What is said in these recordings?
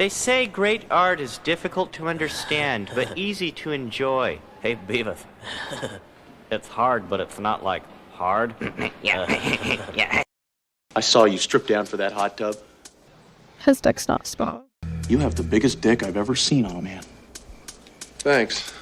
They say great art is difficult to understand, but easy to enjoy. Hey, Beavis. It's hard, but it's not like hard. Yeah. I saw you strip down for that hot tub. His dick's not small. You have the biggest dick I've ever seen on a man. Thanks.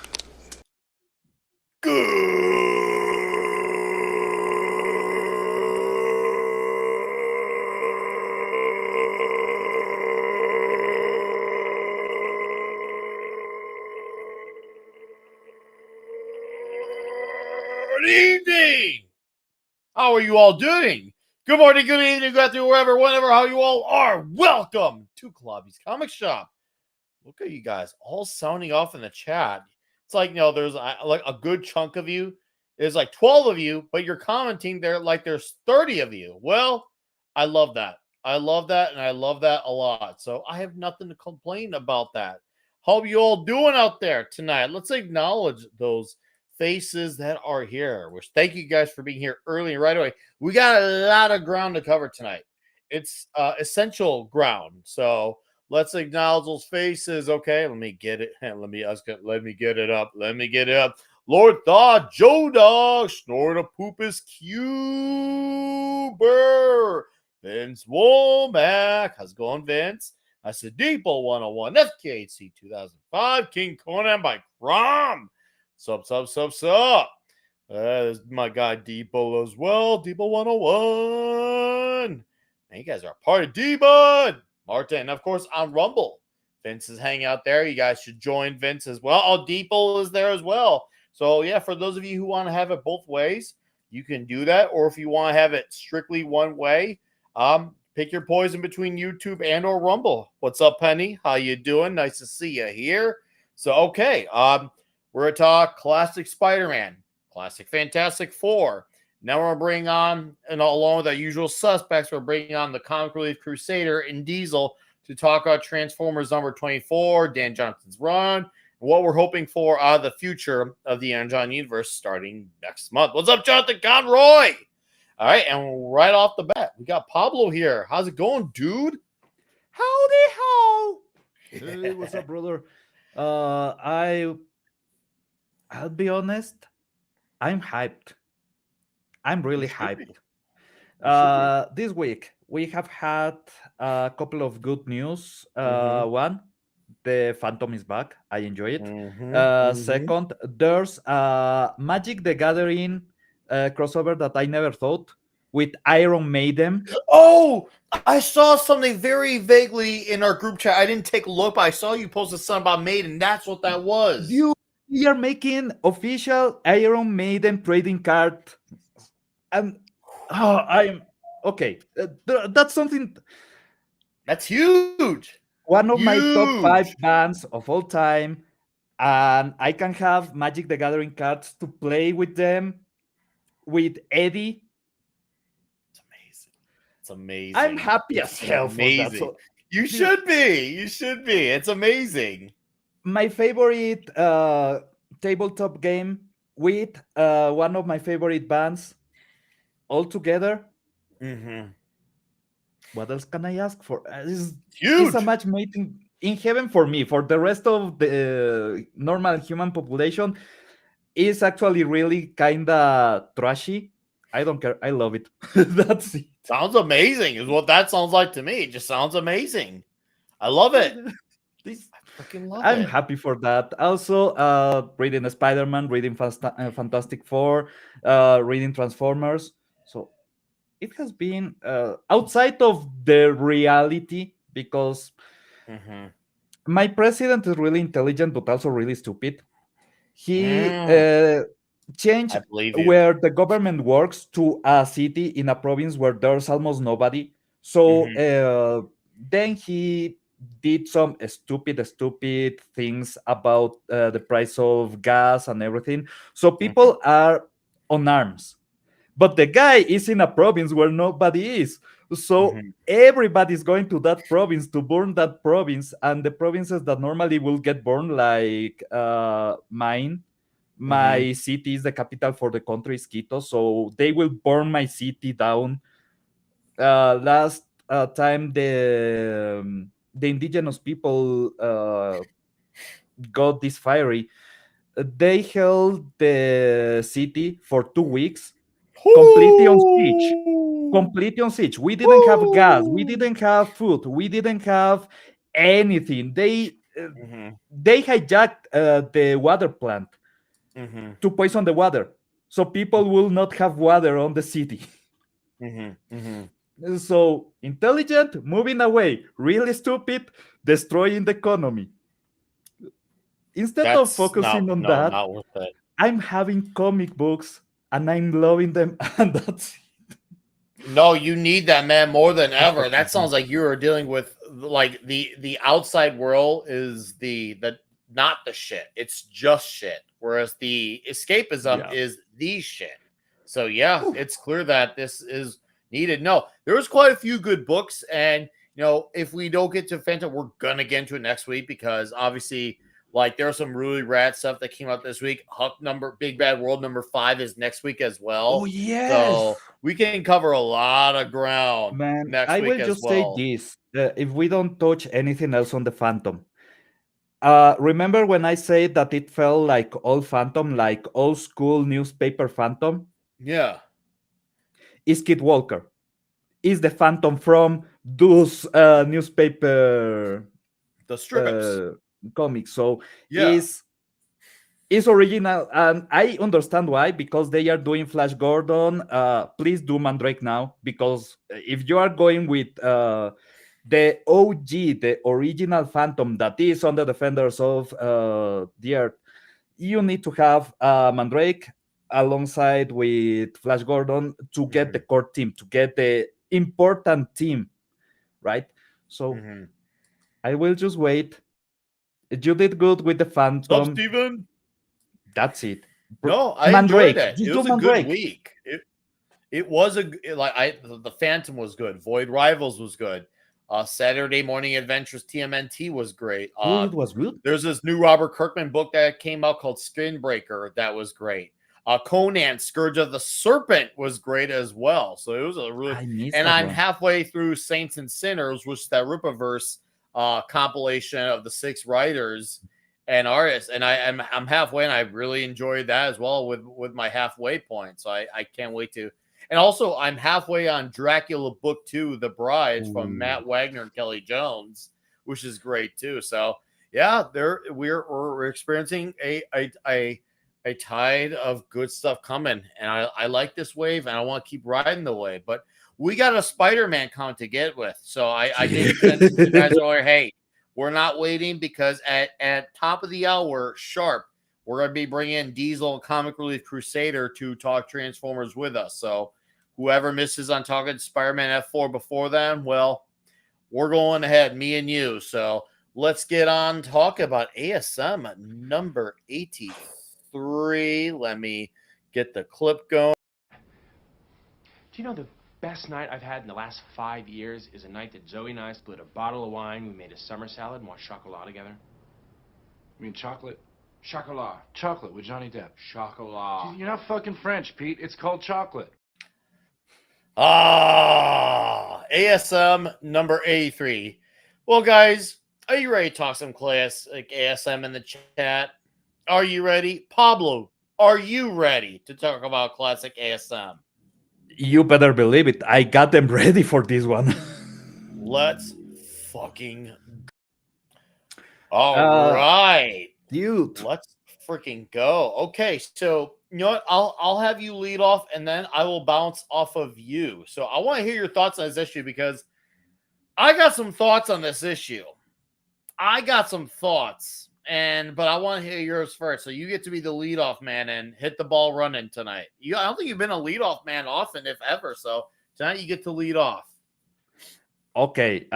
Good evening. How are you all doing? Good morning, good evening, good afternoon, wherever, whenever, how you all are. Welcome to Clobby's Comic Shop. Look at you guys all sounding off in the chat. It's like, there's like a good chunk of you. There's like 12 of you, but you're commenting there like there's 30 of you. Well, I love that. I love that, and I love that a lot. So I have nothing to complain about that. How you all doing out there tonight? Let's acknowledge those faces that are here. Which thank you guys for being here early and right away. We got a lot of ground to cover tonight. It's essential ground. So let's acknowledge those faces. Okay, let me get it. Let me get it up. Let me get it up. Lord Thaw, Joe Dog, Snort a Poopus Cuber, Vince Womack. How's it going, Vince? I said Depot 101, FKC 2005, King Conan by Crom. Sup. There's my guy Depot as well. Depot 101. Man, you guys are a part of D-Bud. Martin, and of course, on Rumble. Vince is hanging out there. You guys should join Vince as well. Oh, Depot is there as well. So, yeah, for those of you who want to have it both ways, you can do that. Or if you want to have it strictly one way, pick your poison between YouTube and or Rumble. What's up, Penny? How you doing? Nice to see you here. So, okay, we're going to talk classic Spider-Man, classic Fantastic Four. Now we're going to bring on, and along with our usual suspects, we're bringing on the Comic Relief Crusader and Diesel to talk about Transformers number 24, Dan Johnson's run, and what we're hoping for out of the future of the John universe starting next month. What's up, Jonathan Conroy? All right, and right off the bat, we got Pablo here. How's it going, dude? Howdy ho! Hey, what's up, brother? I'll be honest, I'm hyped. I'm really hyped. This week, we have had a couple of good news. One, the Phantom is back. I enjoy it. Second, there's a Magic the Gathering crossover that I never thought with Iron Maiden. Oh, I saw something very vaguely in our group chat. I didn't take a look, but I saw you posted something about Maiden. That's what that was. We are making official Iron Maiden trading card. And I'm okay. That's something. That's huge. One of my top 5 bands of all time. And I can have Magic the Gathering cards to play with them, with Eddie. It's amazing. I'm happy as hell for that. So, you should be. It's amazing. My favorite tabletop game with one of my favorite bands all together. What else can I ask for? It's a match made in heaven for me. For the rest of the normal human population, is actually really kind of trashy. I don't care. I love it. That's it. Sounds amazing is what that sounds like to me. It just sounds amazing. I love it. I'm happy for that. Also, reading Spider-Man, reading Fantastic Four, reading Transformers. So it has been outside of the reality because my president is really intelligent, but also really stupid. He changed where the government works to a city in a province where there's almost nobody. So then he did some stupid things about the price of gas and everything. So people are on arms. But the guy is in a province where nobody is. So everybody's going to that province to burn that province. And the provinces that normally will get burned, like mine, my city is the capital for the country, is Quito. So they will burn my city down. Last time the the indigenous people got this fiery. They held the city for 2 weeks, completely on siege. Whoo! Completely on siege. We didn't have gas. We Woo! didn't have food. We didn't have anything. Mhm, They hijacked the water plant mhm, to poison the water, so people will not have water on the city. mhm, mhm. So intelligent, moving away. Really stupid, destroying the economy. Instead of That's focusing on no, that, not worth it. I'm having comic books and I'm loving them, and that's No, you need that, man, more than I ever. fucking That do. sounds like you are dealing with like the outside world is the not the shit. It's just shit. Whereas the escapism Yeah. is the shit. So yeah, it's clear that this is needed. No, there was quite a few good books, and if we don't get to Phantom, we're gonna get into it next week because obviously, like, there's some really rad stuff that came out this week. Big Bad World #5 is next week as Oh well. yes, So we can cover a lot of ground man. next I week will as just say well. this: if we don't touch anything else on the Phantom, remember when I said that it felt like old Phantom, like old school newspaper Phantom? Yeah, Is Kid Walker? Is the Phantom from those newspaper the strips. comics? So Yeah. is is original, and I understand why, because they are doing Flash Gordon. Please do Mandrake now, because if you are going with the OG, the original Phantom that is on the Defenders of the Earth, you need to have Mandrake alongside with Flash Gordon to get the Hmm. core team, to get the important team, right? So Hmm. I will just wait. You did good with the Sup, Phantom. Steven? That's it. No, I enjoyed Mandrake. it. It Just do was a good Mandrake. week. It was like the Phantom was good. Void Rivals was good. Saturday Morning Adventures TMNT was great. Oh, it was good. There's this new Robert Kirkman book that came out called Skinbreaker that was great. Conan Scourge of the Serpent was great as well. So it was a really, I missed and that I'm one. halfway through Saints and Sinners, which is that Rippaverse compilation of the 6 writers and artists. And I'm halfway, and I really enjoyed that as well with my halfway point. So I can't wait to. And also, I'm halfway on Dracula Book 2, The Bride from Ooh. Matt Wagner and Kelly Jones, which is great too. So yeah, we're experiencing a tide of good stuff coming, and I like this wave, and I want to keep riding the wave. But we got a Spider-Man count to get with, so I think since you guys are like, hey, we're not waiting because at top of the hour sharp, we're gonna be bringing Diesel and Comic Relief Crusader to talk Transformers with us. So whoever misses on talking Spider-Man F4 before then, well, we're going ahead, me and you. So let's get on talk about ASM number 83. Let me get the clip going. Do you know the best night I've had in the last 5 years is a night that Zoe and I split a bottle of wine, we made a summer salad, and watched chocolat together? You mean chocolate? Chocolat. Chocolate with Johnny Depp. Chocolat. You're not fucking French, Pete. It's called chocolate. ASM number 83. Well, guys, are you ready to talk some classic ASM in the chat? Are you ready? Pablo, are you ready to talk about classic ASM? You better believe it. I got them ready for this one. Let's fucking all right, dude. Let's freaking go. Okay, so you know what? I'll have you lead off, and then I will bounce off of you. So I want to hear your thoughts on this issue because I got some thoughts on this issue. I got some thoughts, but I want to hear yours first. So you get to be the leadoff man and hit the ball running tonight. I don't think you've been a leadoff man often, if ever. So tonight you get to lead off. Okay.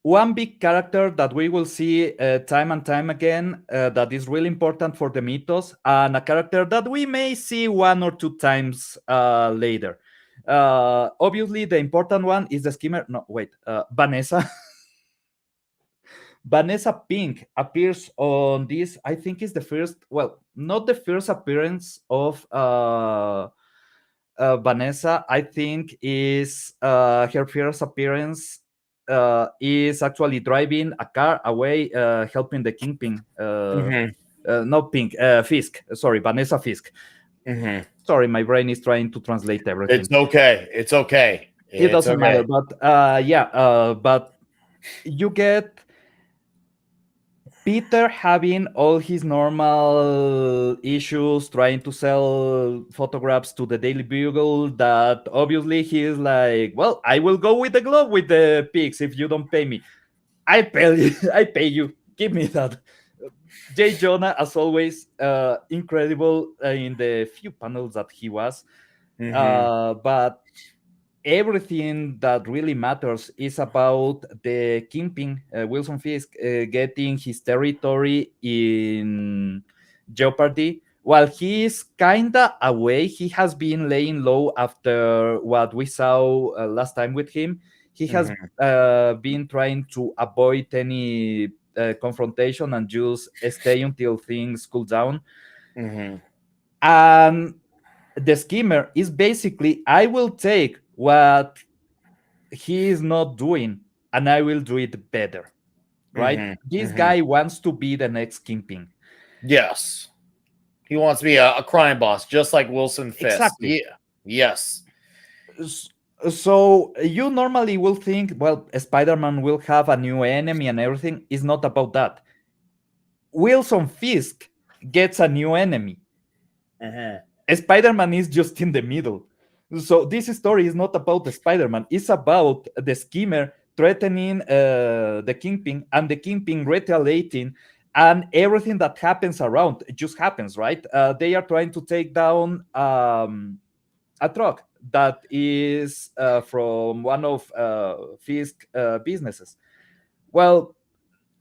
One big character that we will see time and time again that is really important for the mythos, and a character that we may see 1 or 2 times later. Obviously, the important one is the skimmer. No, wait. Vanessa. Vanessa Pink appears on this. I think is the first. Well, not the first appearance of Vanessa. I think is her first appearance is actually driving a car away, helping the Kingpin. Not Pink, Fisk. Sorry, Vanessa Fisk. Sorry, my brain is trying to translate everything. It's okay. It's okay. It doesn't matter. But but you get Peter having all his normal issues, trying to sell photographs to the Daily Bugle. That obviously he is like, well, I will go with the glove with the pigs if you don't pay me. I pay you. I pay you. Give me that. Jay Jonah, as always, incredible in the few panels that he was. But everything that really matters is about the Kingpin, Wilson Fisk, getting his territory in jeopardy. While he is kinda away, he has been laying low after what we saw last time with him. He has been trying to avoid any confrontation and just stay until things cool down. And the schemer is basically, I will take what he is not doing and I will do it better. Right? This guy wants to be the next Kingpin. Yes. He wants to be a crime boss, just like Wilson Fisk. Exactly. Yeah. Yes. So you normally will think, well, Spider-Man will have a new enemy and everything. It's not about that. Wilson Fisk gets a new enemy. Spider-Man is just in the middle. So this story is not about the Spider-Man. It's about the schemer threatening the Kingpin and the Kingpin retaliating, and everything that happens around it just happens, right? They are trying to take down a truck that is from one of Fisk businesses. Well,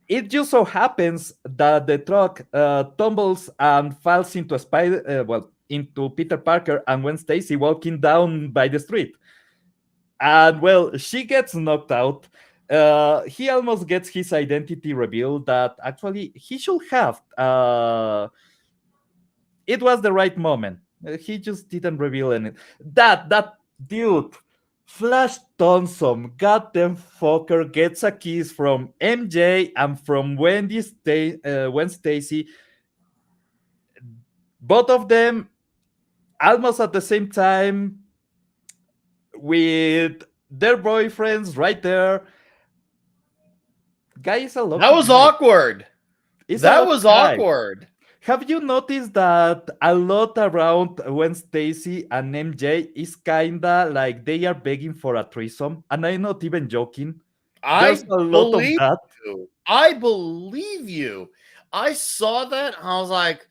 it just so happens that the truck tumbles and falls into into Peter Parker and Gwen Stacy walking down by the street. And well, she gets knocked out. He almost gets his identity revealed that actually he should have. It was the right moment. He just didn't reveal anything. That dude, Flash Thompson, goddamn fucker, gets a kiss from MJ and from Gwen Stacy. Both of them almost at the same time with their boyfriends right there. Guy is a lot. That was awkward. That was awkward. Have you noticed that a lot around Gwen Stacy and MJ is kinda like they are begging for a threesome? And I'm not even joking. There's a lot of that. I believe you. I saw that. I was like,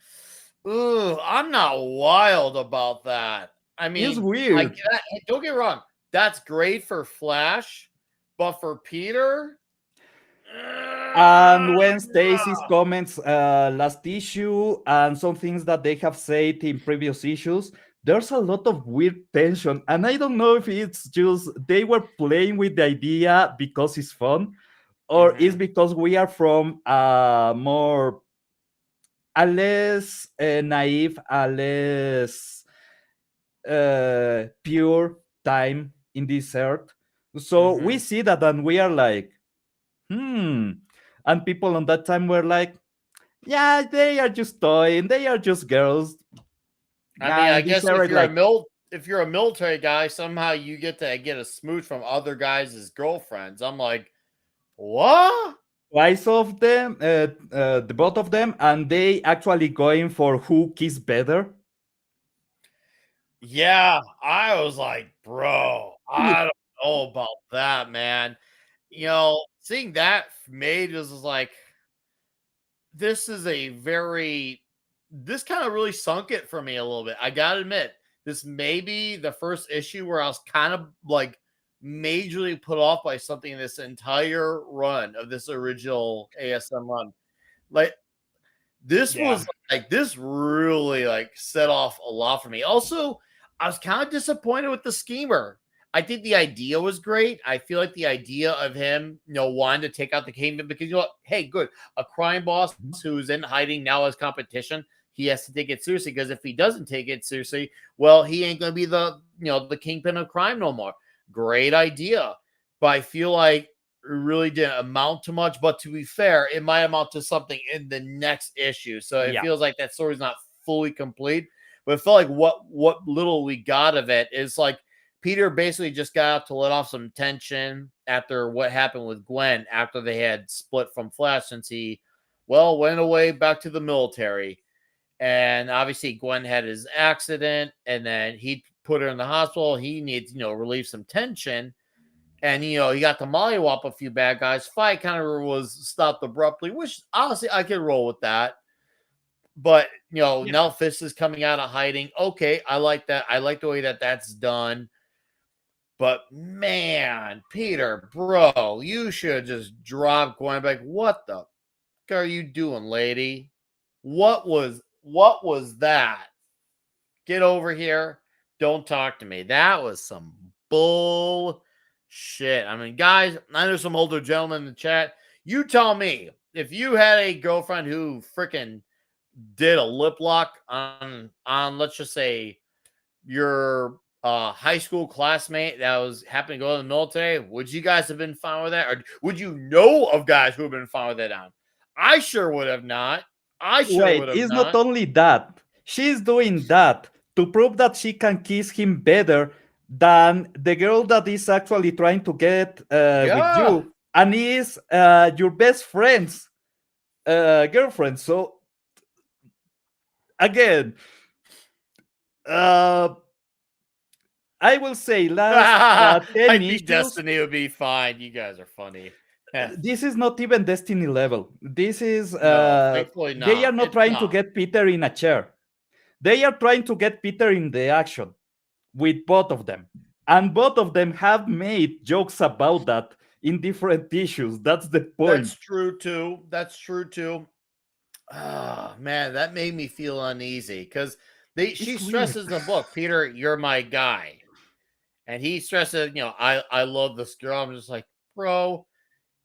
ooh, I'm not wild about that. I mean, it's weird. Don't get me wrong. That's great for Flash, but for Peter. And when Stacy's comments last issue and some things that they have said in previous issues, there's a lot of weird tension. And I don't know if it's just they were playing with the idea because it's fun, or it's because we are from a less naive, a less pure time in this earth. So we see that and we are like, and people on that time were like, yeah, they are just toying, they are just girls. I mean, I guess if you're a military guy, somehow you get to get a smooch from other guys' girlfriends. I'm like, what? Twice of them, the both of them, and they actually going for who kiss better. Yeah, I was like, bro, I don't know about that, man. You know, seeing that made was like, this kind of really sunk it for me a little bit. I gotta admit, this may be the first issue where I was kind of like majorly put off by something in this entire run of this original ASM run. Like, this was like, this really like set off a lot for me. Also, I was kind of disappointed with the schemer. I think the idea was great. I feel like the idea of him, wanting to take out the Kingpin because, hey, good. A crime boss who's in hiding now as competition, he has to take it seriously because if he doesn't take it seriously, well, he ain't going to be the Kingpin of crime no more. Great idea. But I feel like really didn't amount to much. But to be fair, it might amount to something in the next issue. So it feels like that story's not fully complete. But it felt like what little we got of it is like Peter basically just got out to let off some tension after what happened with Gwen after they had split from Flash, since he went away back to the military. And obviously Gwen had his accident, and then he put her in the hospital. He needs, relieve some tension. And, he got to mollywop a few bad guys. Fight kind of was stopped abruptly, which honestly I could roll with that. But, Nell Fist is coming out of hiding. Okay, I like that. I like the way that that's done. But, man, Peter, bro, you should just drop Gwen back. What the fuck are you doing, lady? What was that? Get over here. Don't talk to me. That was some bull shit. I mean, guys, I know some older gentlemen in the chat. You tell me, if you had a girlfriend who freaking did a lip lock on let's just say your high school classmate that was happening to go to the military, would you guys have been fine with that? Or would you know of guys who have been fine with that on? I sure would have not. Wait, it's not only that. She's doing that to prove that she can kiss him better than the girl that is actually trying to get with you and is your best friend's girlfriend. So, again, I will say last 10 I issues. think Destiny would be fine. You guys are funny. This is not even Destiny level. This is thankfully not. They are not It's trying not. to get Peter in a chair. They are trying to get Peter in the action with both of them. And both of them have made jokes about that in different issues. That's the point. That's true too. Oh, man, that made me feel uneasy because she stresses in the book, Peter, you're my guy. And he stresses, I love this girl. I'm just like, bro,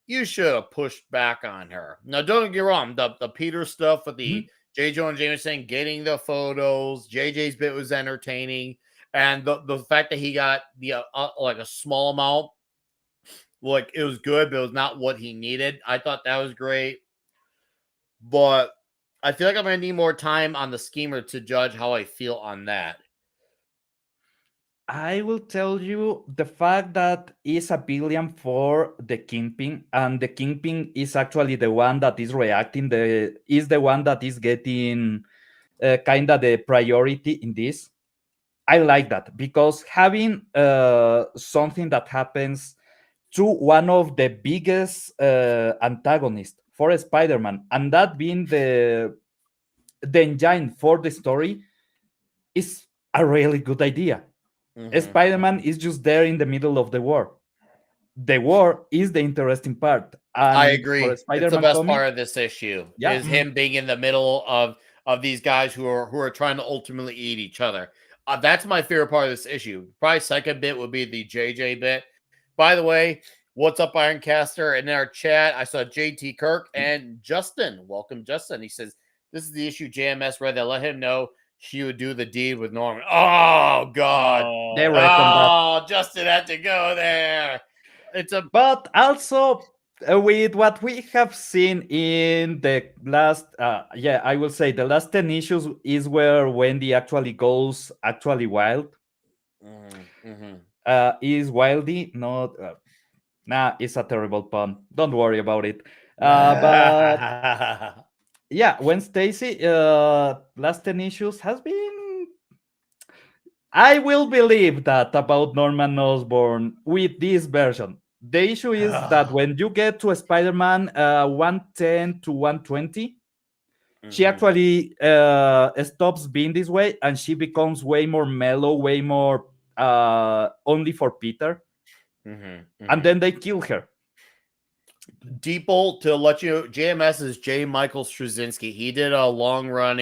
you should have pushed back on her. Now, don't get me wrong, the Peter stuff with the J. Jonah Jameson getting the photos, JJ's bit was entertaining. And the fact that he got the like a small amount, like it was good, but it was not what he needed. I thought that was great. But I feel like I'm going to need more time on the schemer to judge how I feel on that. I will tell you the fact that is a villain for the Kingpin, and the Kingpin is actually the one that is reacting, is the one that is getting kind of the priority in this. I like that because having something that happens to one of the biggest antagonists for Spider-Man, and that being the engine for the story, is a really good idea. Spider-Man is just there in the middle of the war. The war is the interesting part. And I agree. It's the best part of this issue is him being in the middle of these guys who are trying to ultimately eat each other. That's my favorite part of this issue. Probably second bit would be the JJ bit. By the way, what's up, Ironcaster? In our chat, I saw JT Kirk and Justin. Welcome, Justin. He says, this is the issue JMS read that let him know she would do the deed with Norman. Oh, God. Justin had to go there. But also, with what we have seen in the last, I will say the last 10 issues is where Wendy actually goes wild. Is Wildy not? It's a terrible pun. Don't worry about it. But yeah, when Stacy, last 10 issues has been. I will believe that about Norman Osborn with this version. The issue is that when you get to Spider-Man 110 to 120, she actually stops being this way and she becomes way more mellow, way more only for Peter. And then they kill her. Deeple, to let you know, JMS is J. Michael Straczynski. He did a long run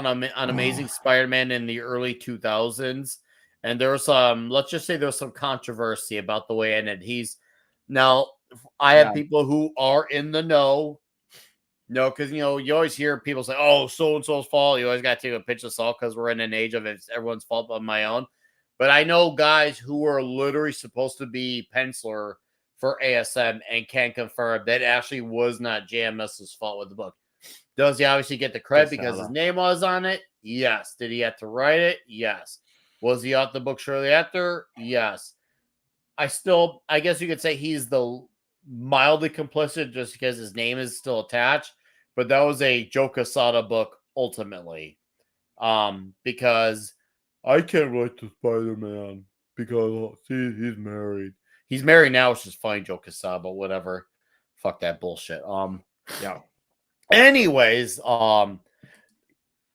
on Amazing Spider-Man in the early 2000s. And there was let's just say there was some controversy about the way it ended. I have people who are in the know. No, because, you always hear people say, oh, so-and-so's fault. You always got to take a pinch of salt because we're in an age of it's everyone's fault but my own. But I know guys who are literally supposed to be penciler for ASM and can confirm that it actually was not JMS's fault with the book. Does he obviously get the credit because his name was on it? Yes. Did he have to write it? Yes. Was he off the book shortly after? Yes. I guess you could say he's the mildly complicit just because his name is still attached, but that was a Joe Quesada book ultimately. Because I can't write to Spider-Man because he's married. He's married now, which is fine, Joe Quesada, but whatever. Fuck that bullshit. Yeah. Anyways,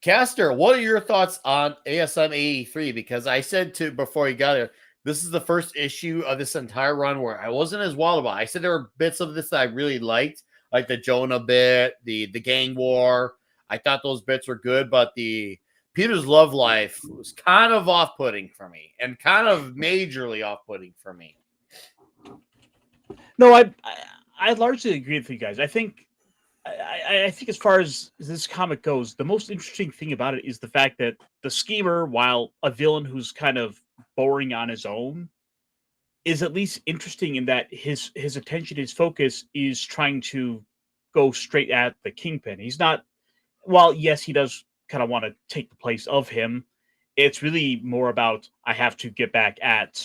Caster, what are your thoughts on ASM 83? Because I said to before you got here, this is the first issue of this entire run where I wasn't as wild about. I said there were bits of this that I really liked, like the Jonah bit, the gang war. I thought those bits were good, but the Peter's love life was kind of off-putting for me, and kind of majorly off-putting for me. No, I largely agree with you guys. I think as far as this comic goes, the most interesting thing about it is the fact that the schemer, while a villain who's kind of boring on his own, is at least interesting in that his attention, his focus is trying to go straight at the Kingpin. He's not, while yes, he does kind of want to take the place of him. It's really more about, I have to get back at,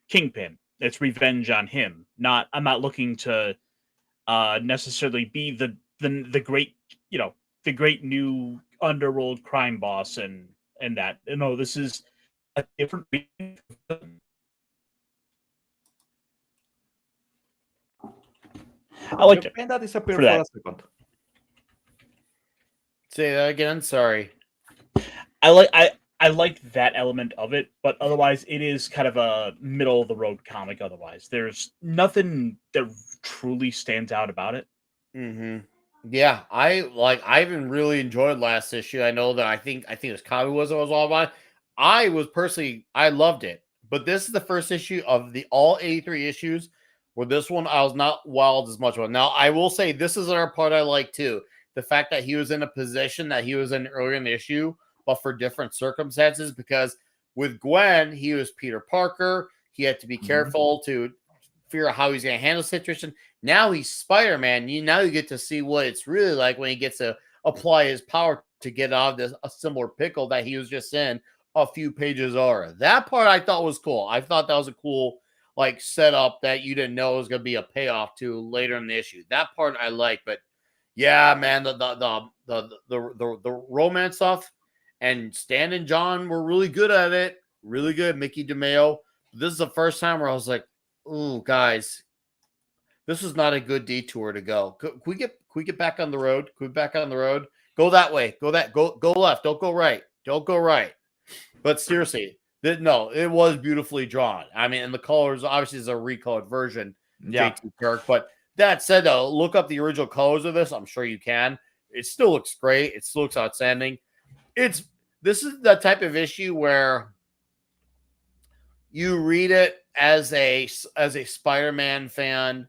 Kingpin. It's revenge on him. I'm not looking to necessarily be the great, the great new underworld crime boss and that. No, this is a different. I liked it. And that disappeared for a second. Say that again. Sorry. I liked that element of it, but otherwise it is kind of a middle of the road comic. Otherwise, there's nothing that truly stands out about it. Mm-hmm. Yeah, I even really enjoyed last issue. I know that I think it was Clobby was all about it. I loved it. But this is the first issue of the all 83 issues where this one I was not wild as much about. Now, I will say this is our part I like too. The fact that he was in a position that he was in earlier in the issue, but for different circumstances, because with Gwen, he was Peter Parker. He had to be careful to figure out how he's going to handle the situation. Now he's Spider-Man. Now you get to see what it's really like when he gets to apply his power to get out of a similar pickle that he was just in a few pages over. That part I thought was cool. I thought that was a cool setup that you didn't know was going to be a payoff to later in the issue. That part I like, but yeah, man, the romance stuff and Stan and John were really good at it. Really good. Mickey DeMeo. This is the first time where I was like, "Ooh, guys, this is not a good detour to go. Can we get back on the road? Can we back on the road? Go that way. Go left. Don't go right. Don't go right." But seriously, no, it was beautifully drawn. I mean, and the colors obviously is a recolored version. Yeah. JT Kirk. But that said, though, look up the original colors of this. I'm sure you can. It still looks great. It still looks outstanding. This is the type of issue where you read it as a Spider-Man fan,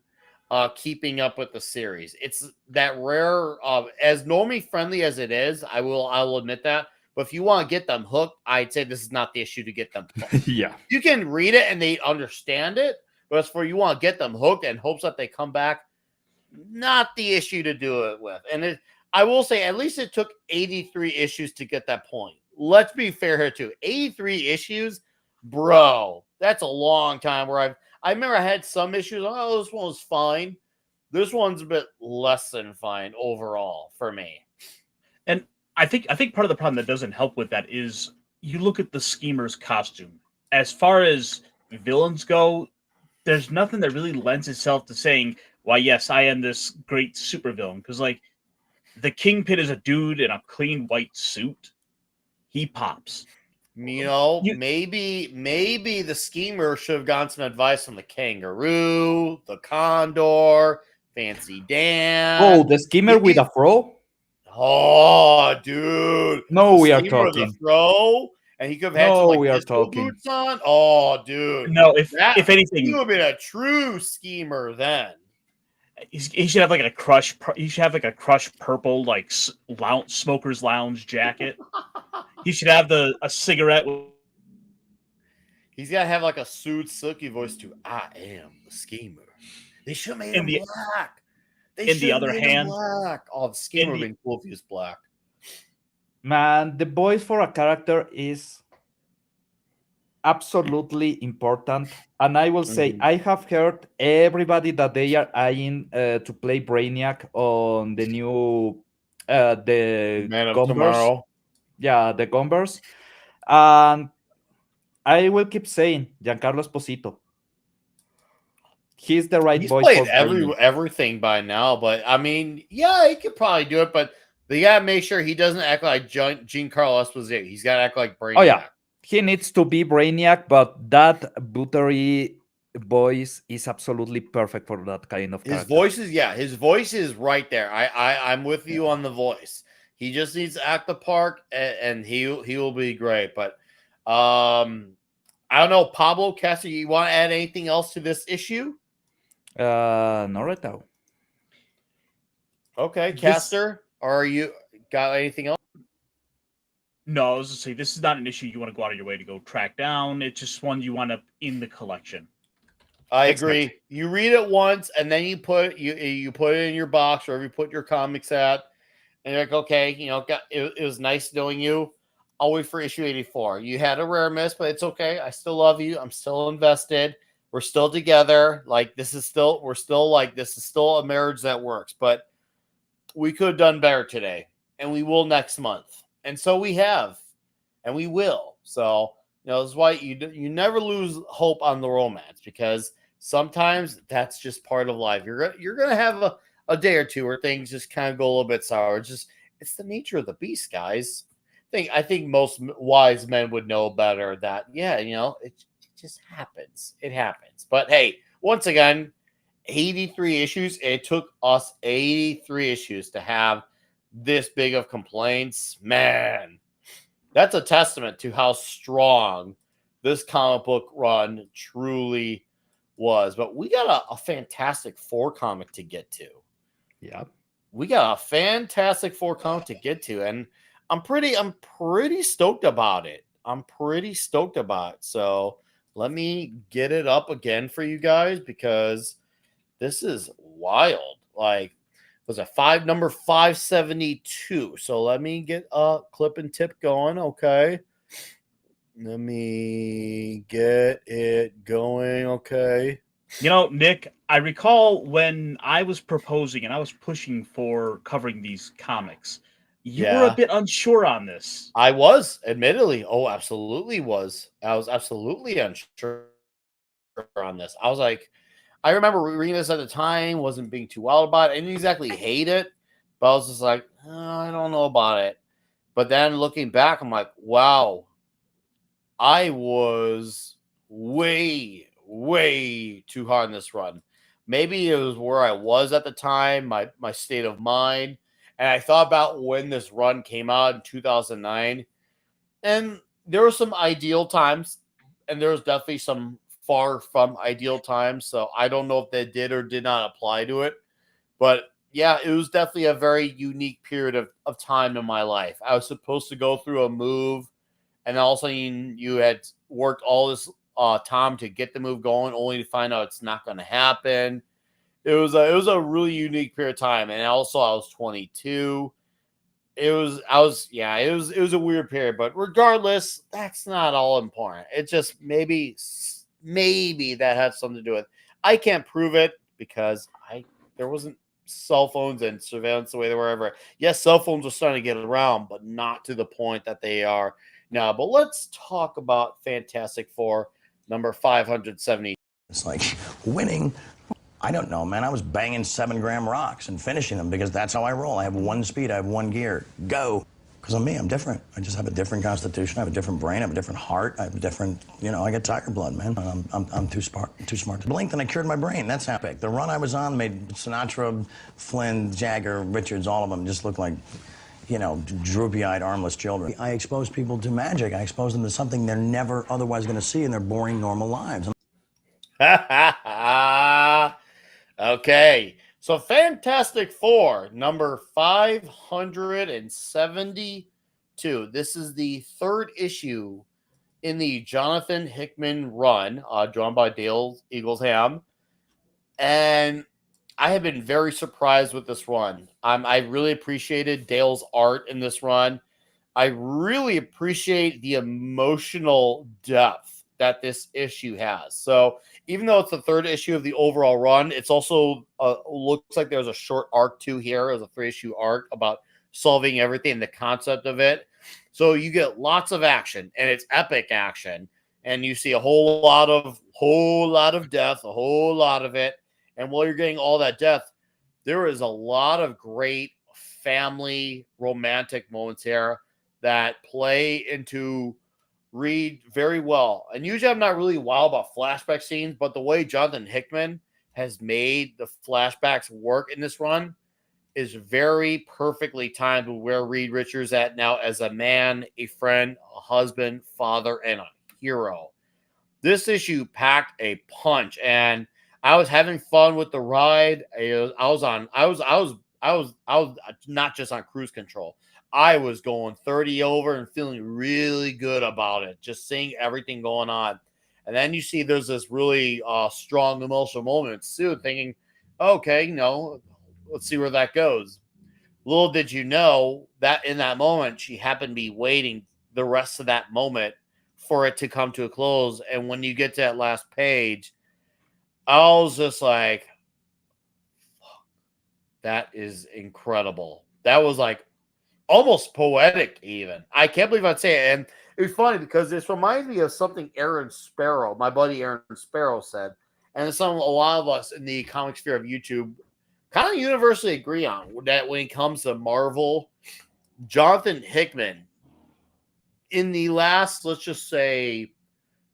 keeping up with the series. It's that rare, as normie friendly as it is. I will admit that. But if you want to get them hooked, I'd say this is not the issue to get them hooked. Yeah. You can read it and they understand it, but as for you want to get them hooked and hopes that they come back, not the issue to do it with. And I will say, at least it took 83 issues to get that point. Let's be fair here too. 83 issues, bro. That's a long time. Where I remember I had some issues. Oh, this one was fine. This one's a bit less than fine overall for me. And I think part of the problem that doesn't help with that is you look at the schemer's costume. As far as villains go, there's nothing that really lends itself to saying, "Why, yes, I am this great supervillain." Because the Kingpin is a dude in a clean white suit. He pops. Maybe the schemer should have gotten some advice from the kangaroo, the condor, Fancy Dan. Oh, the schemer with a fro? Oh, dude. No, we are Schemer with talking. a throw, and he could have had some we are disco talking. boots on. Oh, dude. No, if anything, he would have been a true schemer then. He should have a crush. He should have a crush purple smoker's lounge jacket. He should have a cigarette. He's got to have a soothed, silky voice too. I am the schemer. They should have made In him the- black. They in the should have other made him hand- black. Oh, the scheme would have been cool if he was black. Man, the voice for a character is absolutely important. And I will say, I have heard everybody that they are eyeing to play Brainiac on the new the Man of Gumbers. Tomorrow. Yeah, the Gumbers. And I will keep saying Giancarlo Esposito. He's the right He's voice played for Brainiac. everything by now, but I mean, yeah, he could probably do it, but they gotta make sure he doesn't act like Giancarlo Esposito. He's gotta act like Brainiac. Oh yeah, he needs to be Brainiac, but that buttery voice is absolutely perfect for that kind of character. His voice is right there. I'm with you on the voice. He just needs to act the part, and he will be great. But I don't know, Pablo Cassie, you want to add anything else to this issue? Not right now. Okay, Caster, are you got anything else? No, I was going to say, this is not an issue you want to go out of your way to go track down. It's just one you want to in the collection. I agree. You read it once, and then you put it in your box, wherever you put your comics at, and you're like, okay, it was nice knowing you. I'll wait for issue 84. You had a rare miss, but it's okay. I still love you. I'm still invested. We're still together. This is still a marriage that works. But we could have done better today, and we will next month. And so we have, and we will. So, this is why you never lose hope on the romance, because sometimes that's just part of life. You're gonna have a day or two where things just kind of go a little bit sour. It's the nature of the beast, guys. I think most wise men would know better that, it just happens. It happens. But hey, once again, 83 issues. It took us 83 issues to have this big of complaints. Man, that's a testament to how strong this comic book run truly was. But we got a Fantastic Four comic to get to. Yeah. We got a Fantastic Four comic to get to, and I'm pretty stoked about it. So let me get it up again for you guys, because this is wild. Was a number 572. So let me get a clip and tip going. Okay. Let me get it going. Okay. Nick, I recall when I was proposing and I was pushing for covering these comics, you were a bit unsure on this. I was, admittedly. Oh, absolutely was. I was absolutely unsure on this. I was like, I remember reading this at the time, wasn't being too wild about it. I didn't exactly hate it, but I was just like, I don't know about it. But then looking back, I'm like, wow, I was way, way too hard on this run. Maybe it was where I was at the time, my state of mind. And I thought about when this run came out in 2009. And there were some ideal times, and there was definitely some far from ideal times. So I don't know if they did or did not apply to it. But yeah, it was definitely a very unique period of time in my life. I was supposed to go through a move, and all of a sudden you had worked all this time to get the move going, only to find out it's not going to happen. It was a really unique period of time. And also I was 22. It was a weird period, but regardless, that's not all important. It just maybe that has something to do with it. I can't prove it, because there wasn't cell phones and surveillance the way they were ever. Yes, cell phones are starting to get around, but not to the point that they are now. But let's talk about Fantastic Four number 570. It's like winning. I don't know, man. I was banging 7-gram rocks and finishing them, because that's how I roll. I have one speed. I have one gear. Go. Because I'm me. I'm different. I just have a different constitution. I have a different brain. I have a different heart. I have a different, I get tiger blood, man. I'm too smart. Blinked and I cured my brain. That's epic. The run I was on made Sinatra, Flynn, Jagger, Richards, all of them just look like, droopy-eyed, armless children. I expose people to magic. I expose them to something they're never otherwise going to see in their boring, normal lives. Okay, so Fantastic Four, number 572. This is the third issue in the Jonathan Hickman run, drawn by Dale Eaglesham. And I have been very surprised with this run. I really appreciated Dale's art in this run. I really appreciate the emotional depth that this issue has. So even though it's the third issue of the overall run, it's also looks like there's a short arc too here as a 3-issue arc about solving everything, the concept of it. So you get lots of action, and it's epic action, and you see a whole lot of death, a whole lot of it. And while you're getting all that death, there is a lot of great family romantic moments here that play into Reed very well. And usually I'm not really wild about flashback scenes, but the way Jonathan Hickman has made the flashbacks work in this run is very perfectly timed with where Reed Richards at now as a man, a friend, a husband, father, and a hero. This issue packed a punch, and I was having fun with the ride. I was not just on cruise control. I was going 30 over and feeling really good about it, just seeing everything going on. And then you see there's this really strong emotional moment too, thinking, okay, let's see where that goes. Little did you know that in that moment, she happened to be waiting the rest of that moment for it to come to a close. And when you get to that last page, I was just like, that is incredible. That was like almost poetic even. I can't believe I'd say it. And it was funny because this reminds me of something Aaron Sparrow, my buddy Aaron Sparrow, said. And it's something a lot of us in the comic sphere of YouTube kind of universally agree on, that when it comes to Marvel, Jonathan Hickman in the last, let's just say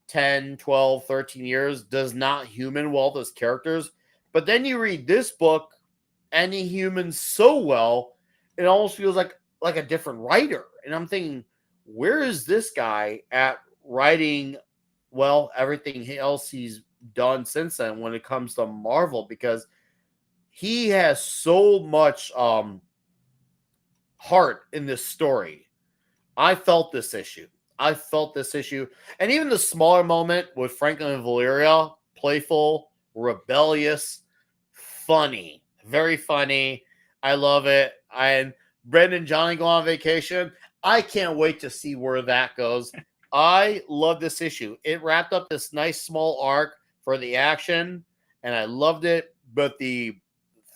10, 12, 13 years does not human well those characters. But then you read this book and he humans so well, it almost feels like a different writer. And I'm thinking, where is this guy at writing, well, everything else he's done since then when it comes to Marvel? Because he has so much heart in this story. I felt this issue. And even the smaller moment with Franklin and Valeria, playful, rebellious, funny, very funny. I love it. And Brendan and Johnny go on vacation. I can't wait to see where that goes. I love this issue. It wrapped up this nice small arc for the action, and I loved it. But the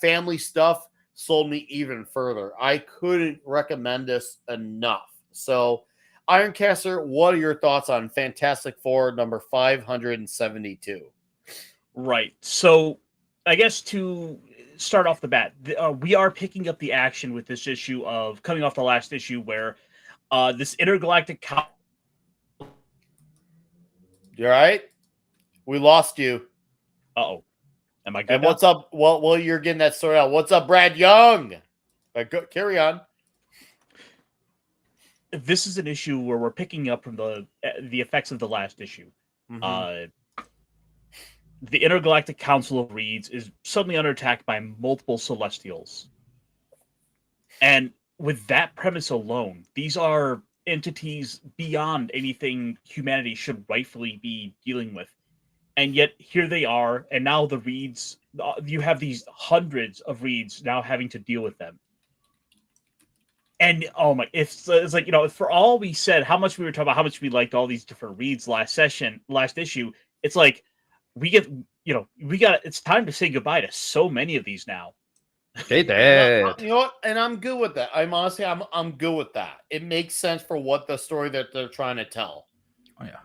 family stuff sold me even further. I couldn't recommend this enough. So, Ironcaster, what are your thoughts on Fantastic Four number 572? Right. So, I guess to start off the bat, we are picking up the action with this issue of coming off the last issue where this intergalactic. You all right? We lost you. Uh-oh. Am I good? And what's up? Well, you're getting that sorted out. What's up, Brad Young? Carry on. This is an issue where we're picking up from the effects of the last issue. Mm-hmm. The Intergalactic Council of Reeds is suddenly under attack by multiple Celestials. And with that premise alone, these are entities beyond anything humanity should rightfully be dealing with. And yet here they are, and now the Reeds, you have these hundreds of Reeds now having to deal with them. And oh my, it's like, for all we said, how much we were talking about, how much we liked all these different Reeds last issue, it's like it's time to say goodbye to so many of these now. They did. You know what? And I'm good with that. I'm good with that. It makes sense for what the story that they're trying to tell. Oh yeah.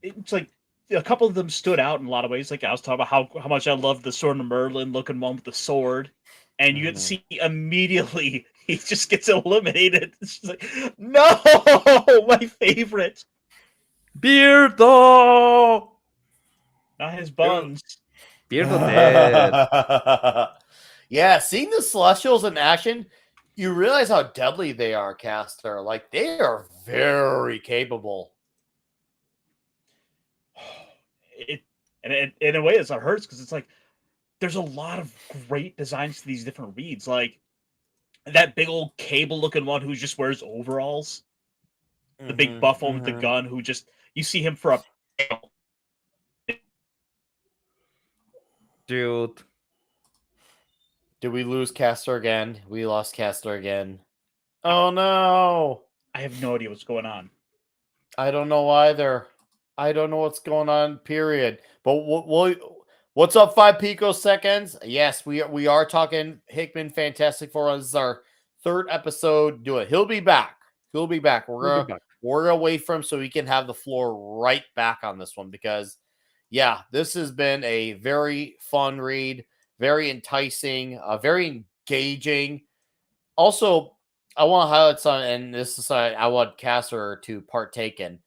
It's like a couple of them stood out in a lot of ways. Like I was talking about how much I love the Sword of Merlin looking one with the sword. And you get to see immediately he just gets eliminated. It's just like, no, my favorite. Beardo! Not his buns. Beardo dead. Yeah, seeing the Celestials in action, you realize how deadly they are, Caster. Like, they are very capable. And in a way, it hurts because it's like, there's a lot of great designs to these different Reeds. Like that big old Cable-looking one who just wears overalls. The big buff one with the gun who just, you see him for a Dude. Did we lose Caster again? We lost Caster again. Oh no! I have no idea what's going on. I don't know either. I don't know what's going on, period. But what's up, 5 picoseconds? Yes, we are talking Hickman Fantastic Four. This is our 3rd episode. Do it. He'll be back. He'll be back. We're gonna wait for him so he can have the floor right back on this one because, yeah, this has been a very fun read, very enticing, very engaging. Also, I want to highlight something, and this is something I want Caster to partake in,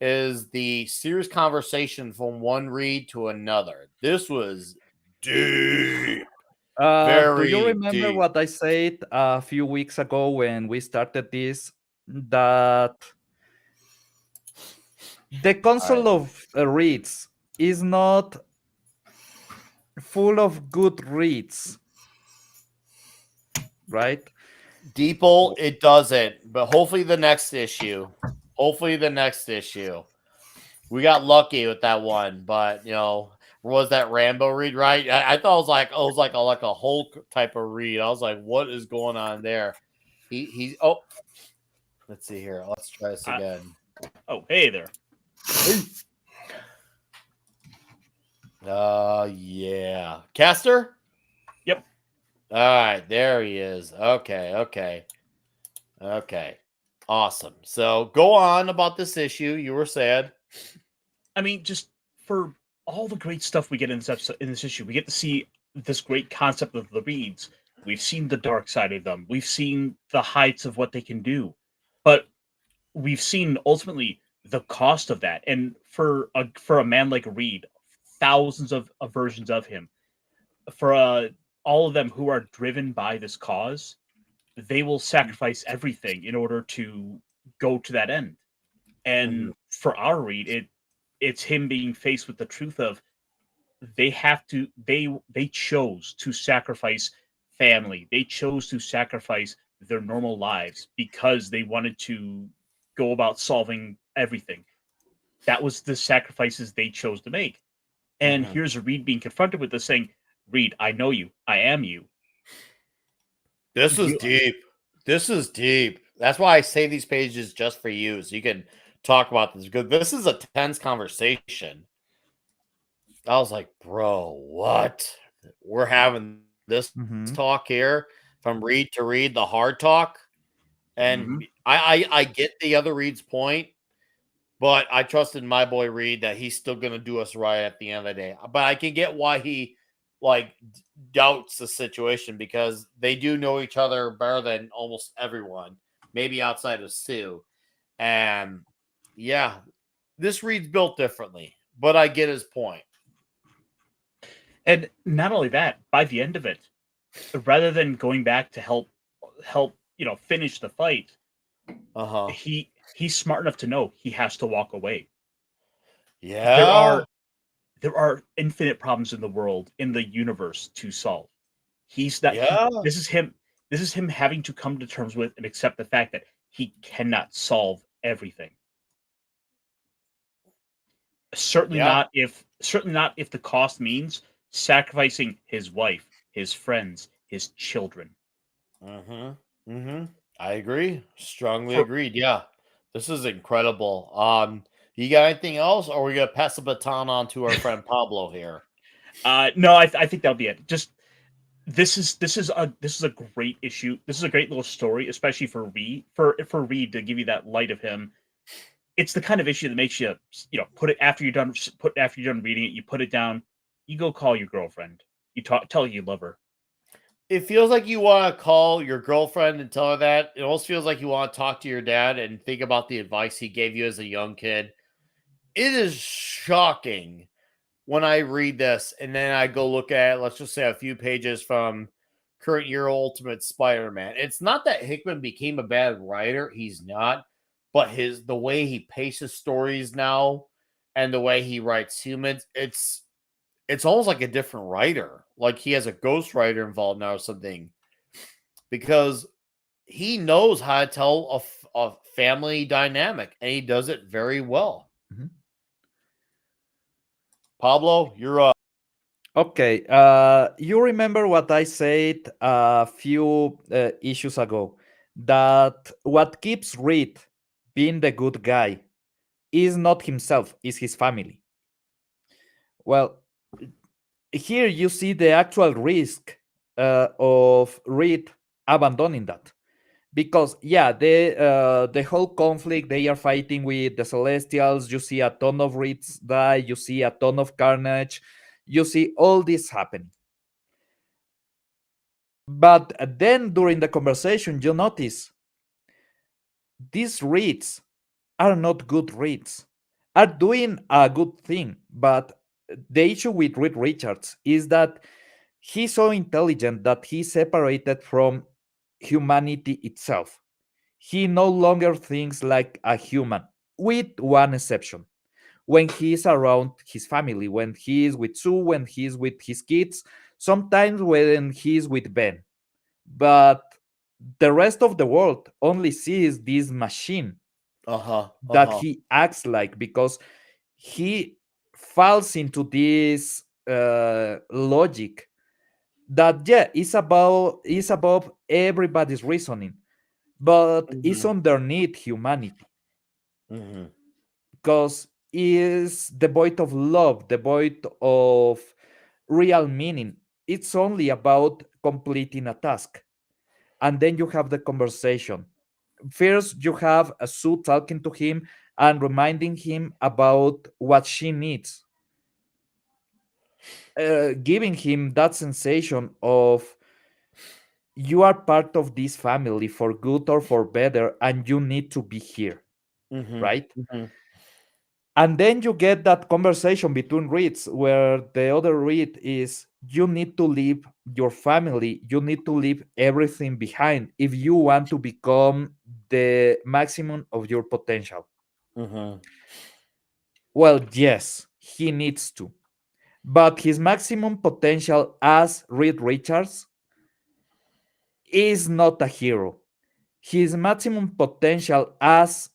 is the serious conversation from one read to another. This was deep. Do you Very remember deep. what I said a few weeks ago when we started this? That the console of reads is not full of good reads, right? Deeple, it doesn't, but hopefully the next issue. We got lucky with that one, but was that Rambo read right? I thought it was like a Hulk type of read. I was like, what is going on there? He's let's see here. Let's try this again. Oh, hey there. Yeah. Caster? Yep. All right, there he is. Okay. Awesome. So go on about this issue. You were sad. I mean, just for all the great stuff we get in this issue, we get to see this great concept of the reads. We've seen the dark side of them. We've seen the heights of what they can do, but we've seen ultimately the cost of that. And for a man like Reed, thousands of versions of him, for all of them who are driven by this cause, they will sacrifice everything in order to go to that end. And for our Reed, it's him being faced with the truth of they chose to sacrifice family. They chose to sacrifice their normal lives because they wanted to go about solving everything. That was the sacrifices they chose to make. And here's Reed being confronted with this saying, Reed, I know you. I am you. This is deep. This is deep. That's why I say these pages just for you, so you can talk about this. Because this is a tense conversation. I was like, bro, what? We're having this talk here from read to read, the hard talk. And I get the other Reed's point, but I trusted my boy Reed that he's still going to do us right at the end of the day. But I can get why he doubts the situation because they do know each other better than almost everyone, maybe outside of Sue. And yeah, this Reed's built differently, but I get his point. And not only that, by the end of it, rather than going back to help finish the fight, he's smart enough to know he has to walk away. Yeah. There are infinite problems in the world, in the universe to solve. This is him having to come to terms with and accept the fact that he cannot solve everything. Certainly not if the cost means sacrificing his wife, his friends, his children. I agree. Strongly agreed. Yeah. This is incredible. You got anything else, or are we gonna pass the baton on to our friend Pablo here? No, I think that'll be it. Just this is a great issue. This is a great little story, especially for Reed to give you that light of him. It's the kind of issue that makes you put it after you're done reading it. You put it down. You go call your girlfriend. You tell her you love her. It feels like you want to call your girlfriend and tell her that. It almost feels like you want to talk to your dad and think about the advice he gave you as a young kid. It is shocking when I read this and then I go look at, let's just say, a few pages from current year Ultimate Spider-Man. It's not that Hickman became a bad writer. He's not. But the way he paces stories now and the way he writes humans, it's almost like a different writer. Like he has a ghostwriter involved now or something. Because he knows how to tell a family dynamic, and he does it very well. Pablo, you're up. Okay, you remember what I said a few issues ago, that what keeps Reed being the good guy is not himself, is his family. Well, here you see the actual risk of Reed abandoning that. Because yeah, the whole conflict, they are fighting with the Celestials. You see a ton of Reeds die. You see a ton of carnage. You see all this happening. But then during the conversation, you notice these Reeds are not good Reeds, are doing a good thing. But the issue with Reed Richards is that he's so intelligent that he's separated from humanity itself. He no longer thinks like a human, with one exception. When he's around his family, when he is with Sue, when he's with his kids, sometimes when he's with Ben. But the rest of the world only sees this machine that he acts like, because he falls into this logic that yeah, is above everybody's reasoning, but is underneath humanity, because is devoid of love, devoid of real meaning. It's only about completing a task. And then you have the conversation. First, you have a Sue talking to him and reminding him about what she needs, giving him that sensation of you are part of this family for good or for better, and you need to be here, right? And then you get that conversation between Reeds where the other Reed is you need to leave your family, you need to leave everything behind if you want to become the maximum of your potential. Well, yes, he needs to. But his maximum potential as Reed Richards is not a hero. His maximum potential as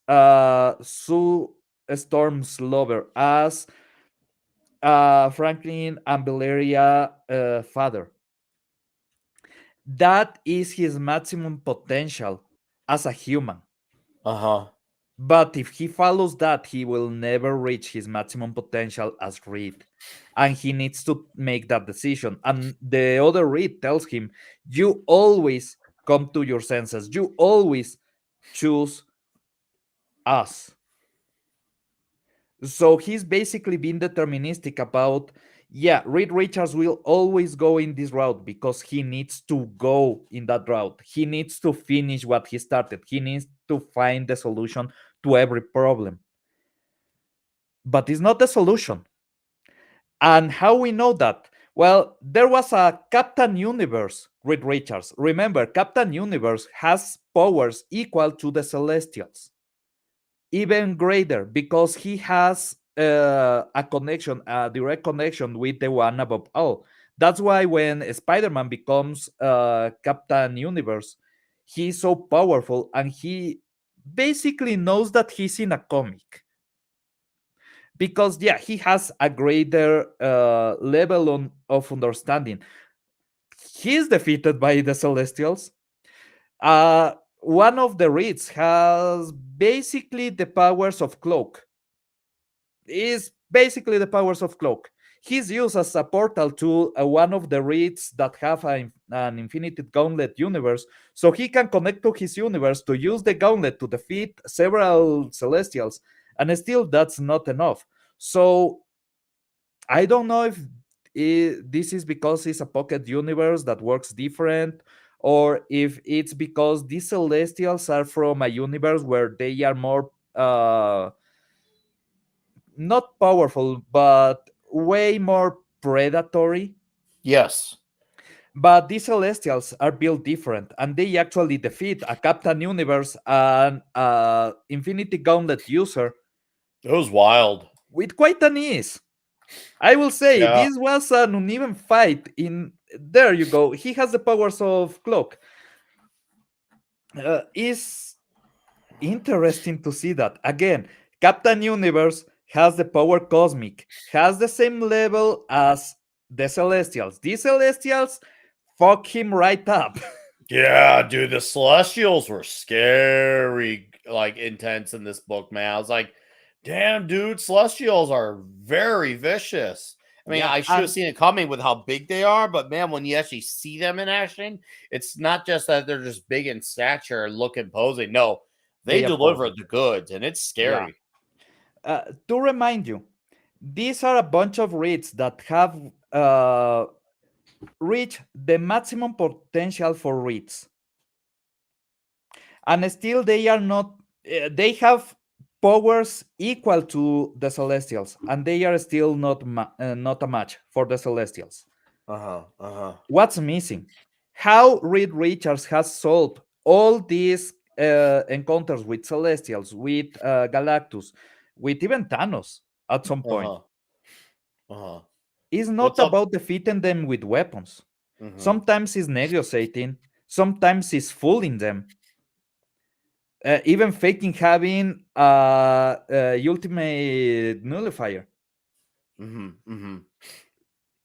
Sue Storm's lover, as Franklin and Valeria father. That is his maximum potential as a human. But if he follows that, he will never reach his maximum potential as Reed. And he needs to make that decision. And the other Reed tells him, you always come to your senses. You always choose us. So he's basically being deterministic about, yeah, Reed Richards will always go in this route because he needs to go in that route. He needs to finish what he started. He needs to find the solution to every problem. But it's not the solution. And how we know that? Well, there was a Captain Universe, Reed Richards. Remember, Captain Universe has powers equal to the Celestials, even greater, because he has a connection, a direct connection with the one above all. That's why when Spider-Man becomes Captain Universe, he's so powerful and he basically knows that he's in a comic. Because yeah, he has a greater level of understanding. He's defeated by the Celestials. One of the Reeds has basically the powers of Cloak. Is basically the powers of Cloak. He's used as a portal to one of the Reeds that have an Infinity Gauntlet universe, so he can connect to his universe to use the gauntlet to defeat several Celestials, and still that's not enough. So I don't know if this is because it's a pocket universe that works different, or if it's because these Celestials are from a universe where they are more not powerful, but way more predatory. Yes. But these Celestials are built different, and they actually defeat a Captain Universe and Infinity Gauntlet user. It was wild. With quite an ease. I will say this was an uneven fight. There you go. He has the powers of Cloak. Is interesting to see that again. Captain Universe has the power cosmic, has the same level as the Celestials. These Celestials fuck him right up. Yeah, dude, the Celestials were scary, like intense in this book, man. I was like, damn, dude, Celestials are very vicious. I mean, Yeah, I should have seen it coming with how big they are, but man, when you actually see them in action, it's not just that they're just big in stature and look imposing. No, they deliver the goods, and it's scary. To remind you, these are a bunch of reads that have reached the maximum potential for reads. And still they are not, they have powers equal to the Celestials, and they are still not a match for the Celestials. What's missing? How Reed Richards has solved all these encounters with Celestials, with Galactus, with even Thanos at some point. It's not about defeating them with weapons. Sometimes it's negotiating, sometimes it's fooling them. Even faking having ultimate nullifier. Did you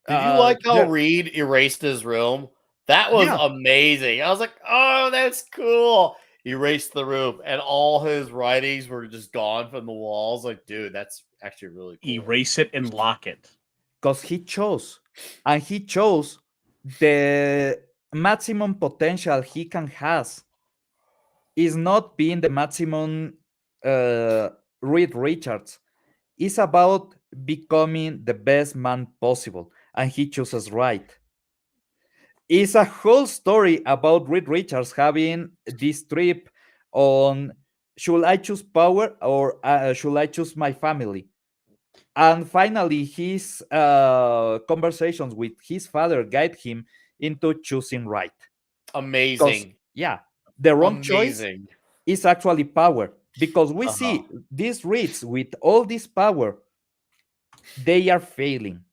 like how Reed erased his room? That was amazing. I was like, oh, that's cool. He erased the room, and all his writings were just gone from the walls. Like, dude, that's actually really cool. Erase it and lock it. Because he chose. And he chose the maximum potential he can has is not being the maximum Reed Richards. It's about becoming the best man possible, and he chooses right. It's a whole story about Reed Richards having this trip on should I choose power or should I choose my family? And finally, his conversations with his father guide him into choosing right. Amazing. Yeah, the wrong choice is actually power, because we see these Reeds with all this power, they are failing.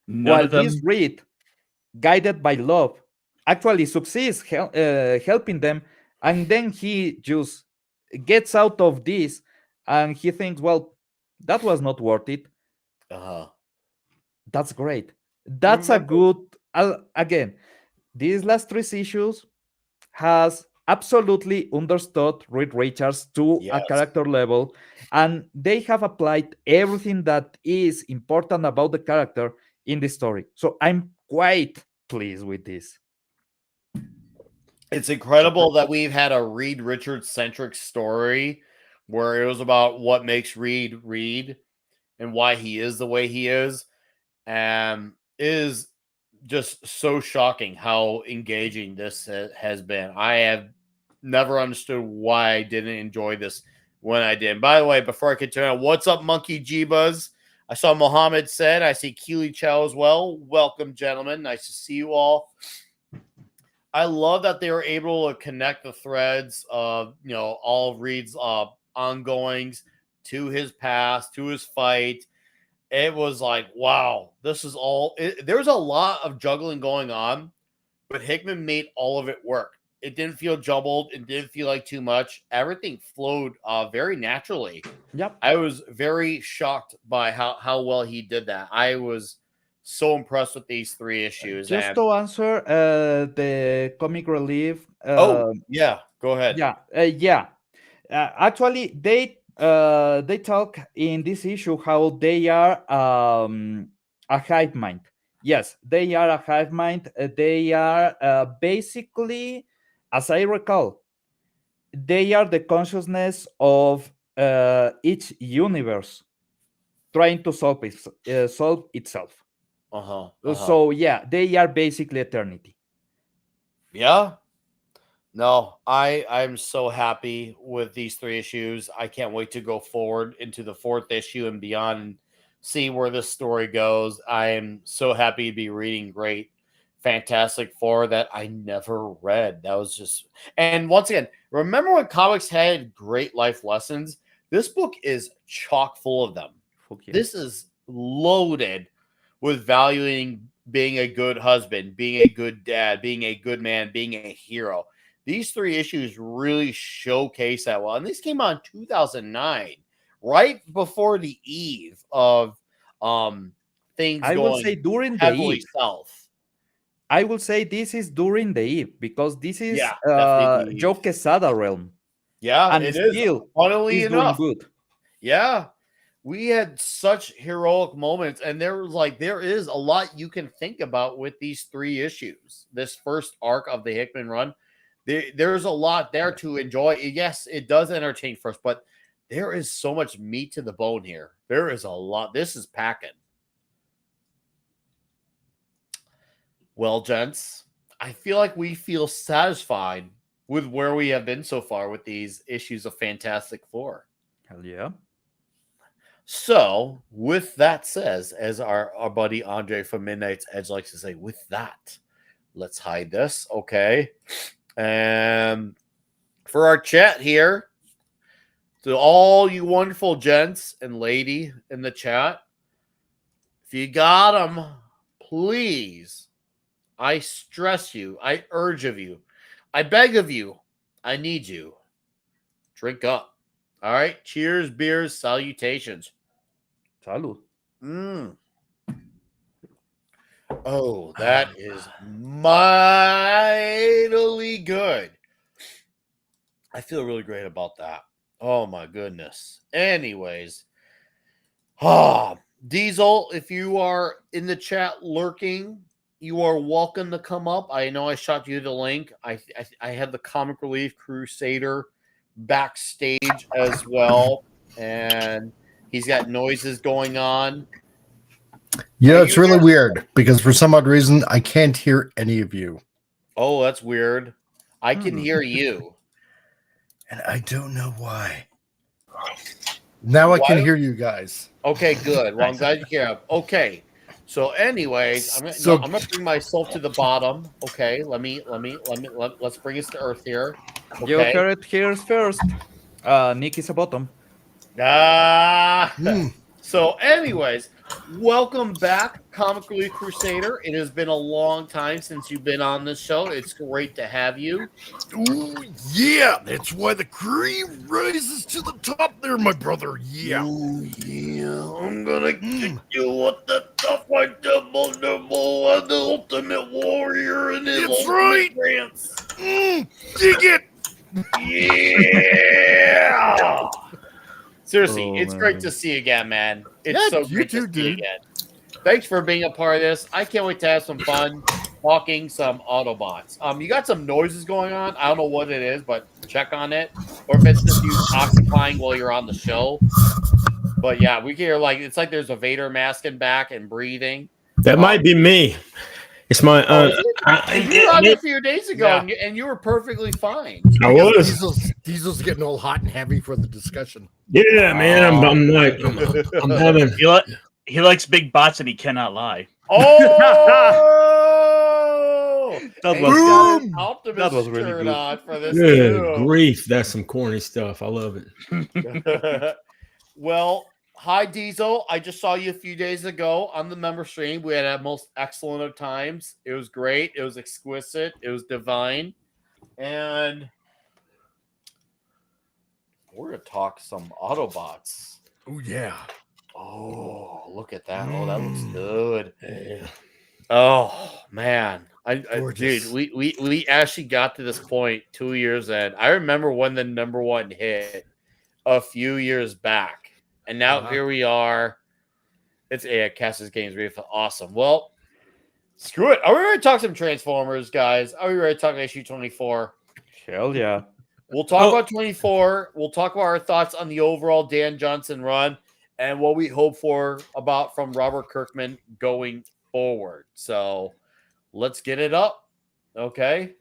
While this Reed, guided by love, actually succeeds helping them, and then he just gets out of this and he thinks, well, that was not worth it. That's great. That's a good again, these last 3 issues has absolutely understood Reed Richards to a character level, and they have applied everything that is important about the character in the story. So I'm quite pleased with this. It's incredible that we've had a Reed Richards centric story where it was about what makes Reed Reed and why he is the way he is. And is just so shocking how engaging this has been. I have never understood why I didn't enjoy this when I did. By the way, before I continue, what's up, Monkey G-Buzz? I saw Mohammed said. I see Keely Chow as well. Welcome, gentlemen. Nice to see you all. I love that they were able to connect the threads of, all of Reed's ongoings to his past, to his fight. It was like, wow, this is all. There's a lot of juggling going on, but Hickman made all of it work. It didn't feel jumbled. It didn't feel like too much. Everything flowed very naturally. Yep. I was very shocked by how well he did that. I was so impressed with these 3 issues. Just to answer the comic relief. Yeah, go ahead. Actually, they talk in this issue how they are a hive mind. Yes, they are a hive mind. They are basically, as I recall, they are the consciousness of each universe trying to solve itself. So yeah, they are basically eternity. Yeah. No, I'm so happy with these 3 issues. I can't wait to go forward into the 4th issue and beyond and see where this story goes. I am so happy to be reading great Fantastic Four that I never read. That was just, and once again, remember when comics had great life lessons? This book is chock full of them. This is loaded with valuing being a good husband, being a good dad, being a good man, being a hero. These 3 issues really showcase that well. And this came out in 2009, right before the eve of things I will say going during the heavily eve. south. I will say this is during the eve because this is definitely the Joe eve. Quesada realm. Yeah, And it is. still Funnily he's doing enough, good. yeah, we had such heroic moments, and there is a lot you can think about with these 3 issues. This first arc of the Hickman run, there's a lot there to enjoy. Yes, it does entertain first, but there is so much meat to the bone here. There is a lot. This is packing. Well, gents, I feel like we feel satisfied with where we have been so far with these issues of Fantastic Four. Hell yeah. So, with that says, as our buddy Andre from Midnight's Edge likes to say, with that, let's hide this, okay? And for our chat here, to all you wonderful gents and lady in the chat, if you got them, please, I stress you, I urge of you, I beg of you, I need you, drink up. All right, cheers, beers, salutations. Salud. Oh, that is mightily good. I feel really great about that. Oh my goodness. Anyways, Diesel, if you are in the chat lurking, you are welcome to come up. I know I shot you the link. I have the Comic Relief Crusader backstage as well, and he's got noises going on. Yeah, it's really weird because for some odd reason I can't hear any of you. Oh, that's weird. I can hear you. And I don't know why. Now I can hear you guys. Okay, good. Well, I'm glad you care. Okay. So, anyways, I'm gonna bring myself to the bottom. Okay, let's bring us to earth here. Okay. You heard it here first. Nick is a bottom. So, anyways, welcome back, Comic Relief Crusader. It has been a long time since you've been on this show. It's great to have you. Ooh, yeah, that's why the cream rises to the top there, my brother. Yeah. Ooh, yeah, I'm gonna kick you with the tough white devil, and the ultimate warrior, and his That's ultimate right. Trance. Dig it. Yeah. Seriously, it's man. great to see you again, man. It's Yeah, so you great too, to see you dude. again. Thanks for being a part of this. I can't wait to have some fun talking some Autobots. You got some noises going on. I don't know what it is, but check on it. Or if it's just you occupying while you're on the show. But yeah, we can hear it's like there's a Vader mask in back and breathing. That might be me. It's my. You were on it a few days ago, and you were perfectly fine. I was. Diesel's getting all hot and heavy for the discussion. Yeah, man. I'm having. He likes big bots and he cannot lie. Oh, that was really good. On for this Good grief, that's some corny stuff. I love it. Well, hi Diesel. I just saw you a few days ago on the member stream. We had a most excellent of times. It was great. It was exquisite. It was divine. And we're gonna talk some Autobots. Oh yeah. Oh, look at that. Oh, that looks good. Yeah. Oh man. Dude, we actually got to this point 2 years in. I remember when the number 1 hit a few years back. And now here we are. It's Cass's Games Reef. Awesome. Well, screw it. Are we ready to talk some Transformers, guys? Are we ready to talk issue 24? Hell yeah. We'll talk about 24. We'll talk about our thoughts on the overall Dan Johnson run and what we hope for from Robert Kirkman going forward. So let's get it up. Okay.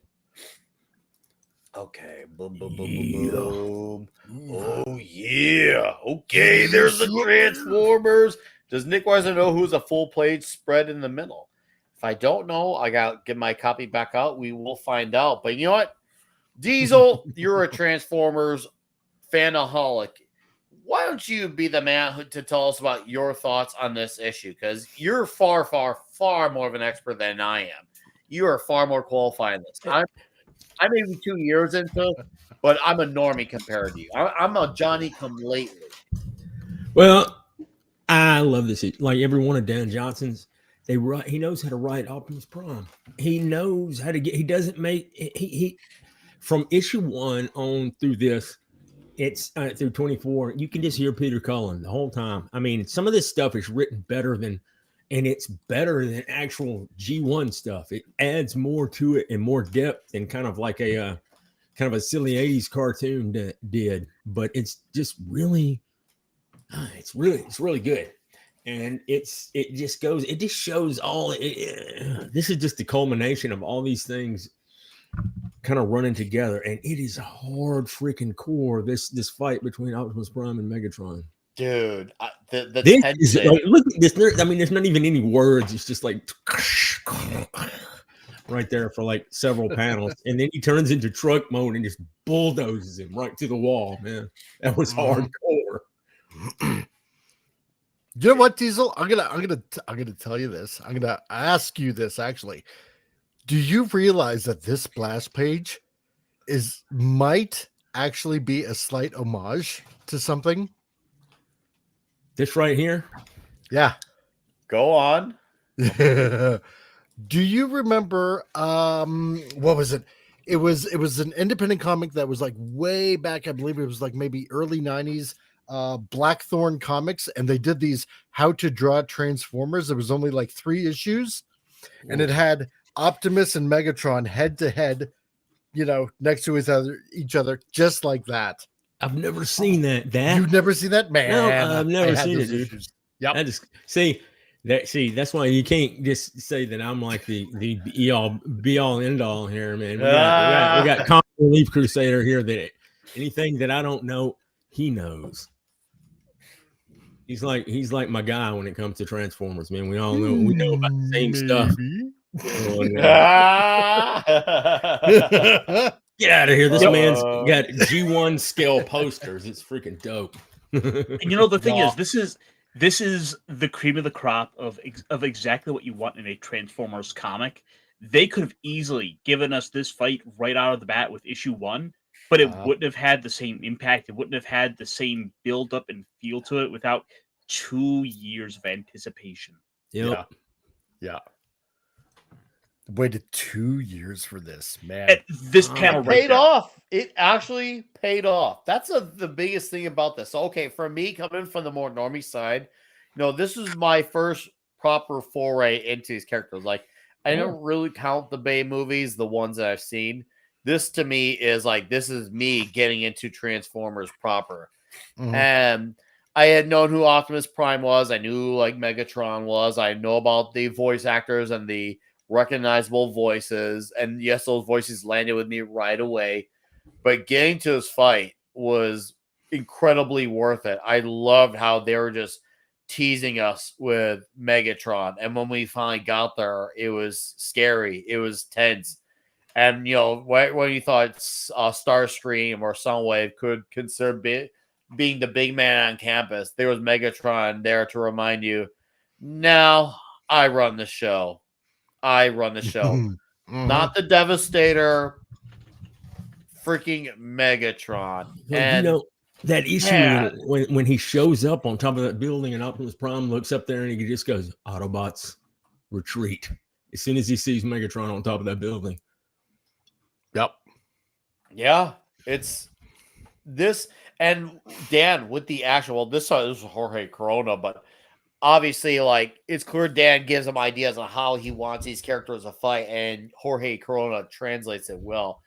Okay. Boom, boom, boom, boom, boom. Oh, yeah. Okay. There's the Transformers. Does Nick Weiser know who's a full page spread in the middle? If I don't know, I got to get my copy back out. We will find out. But you know what? Diesel, you're a Transformers fanaholic. Why don't you be the man to tell us about your thoughts on this issue? Because you're far, far, far more of an expert than I am. You are far more qualified in this. I'm maybe 2 years into it, but I'm a normie compared to you. I'm a Johnny come lately. Well, I love this. Like every one of Dan Johnson's, he knows how to write Optimus Prime. He knows how to get. He doesn't make he from issue 1 on through this. It's through 24. You can just hear Peter Cullen the whole time. I mean, some of this stuff is written better than, and it's better than actual G1 stuff. It adds more to it and more depth and kind of like a silly 80s cartoon did. But it's just really, it's really good. And it just shows all. This is just the culmination of all these things kind of running together, and it is hard freaking core. This fight between Optimus Prime and Megatron, dude. The this tension. is, like, look at this. I mean, there's not even any words. It's just like right there for like several panels, and then he turns into truck mode and just bulldozes him right to the wall. Man, that was hardcore. You know what, Diesel? I'm gonna tell you this. I'm gonna ask you this actually. Do you realize that this splash page might actually be a slight homage to something? This right here? Yeah. Go on. Do you remember what was it? It was an independent comic that was like way back, I believe it was like maybe early 90s, Blackthorn Comics, and they did these how to draw Transformers. There was only like 3 issues, and it had Optimus and Megatron head to head, next to each other, just like that. I've never seen that. You've never seen that, man? No, I've never seen it, dude. Issues. Yep. I just see that's why you can't just say that I'm like the be all end all here, man. We got Comic Relief Crusader here that anything that I don't know, he knows. He's like my guy when it comes to Transformers, man. We all know about the same stuff. Get out of here. This man's got G1 scale posters. It's freaking dope. And the thing is, this is the cream of the crop of exactly what you want in a Transformers comic. They could have easily given us this fight right out of the bat with issue 1, but it wouldn't have had the same impact. It wouldn't have had the same build up and feel to it without 2 years of anticipation. Yep. Yeah. Waited 2 years for this, man. This panel paid off. It actually paid off. That's the biggest thing about this. Okay, for me, coming from the more normie side, this is my first proper foray into these characters. Like, I don't really count the Bay movies, the ones that I've seen. This to me is like, this is me getting into Transformers proper. Mm-hmm. And I had known who Optimus Prime was. I knew like Megatron was. I know about the voice actors and the recognizable voices, and yes, those voices landed with me right away. But getting to this fight was incredibly worth it. I loved how they were just teasing us with Megatron, and when we finally got there, it was scary. It was tense, and when you thought Starscream or Soundwave could consider being the big man on campus, there was Megatron there to remind you, now I run the show. I run the show. Not the Devastator, freaking Megatron. Well, and that issue when he shows up on top of that building and Optimus Prime looks up there and he just goes, Autobots, retreat. As soon as he sees Megatron on top of that building. Yep. Yeah, it's this. And Dan, with the actual, this was Jorge Corona, but obviously, like, it's clear Dan gives him ideas on how he wants these characters to fight, and Jorge Corona translates it well.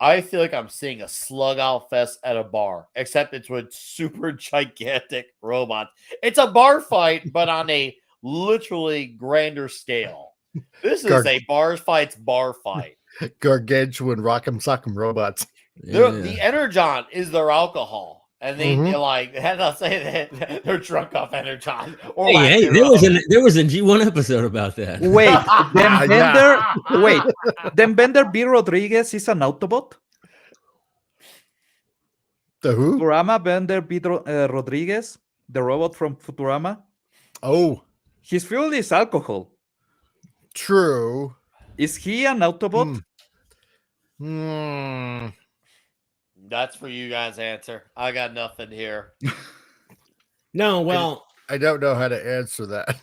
I feel like I'm seeing a slug out fest at a bar, except it's with super gigantic robots. It's a bar fight, but on a literally grander scale. This is a bar fight. Gargantuan rock'em sock'em robots. The Energon is their alcohol. And they had to say that they're drunk off Energon. Hey, there was a G1 episode about that. Then Bender B. Rodriguez is an Autobot? The who? Futurama Bender B. Rodriguez, the robot from Futurama. Oh. His fuel is alcohol. True. Is he an Autobot? That's for you guys to answer. I got nothing here. No, well, I don't know how to answer that.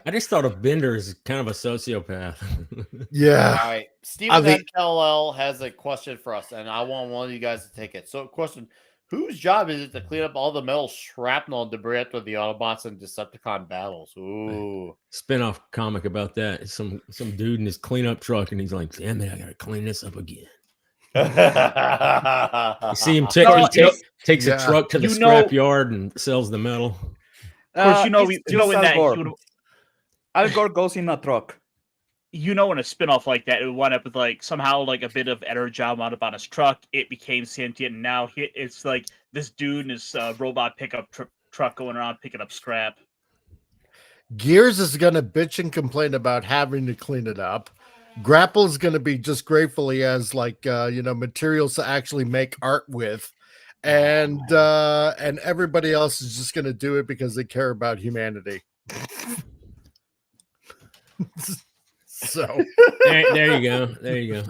I just thought of Bender as kind of a sociopath. Yeah. All right. Stephen NKLL has a question for us, and I want one of you guys to take it. So, question: whose job is it to clean up all the metal shrapnel and debris after the Autobots and Decepticon battles? Ooh. Spinoff comic about that. Some dude in his cleanup truck, and he's like, "Damn it, I gotta clean this up again." You see him takes a truck to the scrap yard and sells the metal. Of course, in that Al Gore goes in a truck. In a spinoff like that, it would wind up with like somehow like a bit of energy mounted on his truck. It became sentient, and now it's like this dude and his robot pickup truck going around picking up scrap. Gears is going to bitch and complain about having to clean it up. Grapple is going to be just grateful he has like materials to actually make art with, and everybody else is just going to do it because they care about humanity. So there you go.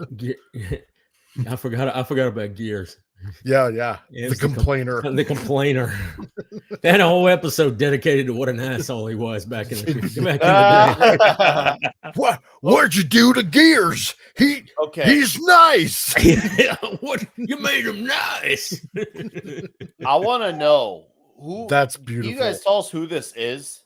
I forgot about Gears. Yeah. The complainer. The complainer. They had a whole episode dedicated to what an asshole he was back in the day. What'd you do to Gears? He's nice. What you made him nice. I want to know who. That's beautiful. You guys tell us who this is.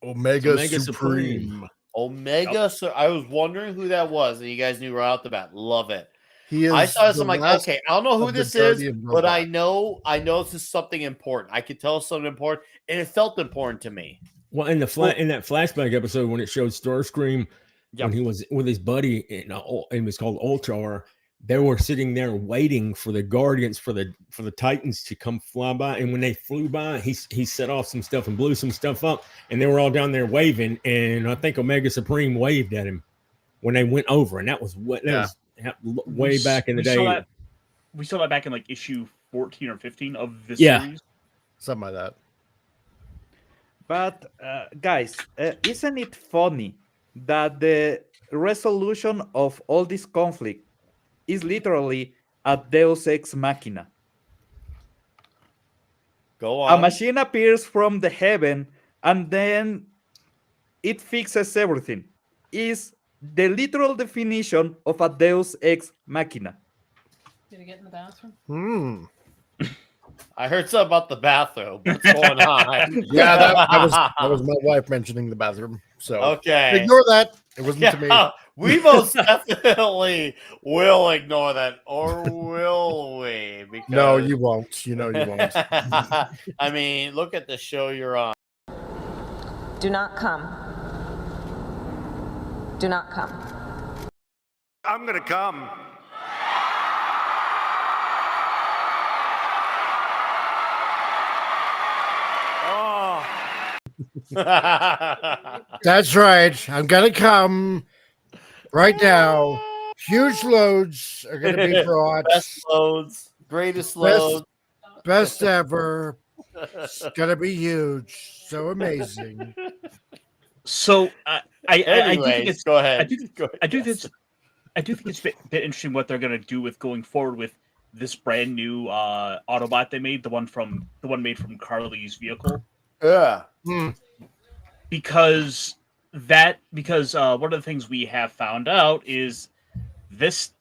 Omega Supreme. Omega. So I was wondering who that was, and you guys knew right off the bat. Love it. I saw this. I'm like, okay, I don't know who this is, but I know this is something important. I could tell something important, and it felt important to me. Well, in that flashback episode when it showed Starscream when he was with his buddy, and it was called Ultrar, they were sitting there waiting for the Guardians for the Titans to come fly by, and when they flew by, he set off some stuff and blew some stuff up, and they were all down there waving, and I think Omega Supreme waved at him when they went over, and that was way back in the day. We saw that back in like issue 14 or 15 of this series. Something like that. But guys, isn't it funny that the resolution of all this conflict is literally a Deus Ex Machina? Go on. A machine appears from the heaven and then it fixes everything. Is the literal definition of a Deus Ex Machina. Did he get in the bathroom? I heard something about the bathroom. What's going on? Yeah, that was my wife mentioning the bathroom. So okay, ignore that. It wasn't to me. We most definitely will ignore that, or will we? Because... No, you won't. You know you won't. I mean, look at the show you're on. Do not come. Do not come. I'm gonna come. Oh. That's right. I'm gonna come right now. Huge loads are gonna be brought. Best loads, greatest loads, best ever. It's gonna be huge. So amazing. So I do think it's go ahead. I do think it's a bit interesting what they're going to do with going forward with this brand new Autobot they made, the one made from Carly's vehicle. Yeah. Because one of the things we have found out is it's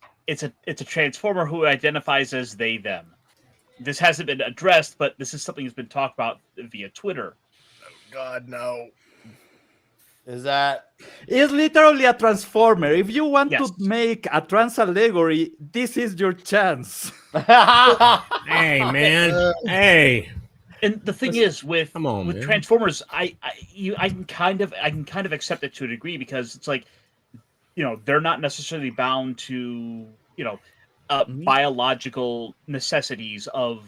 a Transformer who identifies as they them. This hasn't been addressed, but this is something that's been talked about via Twitter. Oh God, no. Is that? It's literally a transformer. If you want to make a trans allegory, this is your chance. Hey, man. Hey. And the thing is, with Transformers, I can kind of accept it to a degree because it's like, they're not necessarily bound to biological necessities of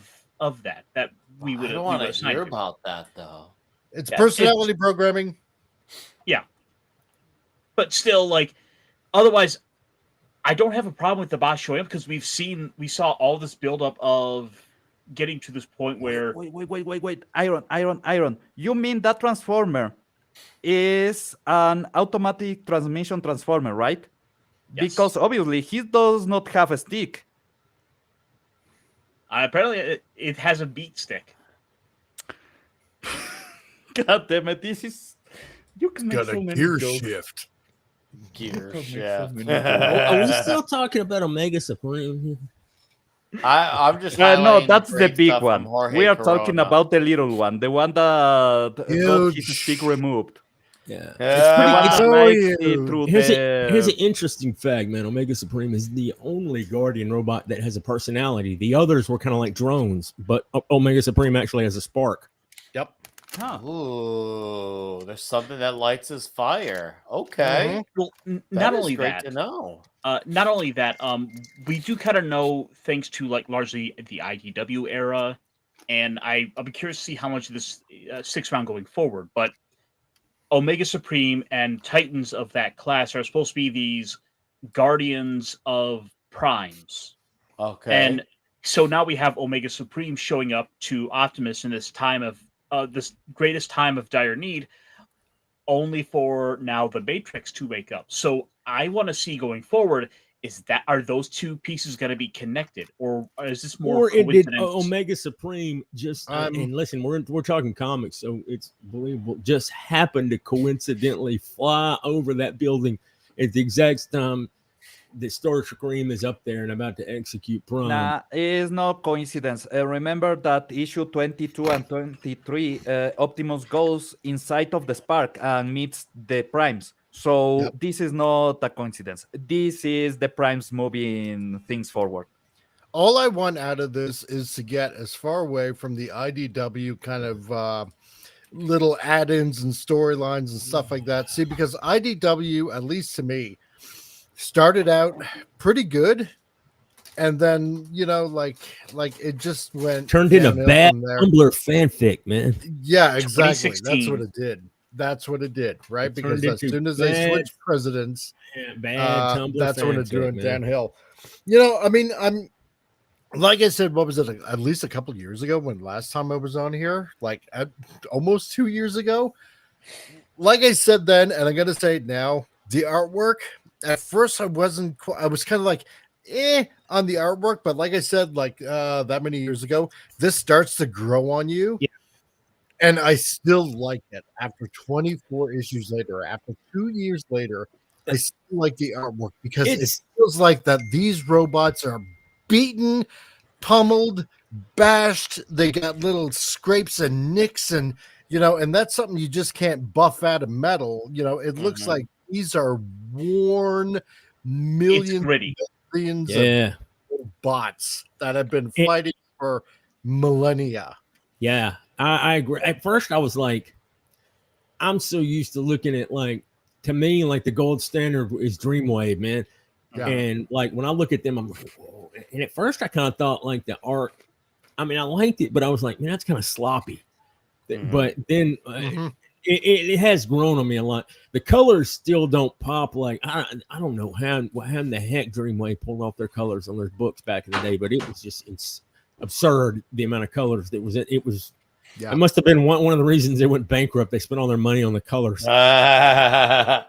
that we would. I don't want to hear about that though. It's personality programming. Yeah, but still, otherwise, I don't have a problem with the boss showing up because we saw all this buildup of getting to this point where wait, Iron. You mean that transformer is an automatic transmission transformer, right? Yes. Because obviously he does not have a stick. Apparently, it has a beat stick. God damn it! This is you can make Got so a many gear jokes. shift. Gear Make so shift. many Are we jokes. still talking about Omega Supreme here? I'm just No, highlighting that's the great big stuff from one. Jorge We are talking Corona. about the little one, the one that got his Huge. stick removed. Yeah, The one that So makes it through here's the. an interesting fact, man. Omega Supreme is the only Guardian robot that has a personality. The others were kind of like drones, but Omega Supreme actually has a spark. Yep. Huh. Ooh, there's something that lights his fire. Okay. Well, That not is only great that, to know. not only that, we do kind of know thanks to like largely the IDW era, and I'll be curious to see how much of this sticks around going forward. But Omega Supreme and Titans of that class are supposed to be these guardians of primes. Okay. And so now we have Omega Supreme showing up to Optimus in this time of this greatest time of dire need, only for now the Matrix to wake up. So I want to see going forward, are those two pieces going to be connected, or is this more Or it did coincidence? Omega Supreme just and listen, we're talking comics, so it's believable. Just happened to coincidentally fly over that building at the exact time that Starscream is up there and about to execute Prime. Nah, it's no coincidence. Remember that issue 22 and 23, Optimus goes inside of the Spark and meets the Primes. So this is not a coincidence. This is the Primes moving things forward. All I want out of this is to get as far away from the IDW kind of little add-ins and storylines and stuff like that. See, because IDW, at least to me, started out pretty good, and then like it just turned into bad from there. Tumblr fanfic, man. Yeah, exactly. That's what it did. That's what it did, right? Because as soon as they switched presidents, bad Tumblr that's when it fanfic, went man. downhill. I mean, I'm like I said, what was it? At least a couple years ago when last time I was on here, like almost 2 years ago. Like I said then, and I'm gonna say it now, the artwork. At first, I was kind of like, on the artwork, but like I said, like that many years ago, this starts to grow on you. Yeah. And I still like it after 24 issues later, after 2 years later, I still like the artwork because it feels like that these robots are beaten, pummeled, bashed. They got little scrapes and nicks, and and that's something you just can't buff out of metal. It looks like these are worn millions of bots that have been fighting for millennia. Yeah, I agree. At first, I was like, I'm so used to looking at to me, the gold standard is Dreamwave, man. Yeah. And when I look at them, I'm like, whoa. And at first, I kind of thought the art. I mean, I liked it, but I was like, man, that's kind of sloppy. But then it has grown on me a lot. The colors still don't pop. I don't know how in the heck Dreamwave pulled off their colors on their books back in the day, but it was just absurd the amount of colors that was it was. Yeah. It must have been one of the reasons they went bankrupt. They spent all their money on the colors. No,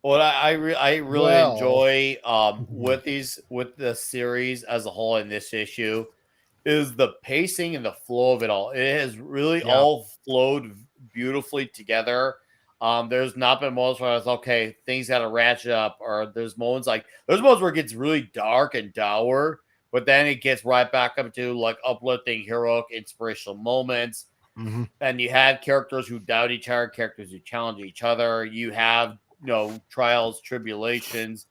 what I really enjoy with the series as a whole in this issue is the pacing and the flow of it all. It has really all flowed beautifully together. There's not been moments where I was okay, things got to ratchet up, or there's moments where it gets really dark and dour, but then it gets right back up to uplifting, heroic, inspirational moments. And you have characters who doubt each other, characters who challenge each other. You have trials, tribulations.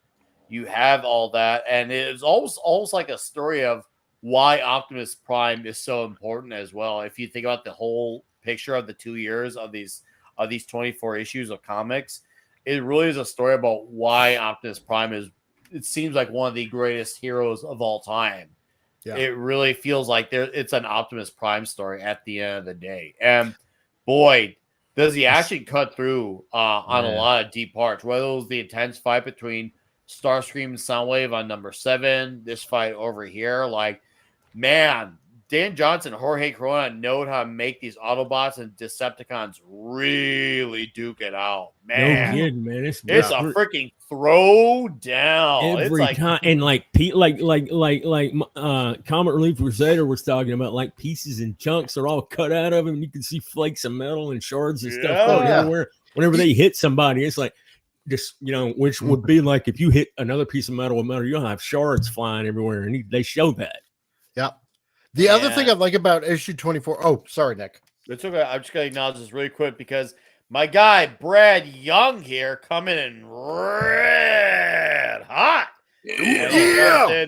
You have all that, and it's almost like a story of why Optimus Prime is so important as well. If you think about the whole picture of the 2 years of these 24 issues of comics, it really is a story about why Optimus Prime is, it seems like, one of the greatest heroes of all time. Yeah. It really feels like it's an Optimus Prime story at the end of the day. And boy, does he actually cut through on a lot of deep parts, whether it was the intense fight between Starscream and Soundwave on number 7, this fight over here, man, Dan Johnson, Jorge Corona know how to make these Autobots and Decepticons really duke it out. Man, No kidding, man. it's a freaking throw down. It's Every like time, and like Comet Relief Crusader was talking about, like pieces and chunks are all cut out of him, and you can see flakes of metal and shards and stuff floating everywhere. Whenever they hit somebody, it's like just which would be like if you hit another piece of metal with metal, you'll have shards flying everywhere, and they show that. Yeah. The other thing I like about issue 24. Oh, sorry, Nick. It's okay. I'm just gonna acknowledge this really quick because my guy Brad Young here coming in red hot. Yeah.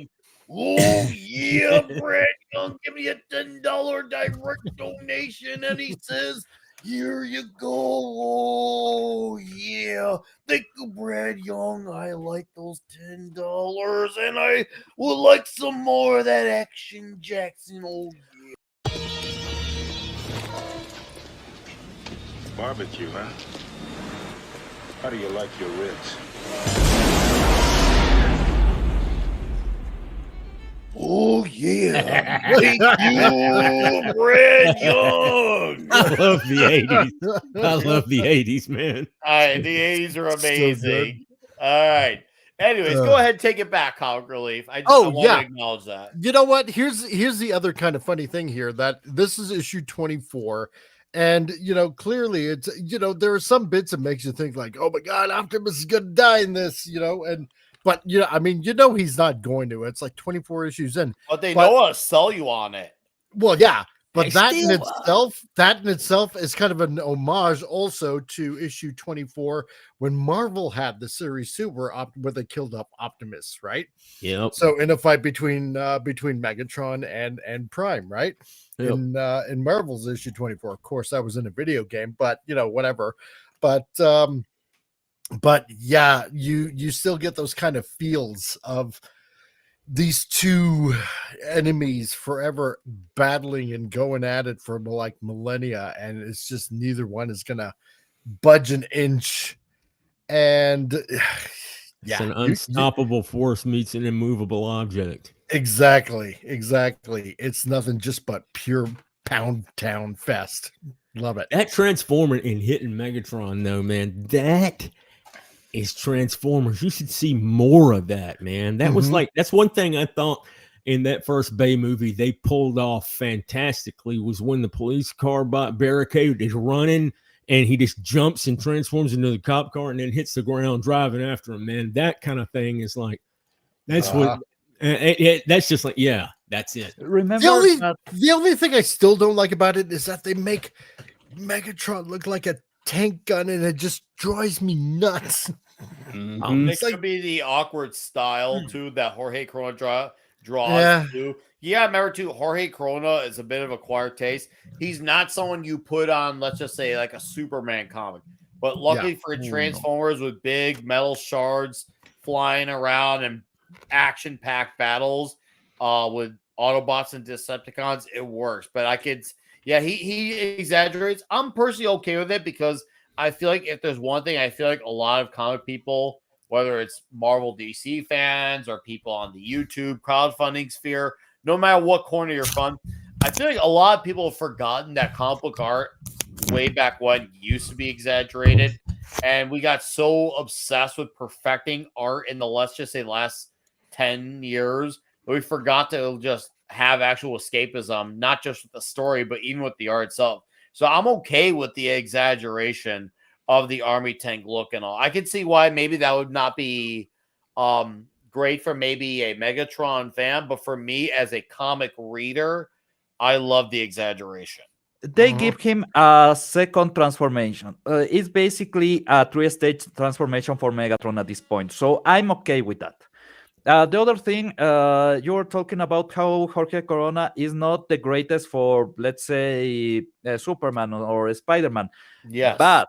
Oh yeah, Brad Young, give me a $10 direct donation, and he says, "Here you go." Oh yeah, thank you, Brad Young. I like those $10, and I would like some more of that Action Jackson. Oh yeah. Barbecue, huh? How do you like your ribs? Oh yeah, thank you, Brad Young. I love the 80s. I love the 80s, man. All right, the 80s are So amazing. All right. Anyways, go ahead and take it back, Comic Relief. I want to acknowledge that. You know what? Here's the other kind of funny thing here, that this is issue 24. And clearly it's there are some bits that makes you think like, oh my god, Optimus is gonna die in this, but he's not going to. It's like 24 issues in. But they know how to sell you on it. Well, yeah. But that in itself is kind of an homage also to issue 24 when Marvel had the series 2 where they killed up Optimus, right? Yep. So in a fight between Megatron and Prime, right? Yep. In Marvel's issue 24. Of course, that was in a video game, but whatever. But yeah, you still get those kind of feels of these two enemies forever battling and going at it for like millennia, and it's just neither one is gonna budge an inch. And it's an unstoppable force meets an immovable object. Exactly. It's nothing just but pure Pound Town fest. Love it. That Transformer in hitting Megatron, though, man, that is Transformers. You should see more of that, man. That was that's one thing I thought in that first Bay movie they pulled off fantastically, was when the police car barricade is running and he just jumps and transforms into the cop car and then hits the ground driving after him, man. That kind of thing is like, that's that's just like, yeah, that's it. Remember the only thing I still don't like about it is that they make Megatron look like a tank gun, and it just drives me nuts. It could be the awkward style too that Jorge Corona draws too. Yeah, remember too, Jorge Corona is a bit of a acquired taste. He's not someone you put on, let's just say, like a Superman comic. But luckily for Transformers with big metal shards flying around and action-packed battles with Autobots and Decepticons, it works. But he exaggerates. I'm personally okay with it because I feel like if there's one thing, I feel like a lot of comic people, whether it's Marvel DC fans or people on the YouTube crowdfunding sphere, no matter what corner you're from, I feel like a lot of people have forgotten that comic book art way back when used to be exaggerated. And we got so obsessed with perfecting art in the, let's just say, last 10 years, that we forgot to just have actual escapism, not just with the story, but even with the art itself. So I'm okay with the exaggeration of the army tank look and all. I can see why maybe that would not be great for maybe a Megatron fan, but for me as a comic reader, I love the exaggeration. They give him a second transformation. It's basically a 3-stage transformation for Megatron at this point. So I'm okay with that. The other thing, you were talking about how Jorge Corona is not the greatest for, let's say, Superman or Spider-Man. Yes. But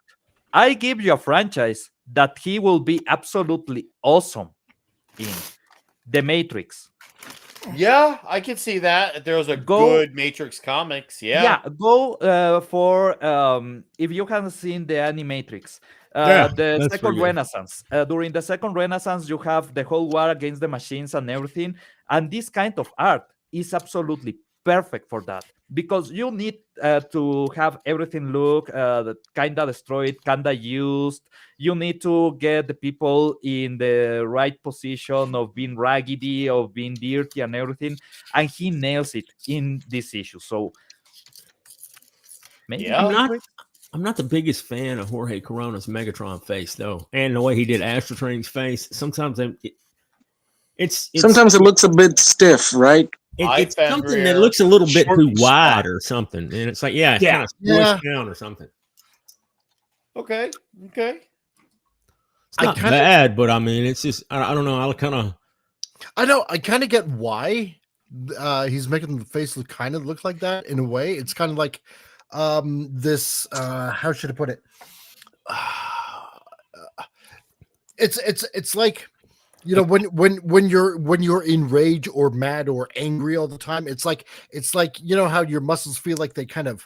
I give you a franchise that he will be absolutely awesome in. The Matrix. Yeah, I can see that. If there was a good Matrix comics, Yeah, go for, if you haven't seen the Animatrix, the second Renaissance. During the second Renaissance, you have the whole war against the machines and everything. And this kind of art is absolutely perfect for that, because you need to have everything look kind of destroyed, kind of used. You need to get the people in the right position of being raggedy, of being dirty and everything, and he nails it in this issue. So maybe I'm not the biggest fan of Jorge Corona's Megatron face, though, and the way he did Astro Train's face. Sometimes sometimes it looks a bit stiff, right? It's something that looks a little bit too wide or something, and it's like, it's kind of squished down or something. Okay. It's not bad, but I mean, it's just I don't know. I kind of get why he's making the face look like that in a way. It's kind of like this. How should I put it? It's like, you know, when you're in rage or mad or angry all the time, it's like you know how your muscles feel like they kind of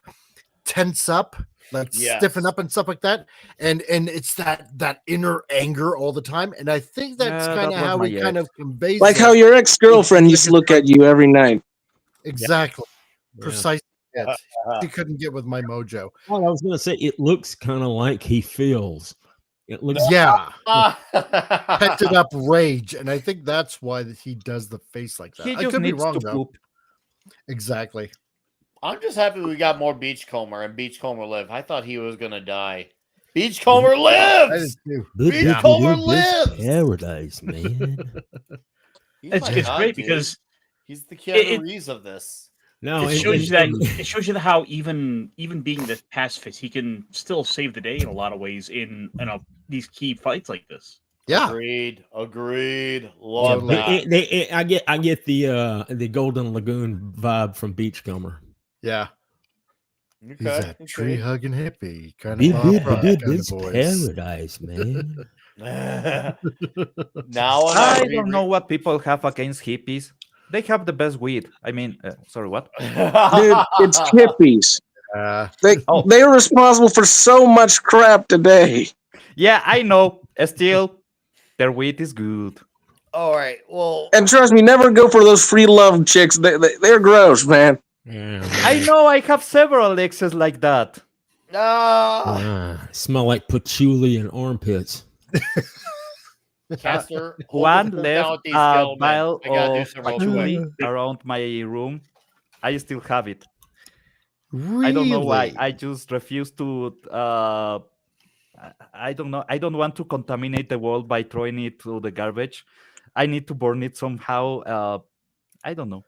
tense up, like stiffen up and stuff like that, and it's that inner anger all the time. And I think that's kind of how he kind of conveys, like how your ex-girlfriend used to look at you every night. Exactly. Precisely. He couldn't get with my mojo. Well, I was going to say, it looks kind of like he feels. It looks pented up rage, and I think that's why he does the face like that. He I just could be needs wrong, to though. poop. Exactly. I'm just happy we got more Beachcomber and Beachcomber live. I thought he was gonna die. Beachcomber lives. Beachcomber lives. Paradise, man. It's great because he's the Keanu Reeves of this. No, it shows you how even being the pacifist, he can still save the day in a lot of ways in these key fights like this. Yeah, agreed. Love that. I get the Golden Lagoon vibe from Beachcomber. Yeah, he's that tree hugging hippie kind of voice. Paradise, man. Now I don't know what people have against hippies. They have the best weed. I mean, sorry, what? Dude, it's hippies. They're responsible for so much crap today. Yeah, I know. Still, their weed is good. All right. Well, and trust me, never go for those free love chicks. They're gross, man. I know. I have several exes like that. Smell like patchouli and armpits. Caster, one left a vial of patchouli around my room. I still have it. Really? I don't know why. I just refuse to. I don't know. I don't want to contaminate the world by throwing it to the garbage. I need to burn it somehow. I don't know.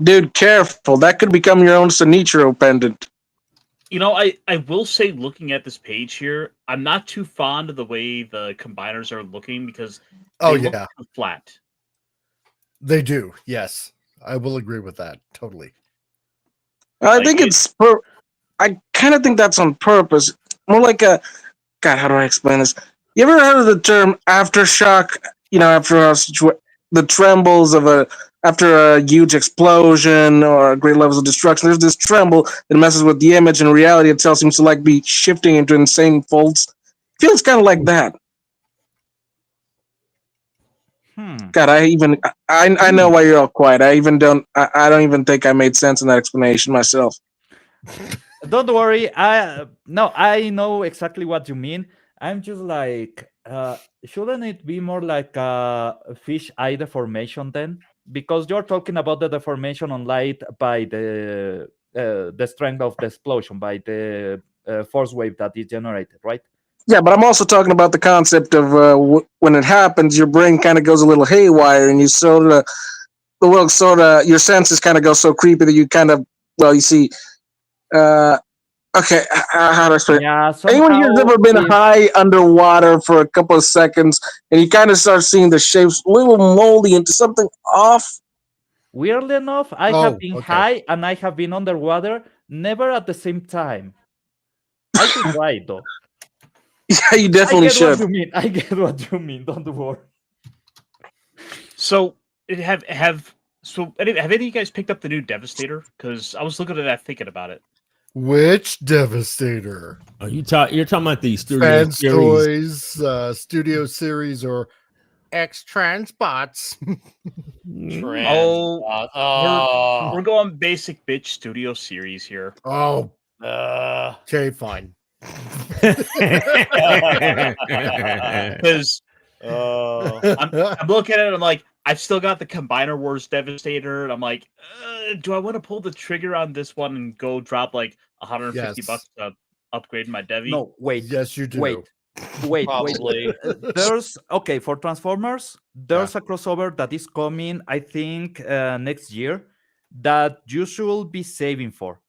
Dude, careful. That could become your own Sinitro pendant. You know, I will say, looking at this page here, I'm not too fond of the way the combiners are looking because they look too flat. They do, yes. I will agree with that, totally. I think I kind of think that's on purpose. More like a... God, how do I explain this? You ever heard of the term aftershock? You know, after the trembles of after a huge explosion or great levels of destruction, there's this tremble that messes with the image, and reality itself seems to like be shifting into insane folds. Feels kind of like that. God, I know why you're all quiet. I don't even think I made sense in that explanation myself. Don't worry. I know exactly what you mean. I'm just like, shouldn't it be more like a fish eye deformation then? Because you're talking about the deformation on light by the strength of the explosion, by the force wave that is generated, right? Yeah, but I'm also talking about the concept of when it happens, your brain kind of goes a little haywire, and your senses kind of go so creepy that you kind of, you see. Okay, how do I explain? Yeah, anyone here's ever been high underwater for a couple of seconds, and you kind of start seeing the shapes a little moldy into something off? Weirdly enough, I have been high and I have been underwater, never at the same time. I should try it though. Yeah, you definitely should. I get what you mean. Don't worry. So, have any of you guys picked up the new Devastator? Because I was looking at that, thinking about it. Which Devastator? Are you're talking about the Studio Fans Series? Toys Studio Series or X trans bots. We're going basic bitch studio series here. Oh, okay, fine. Because I'm looking at it, I'm like, I've still got the Combiner Wars Devastator, and I'm like, do I want to pull the trigger on this one and go drop like $150 to upgrade my Devi? No, wait. Yes, you do. Wait. Probably. There's for Transformers. There's a crossover that is coming, I think, next year that you should be saving for.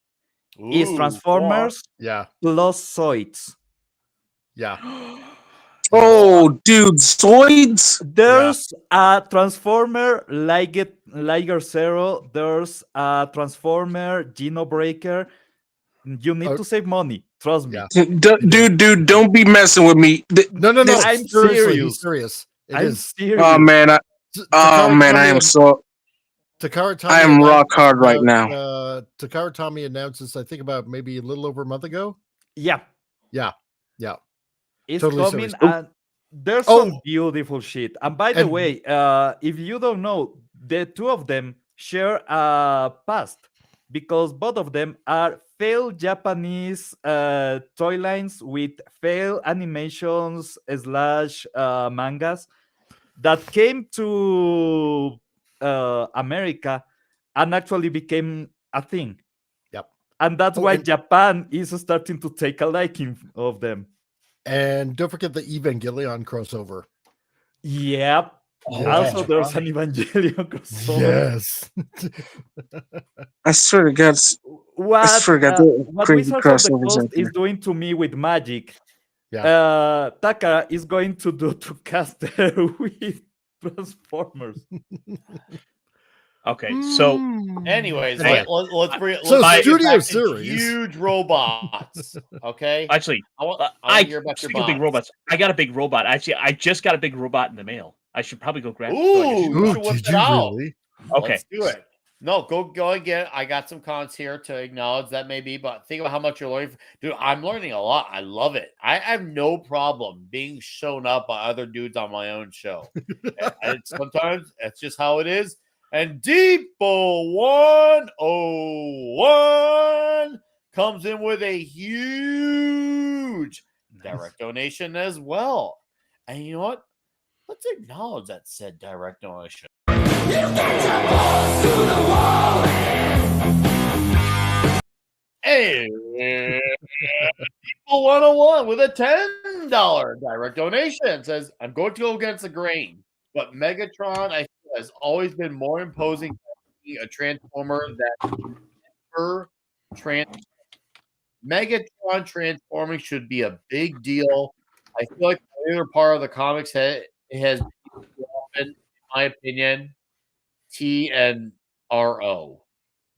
Is Transformers plus Zoids. Yeah. Oh, dude, Zoids. There's a Transformer Liger Zero. There's a Transformer Geno Breaker. You need to save money. Trust me. Dude, don't be messing with me. No. I'm Seriously, serious. he's serious. I'm serious. Oh man, I am so. Takara Tommy I am rock hard right now. Takara Tommy announced this, I think, about maybe a little over a month ago. Yeah. It's Totally coming, serious. and there's some beautiful shit. And by the way, if you don't know, the two of them share a past because both of them are failed Japanese toy lines with failed animations / mangas that came to America and actually became a thing. Yep. And that's why Japan is starting to take a liking of them. And don't forget the Evangelion crossover. Yep. Also, there's an Evangelion crossover. Yes. I swear to God. What crazy Wizards of the crossovers Coast out there. is doing to me with Magic, Takara is going to do to Caster with Transformers. Okay, so anyways, Hey, let's bring it. So let's Studio get back to Series. huge robots. Okay, actually, I want to hear about your speaking of big bots. robots, I got a big robot. Actually, I just got a big robot in the mail. I should probably go grab it. Ooh, you should whip did it you out. really? Okay. Let's do it. No, go again. I got some cons here to acknowledge that maybe, but think about how much you're learning. Dude, I'm learning a lot. I love it. I have no problem being shown up by other dudes on my own show. Sometimes that's just how it is. And Depot 101 comes in with a huge direct donation as well. And you know what? Let's acknowledge that said direct donation. Hey, People 101 with a $10 direct donation says, I'm going to go against the grain, but Megatron, I feel, has always been more imposing than a transformer that Megatron transforming should be a big deal. I feel like the other part of the comics it has been too often, in my opinion, T and RO.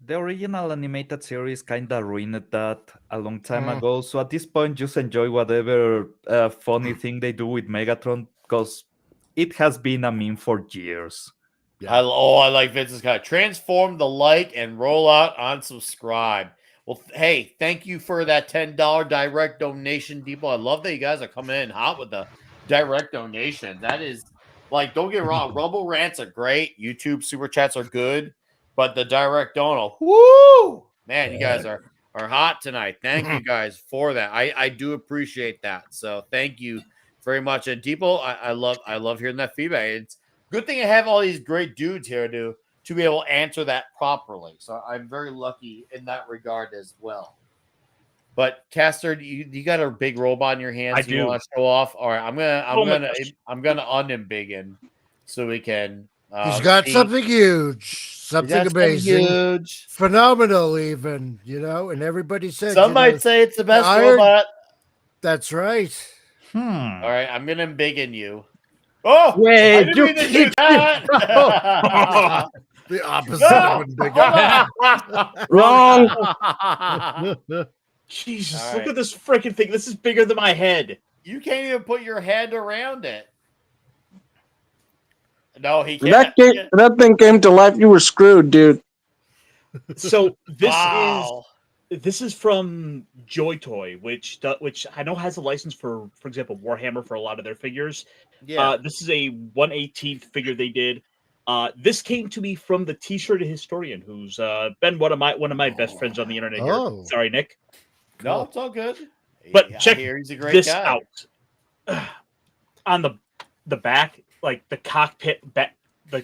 The original animated series kind of ruined that a long time ago. So at this point, just enjoy whatever funny thing they do with Megatron because it has been a meme for years. Yeah. I like Vince's kind of transform the like and roll out on subscribe. Well, hey, thank you for that $10 direct donation, people. I love that you guys are coming in hot with the direct donation. That is like, don't get me wrong, Rumble rants are great. YouTube super chats are good. But the direct donor, woo! Man, you guys are hot tonight. Thank you guys for that. I do appreciate that. So thank you very much. And Depot, I love hearing that feedback. It's a good thing I have all these great dudes here to be able to answer that properly. So I'm very lucky in that regard as well. But Caster, you got a big robot in your hands. I do. You want to show off? All right, I'm gonna unembiggen so we can. He's got something huge, something amazing, huge, phenomenal, even, and everybody said some might say it's the best robot. That's right. All right, I'm gonna embiggen you. Oh, wait, I didn't mean to do that. The opposite of embiggen. Wrong. Jesus, All look right. at this freaking thing. This is bigger than my head. You can't even put your hand around it. No, he can't. That thing came to life. You were screwed, dude. So this Wow. This is from Joy Toy, which I know has a license for example, Warhammer for a lot of their figures. Yeah. This is a 1/18th figure they did. This came to me from the T-shirt historian, who's been one of my best friends on the internet here. Oh. Sorry, Nick. No, it's all good. But I check hear he's a great this guy. out. On the back, like the cockpit, the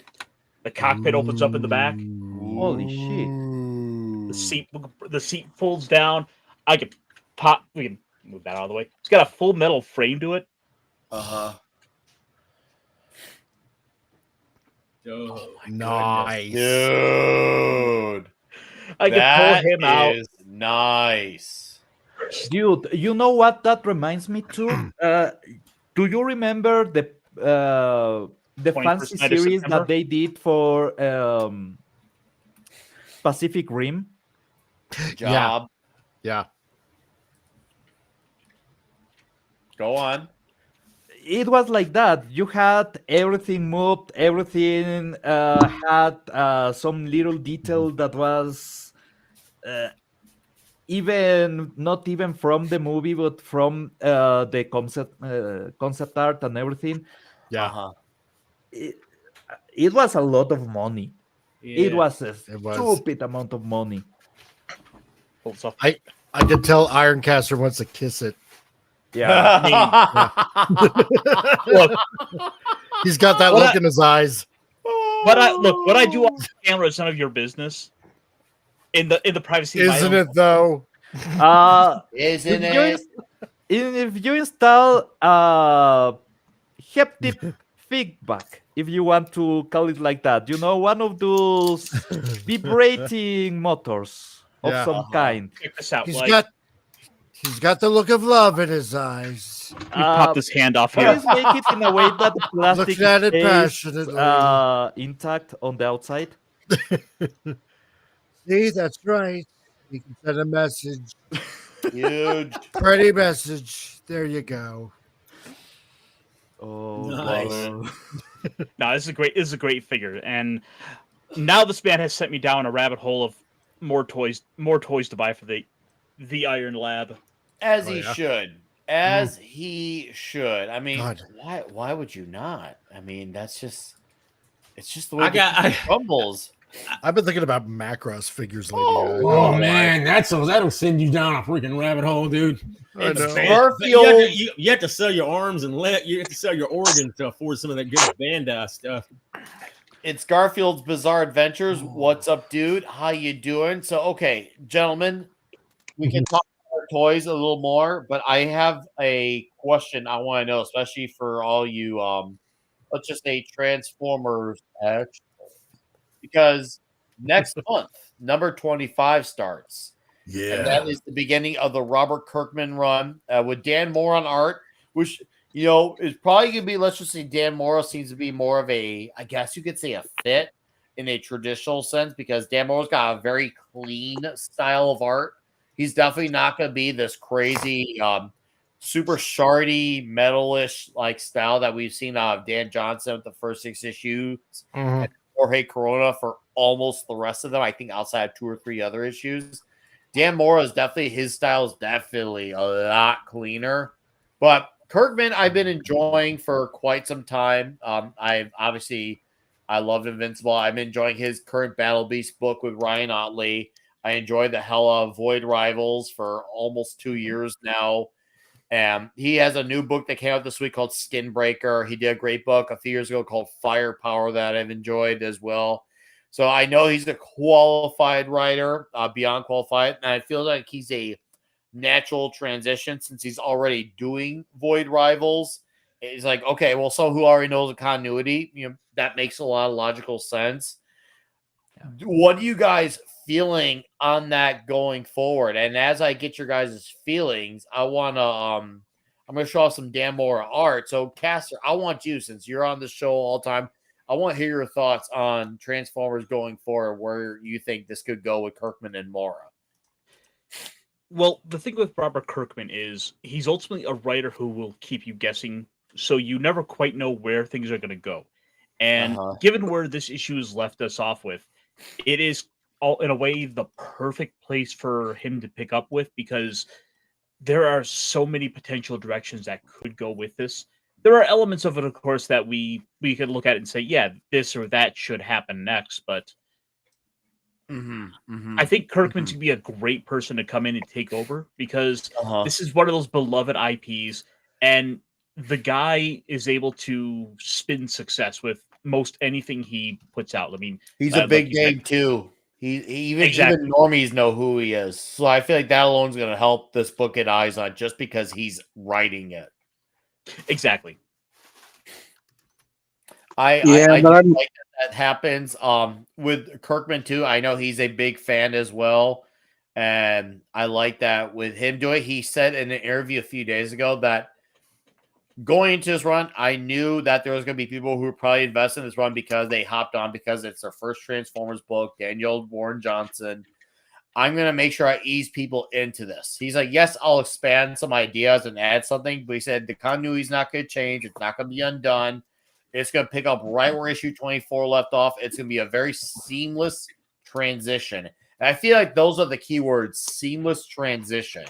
cockpit opens up in the back. Holy shit! The seat folds down. We can move that out of the way. It's got a full metal frame to it. Oh, nice, dude. I can pull him out. Nice, dude. You know what that reminds me to? Do you remember the fancy 21st Night of series September? that they did for Pacific Rim? job. Yeah. Go on. It was like that. You had everything moved, everything had some little detail that was even not even from the movie, but from the concept art and everything. Yeah. It was a lot of money. It Yeah. was a It was. stupid amount of money. I could tell Ironcaster wants to kiss it. Yeah. Look, He's got that What look I- in his eyes. what I do on camera is none of your business. In the privacy of my Isn't own it though? Isn't if you it? if you install haptic feedback, if you want to call it like that, one of those vibrating motors of Yeah. some kind. Check this out. He's got the look of love in his eyes. Let me pop this hand off here. Please make it in a way that the plastic Looks at it stays passionately. intact on the outside. See, that's right. You can send a message. Huge. Pretty message. There you go. Oh, Nice. No, this is a great figure, and now this man has sent me down a rabbit hole of more toys to buy for the Iron Lab. As Oh, he yeah? should. As he should. I mean, God. why would you not? I mean, it's just the way I got. it crumbles. I've been thinking about Macross figures lately. Oh man, that'll send you down a freaking rabbit hole, dude. I know. Garfield. You have to sell your arms and you have to sell your organs to afford some of that good Bandai stuff. It's Garfield's Bizarre Adventures. What's up, dude? How you doing? So, okay, gentlemen, we can talk about our toys a little more, but I have a question I want to know, especially for all you, let's just say Transformers X, because next month, number 25 starts. Yeah. And that is the beginning of the Robert Kirkman run with Dan Moore on art, which, is probably going to be, let's just say Dan Moore seems to be more of a, I guess you could say a fit in a traditional sense, because Dan Moore's got a very clean style of art. He's definitely not going to be this crazy, super shardy, metalish like style that we've seen out of Dan Johnson with the first 6 issues. And Jorge Corona for almost the rest of them. I think outside of 2 or 3 other issues. Dan Moore is definitely, his style is definitely a lot cleaner. But Kirkman, I've been enjoying for quite some time. I loved Invincible. I'm enjoying his current Battle Beast book with Ryan Otley. I enjoyed the hell of Void Rivals for almost 2 years now. He has a new book that came out this week called Skinbreaker. He did a great book a few years ago called Firepower that I've enjoyed as well. So I know he's a qualified writer, beyond qualified, and I feel like he's a natural transition since he's already doing Void Rivals. It's like, okay, well, so who already knows the continuity, that makes a lot of logical sense. What are you guys feeling on that going forward? And as I get your guys' feelings, I want to I'm going to show off some Dan Moore art. So Caster, I want you, since you're on the show all the time, I want to hear your thoughts on Transformers going forward, where you think this could go with Kirkman and Mora. Well, the thing with Robert Kirkman is he's ultimately a writer who will keep you guessing, so you never quite know where things are going to go. And given where this issue has left us off with, it is all in a way the perfect place for him to pick up with, because there are so many potential directions that could go with this. There are elements of it, of course, that we could look at and say, yeah, this or that should happen next. But I think Kirkman's gonna be a great person to come in and take over, because this is one of those beloved IPs, and the guy is able to spin success with most anything he puts out. I mean, He's a like big you said- name too. Even Exactly. normies know who he is. So I feel like that alone is going to help this book get eyes on, just because he's writing it. Exactly. I do like that happens. With Kirkman too. I know he's a big fan as well, and I like that with him doing. He said in an interview a few days ago that going into this run, I knew that there was going to be people who would probably invest in this run because they hopped on because it's their first Transformers book. Daniel Warren Johnson. I'm going to make sure I ease people into this. He's like, yes, I'll expand some ideas and add something, but he said the continuity is not going to change. It's not going to be undone. It's going to pick up right where issue 24 left off. It's going to be a very seamless transition. And I feel like those are the key words, seamless transition.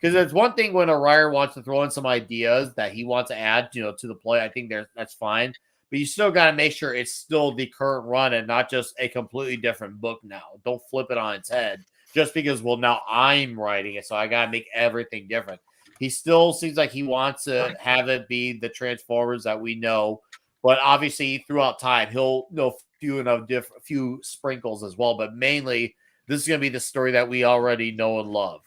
Because it's one thing when a writer wants to throw in some ideas that he wants to add, to the play. I think that's fine. But you still got to make sure it's still the current run and not just a completely different book now. Don't flip it on its head just because, well, now I'm writing it, so I got to make everything different. He still seems like he wants to have it be the Transformers that we know. But obviously, throughout time, he'll know few sprinkles as well. But mainly, this is going to be the story that we already know and love.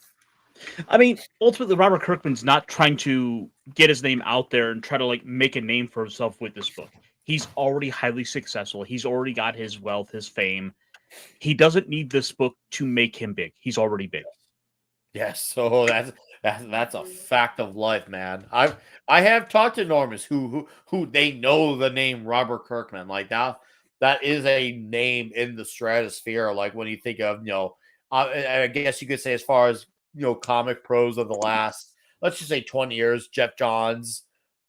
I mean, ultimately, Robert Kirkman's not trying to get his name out there and try to make a name for himself with this book. He's already highly successful. He's already got his wealth, his fame. He doesn't need this book to make him big. He's already big. Yes, so that's a fact of life, man. I have talked to normies who they know the name Robert Kirkman. Like that is a name in the stratosphere. Like when you think of I guess you could say as far as comic pros of the last, let's just say 20 years, Jeff Johns,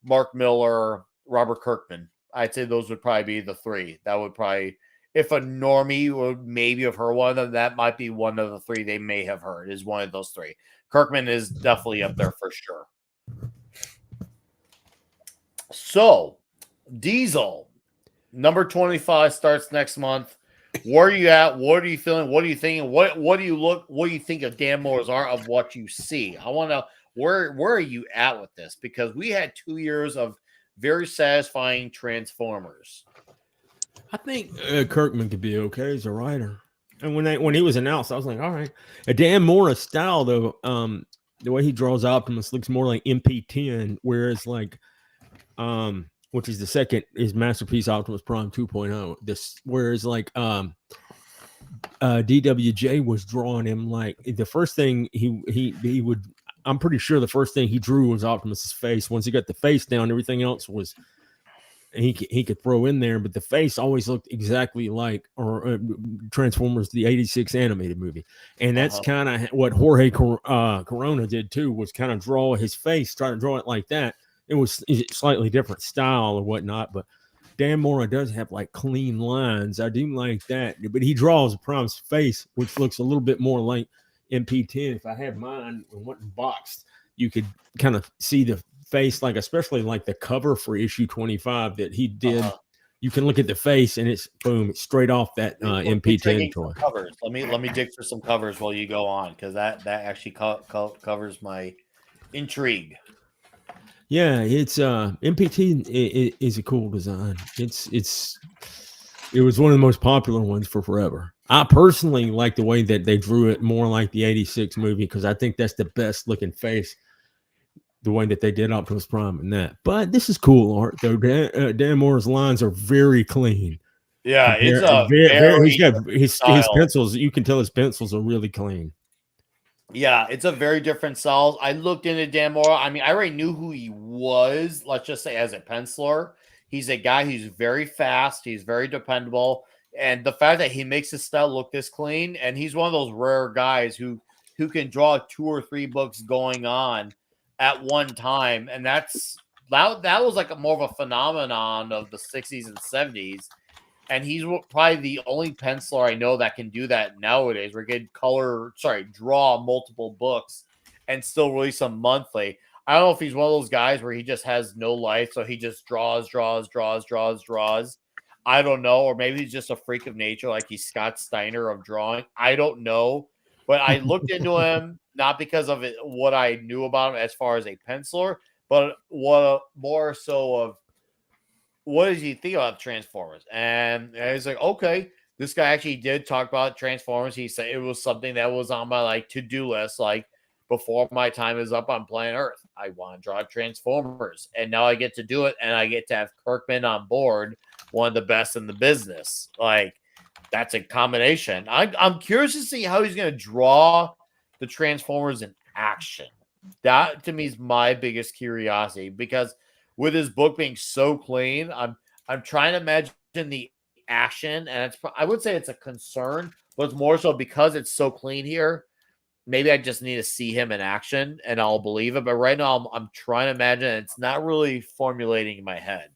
Mark Miller, Robert Kirkman. I'd say those would probably be the three. That would probably, if a normie would maybe have heard one of them, that might be one of the three they may have heard, is one of those three. Kirkman is definitely up there for sure. So, Diesel, number 25 starts next month. Where are you at? What are you feeling? What are you thinking? What do you think of Dan Moore's art of what you see? I want to know where are you at with this? Because we had 2 years of very satisfying Transformers. I think Kirkman could be okay as a writer. And when he was announced, I was like, all right. Dan Moore's style, though, the way he draws Optimus looks more like MP10, whereas which is the second, his masterpiece Optimus Prime 2.0. Whereas DWJ was drawing him like the first thing he would. I'm pretty sure the first thing he drew was Optimus's face. Once he got the face down, everything else was he could throw in there. But the face always looked exactly like Transformers, the '86 animated movie, and that's kind of what Jorge Corona did too. Was kind of draw his face, try to draw it like that. It was slightly different style or whatnot, but Dan Mora does have clean lines. I do like that, but he draws Prime's face, which looks a little bit more like MP10. If I had mine and wasn't boxed, you could kind of see the face, especially the cover for issue 25 that he did. You can look at the face and it's boom, it's straight off that MP10 toy. Covers. Let me dig for some covers while you go on, because that actually covers my intrigue. Yeah, it's MP10 is a cool design. It was one of the most popular ones for forever. I personally like the way that they drew it more like the '86 movie, because I think that's the best looking face, the way that they did Optimus Prime in that. But this is cool art though. Dan Moore's lines are very clean. Yeah, it's very he's got his pencils. You can tell his pencils are really clean. Yeah, it's a very different style. I looked into Dan Moore. I mean, I already knew who he was, let's just say as a penciler. He's a guy who's very fast. He's very dependable. And the fact that he makes his style look this clean, and he's one of those rare guys who can draw 2 or 3 books going on at one time. And that was more of a phenomenon of the 60s and 70s. And he's probably the only penciler I know that can do that nowadays. Where he can draw multiple books and still release them monthly. I don't know if he's one of those guys where he just has no life, so he just draws. I don't know, or maybe he's just a freak of nature, like he's Scott Steiner of drawing. I don't know, but I looked into him not because of what I knew about him as far as a penciler, but what more so of what does he think about Transformers? And he's like, okay, this guy actually did talk about Transformers. He said it was something that was on my to-do list, before my time is up on planet Earth. I want to draw Transformers. And now I get to do it, and I get to have Kirkman on board, one of the best in the business. That's a combination. I'm curious to see how he's going to draw the Transformers in action. That, to me, is my biggest curiosity, because with his book being so clean, I'm trying to imagine the action, and I would say it's a concern, but it's more so because it's so clean here. Maybe I just need to see him in action and I'll believe it. But right now I'm trying to imagine it. It's not really formulating in my head.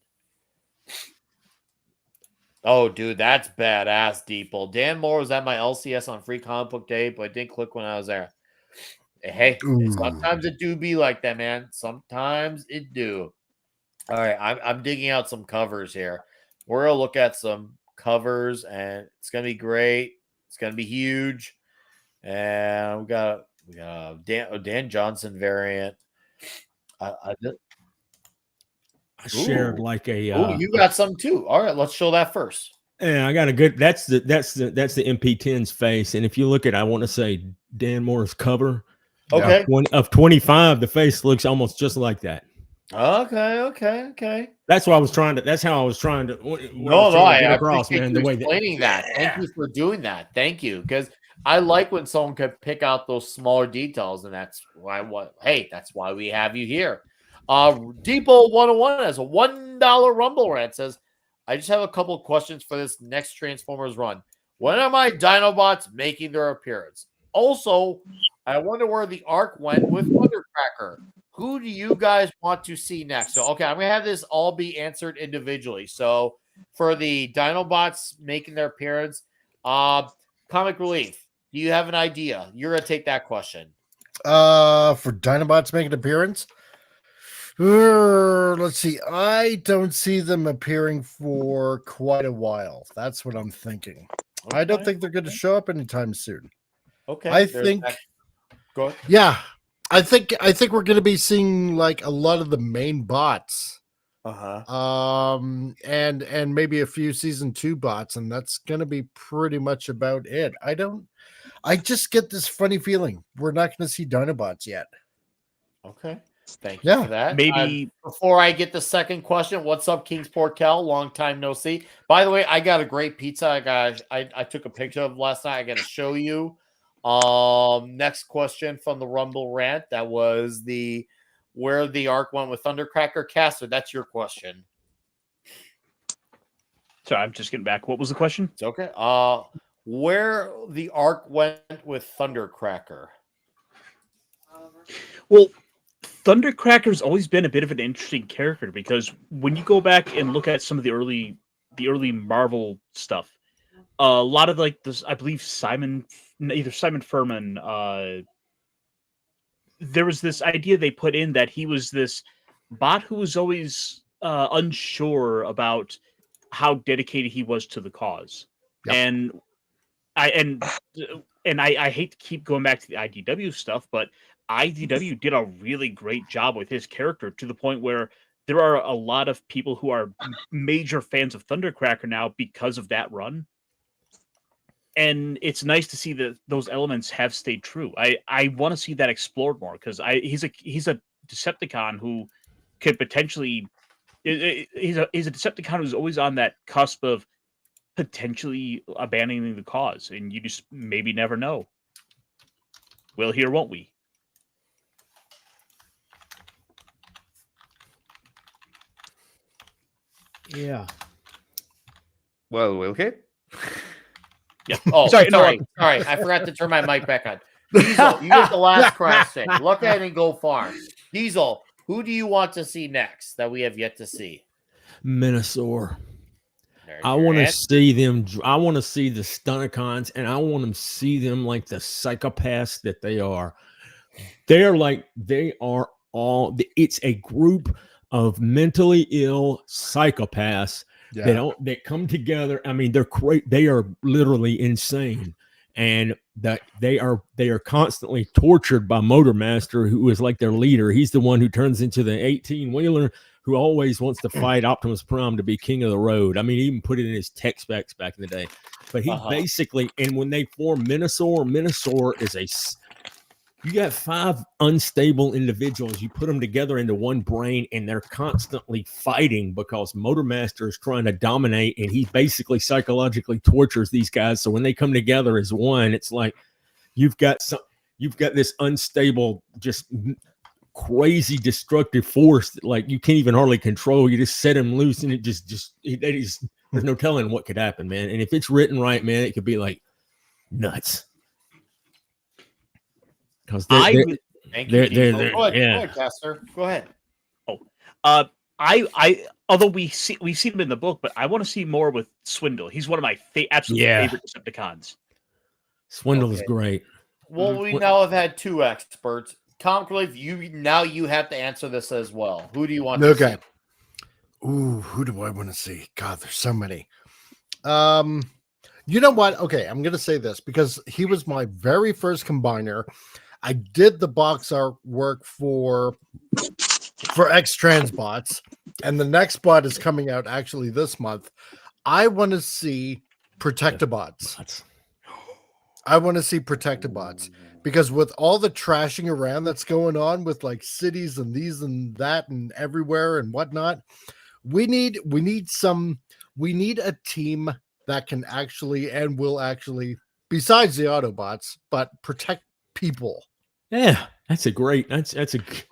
Oh, dude, that's badass, Deeple. Dan Moore was at my LCS on Free Comic Book Day, but I didn't click when I was there. Hey, sometimes it do be like that, man. Sometimes it do. All right, I'm digging out some covers here. We're going to look at some covers, and it's going to be great. It's going to be huge. And we got a Dan Johnson variant. I shared you got some too. All right, let's show that first. Yeah, I got a good. That's the MP10's face, and if you look at, I want to say Dan Moore's cover. Okay. Of 25, the face looks almost just like that. Okay. That's what I was trying to. That's how I was trying to. I appreciate you explaining that. Thank you for doing that. Thank you, because I like when someone could pick out those smaller details, and that's why. That's why we have you here. Depot 101 has a $1 Rumble rant. Says, I just have a couple of questions for this next Transformers run. When are my Dinobots making their appearance? Also, I wonder where the arc went with Thundercracker. Who do you guys want to see next? So, okay, I'm going to have this all be answered individually. So, for the Dinobots making their appearance, Comic Relief, do you have an idea? You're going to take that question. For Dinobots making an appearance? Let's see. I don't see them appearing for quite a while. That's what I'm thinking. Okay. I don't think they're going to show up anytime soon. Okay. I think. Go ahead. Yeah, I think we're going to be seeing a lot of the main bots. And maybe a few season 2 bots, and that's going to be pretty much about it. I just get this funny feeling we're not going to see Dinobots yet. Okay. Thank you for that. Maybe before I get the second question, what's up, Kingsport Cal? Long time no see. By the way, I got a great pizza. I took a picture of last night. I got to show you. Next question from the Rumble rant. That was where the arc went with Thundercracker. Caster, that's your question. Sorry, I'm just getting back. What was the question? It's okay. Where the arc went with Thundercracker. Well, Thundercracker's always been a bit of an interesting character, because when you go back and look at some of the early Marvel stuff, a lot of this, I believe either Simon Furman, there was this idea they put in that he was this bot who was always unsure about how dedicated he was to the cause. Yep. And I hate to keep going back to the IDW stuff, but IDW did a really great job with his character, to the point where there are a lot of people who are major fans of Thundercracker now because of that run. And it's nice to see that those elements have stayed true. I want to see that explored more, because he's a Decepticon who could potentially he's a Decepticon who's always on that cusp of potentially abandoning the cause, and you just maybe never know. We'll hear, won't we? Yeah. Well, we'll hear. Yeah. Oh, sorry. I forgot to turn my mic back on. Diesel, you get the last crash thing. Look at it and go far. Diesel, who do you want to see next that we have yet to see? Minosaur. I want to see them. I want to see the Stunticons, and I want to see them like the psychopaths that they are. They are all. It's a group of mentally ill psychopaths that come together. I mean, they're great. They are literally insane, and that they are constantly tortured by Motormaster, who is like their leader. He's the one who turns into the 18-wheeler who always wants to fight Optimus Prime to be king of the road. I mean, he even put it in his tech specs back in the day. But he basically, and when they form Minosaur is you got 5 unstable individuals. You put them together into one brain, and they're constantly fighting because Motormaster is trying to dominate, and he basically psychologically tortures these guys. So when they come together as one, it's like you've got this unstable, just crazy destructive force that like you can't even hardly control. You just set him loose, and it just there's no telling what could happen, man. And if it's written right, man, it could be like nuts. Because Go ahead, Caster. Go ahead. I although we've seen him in the book, but I want to see more with Swindle. He's one of my absolute favorite Decepticons. Swindle is great. Well, we now have had 2 experts. Comic Relief, you have to answer this as well. Who do you want to see? Ooh, who do I want to see? God, there's so many. You know what? Okay, I'm going to say this because he was my very first combiner. I did the box art work for X Transbots, and the next bot is coming out actually this month. I want to see Protectobots. I want to see Protectobots because with all the trashing around that's going on with like cities and these and that and everywhere and whatnot, we need a team that can actually and will actually, besides the Autobots, but protect people. Yeah, that's a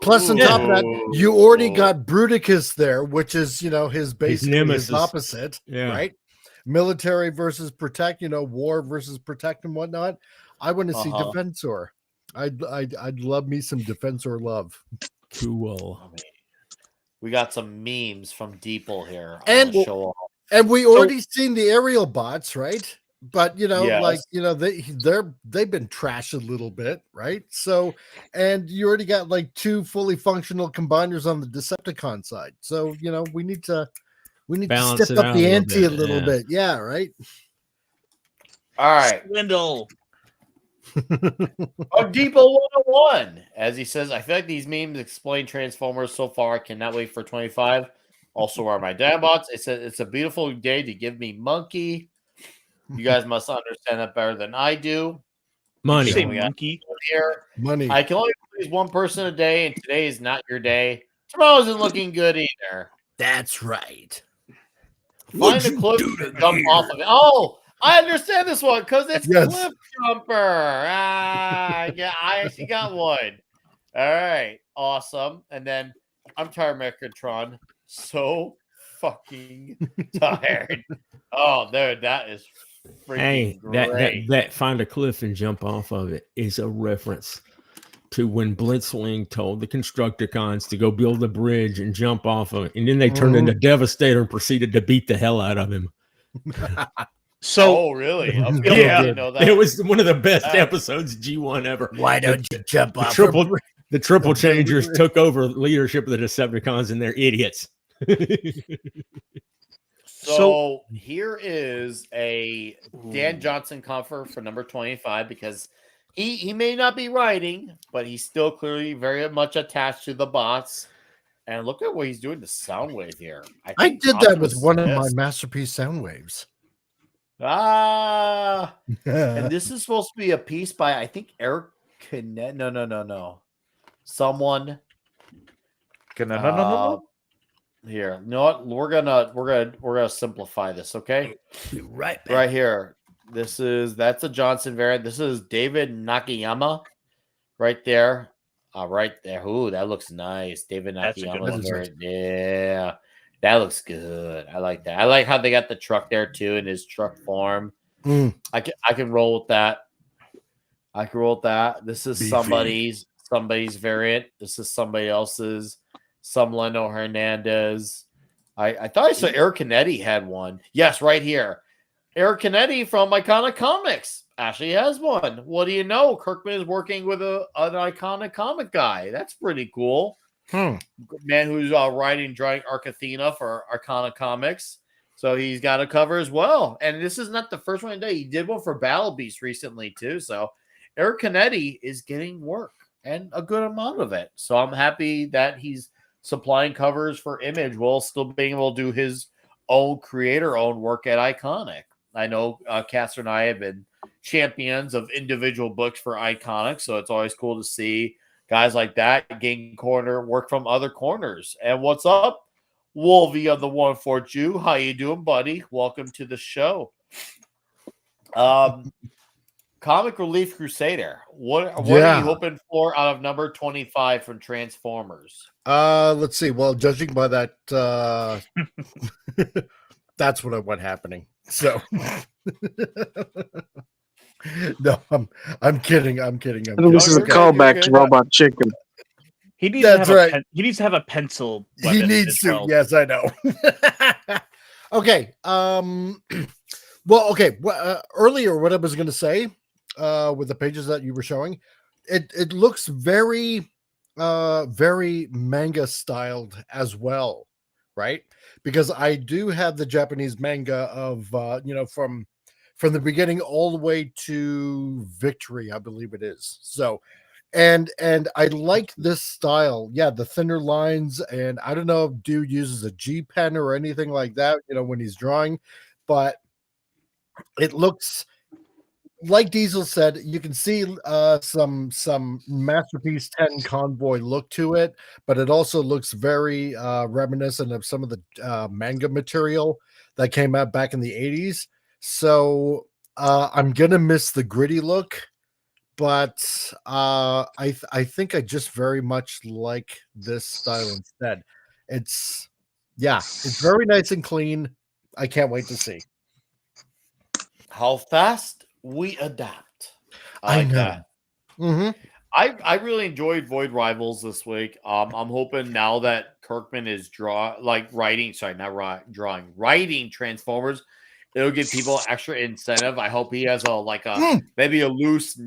plus on top of that, you already got Bruticus there, which is his basically his opposite, right? Military versus protect, war versus protect and whatnot. I want to see Defensor. I'd love me some Defensor love. Cool. We got some memes from Deeple here. And we already seen the aerial bots, right? But they've been trashed a little bit, right? So, and you already got like 2 fully functional combiners on the Decepticon side. So we need to balance step up the ante a little bit. Yeah, right. All right. Swindle. Depot 101. As he says, I feel like these memes explain Transformers so far. I cannot wait for 25. Also are my Dinobots. It says it's a beautiful day to give me monkey. You guys must understand that better than I do. Money. Say monkey. Here. Money. I can only please one person a day, and today is not your day. Tomorrow isn't looking good either. That's right. Find a cliff to jump off of it. Oh, I understand this one because it's Cliff Jumper. Yeah, I actually got one. All right, awesome. And then I'm tired, Megatron. So fucking tired. Oh, there, that is freaking great. That find a cliff and jump off of it is a reference to when Blitzwing told the Constructicons to go build a bridge and jump off of it, and then they turned into Devastator and proceeded to beat the hell out of him. So, really? Okay, yeah, I didn't know that. It was one of the best episodes G1 ever. Why don't you jump off? The triple changers took over leadership of the Decepticons, and they're idiots. So here is a Dan Johnson cover for number 25 because he may not be writing, but he's still clearly very much attached to the bots. And look at what he's doing to Soundwave here. I did that with one of my Masterpiece Soundwaves. And this is supposed to be a piece by I think Eric Kinnett. No. Someone. No. Here, you know what? We're gonna simplify this, okay? Right here. That's a Johnson variant. This is David Nakayama, right there. Right there. Ooh, that looks nice. David Nakayama variant. Yeah, that looks good. I like that. I like how they got the truck there too in his truck form. I can roll with that. This is somebody's variant. This is somebody else's. Some Leno Hernandez. I thought I saw Eric Canetti had one. Yes, right here. Eric Canetti from Iconic Comics actually has one. What do you know? Kirkman is working with an iconic comic guy. That's pretty cool. Man who's writing, drawing Arc Athena for Iconic Comics. So he's got a cover as well. And this is not the first one today. He did one for Battle Beast recently too. So Eric Canetti is getting work and a good amount of it. So I'm happy that he's supplying covers for Image while still being able to do his own creator-owned work at Iconic. I know Caster and I have been champions of individual books for Iconic, so it's always cool to see guys like that gain corner work from other corners. And what's up, Wolvie of the 1-4 Jew? How you doing, buddy? Welcome to the show. Comic Relief Crusader. What are you hoping for out of number 25 from Transformers? Let's see. Well, judging by that, that's what I want happening. So no, I'm kidding. I'm kidding. I think this is a callback to Robot Chicken. He needs to have he needs to have a pencil. He needs to. well. Yes, I know. Okay. Well, okay. Earlier, what I was going to say with the pages that you were showing, it looks very, very manga styled as well, right? Because I do have the Japanese manga of from the beginning all the way to Victory, I believe it is. So, and I like this style. Yeah, the thinner lines, and I don't know if dude uses a G pen or anything like that, when he's drawing, but it looks like Diesel said, you can see some Masterpiece 10 Convoy look to it, but it also looks very reminiscent of some of the manga material that came out back in the 80s. So I'm gonna miss the gritty look, but I think I just very much like this style instead. It's very nice and clean. I can't wait to see how fast we adapt. I like that. Mm-hmm. I really enjoyed Void Rivals this week. I'm hoping now that Kirkman is writing Transformers, it'll give people extra incentive. I hope he has maybe a loose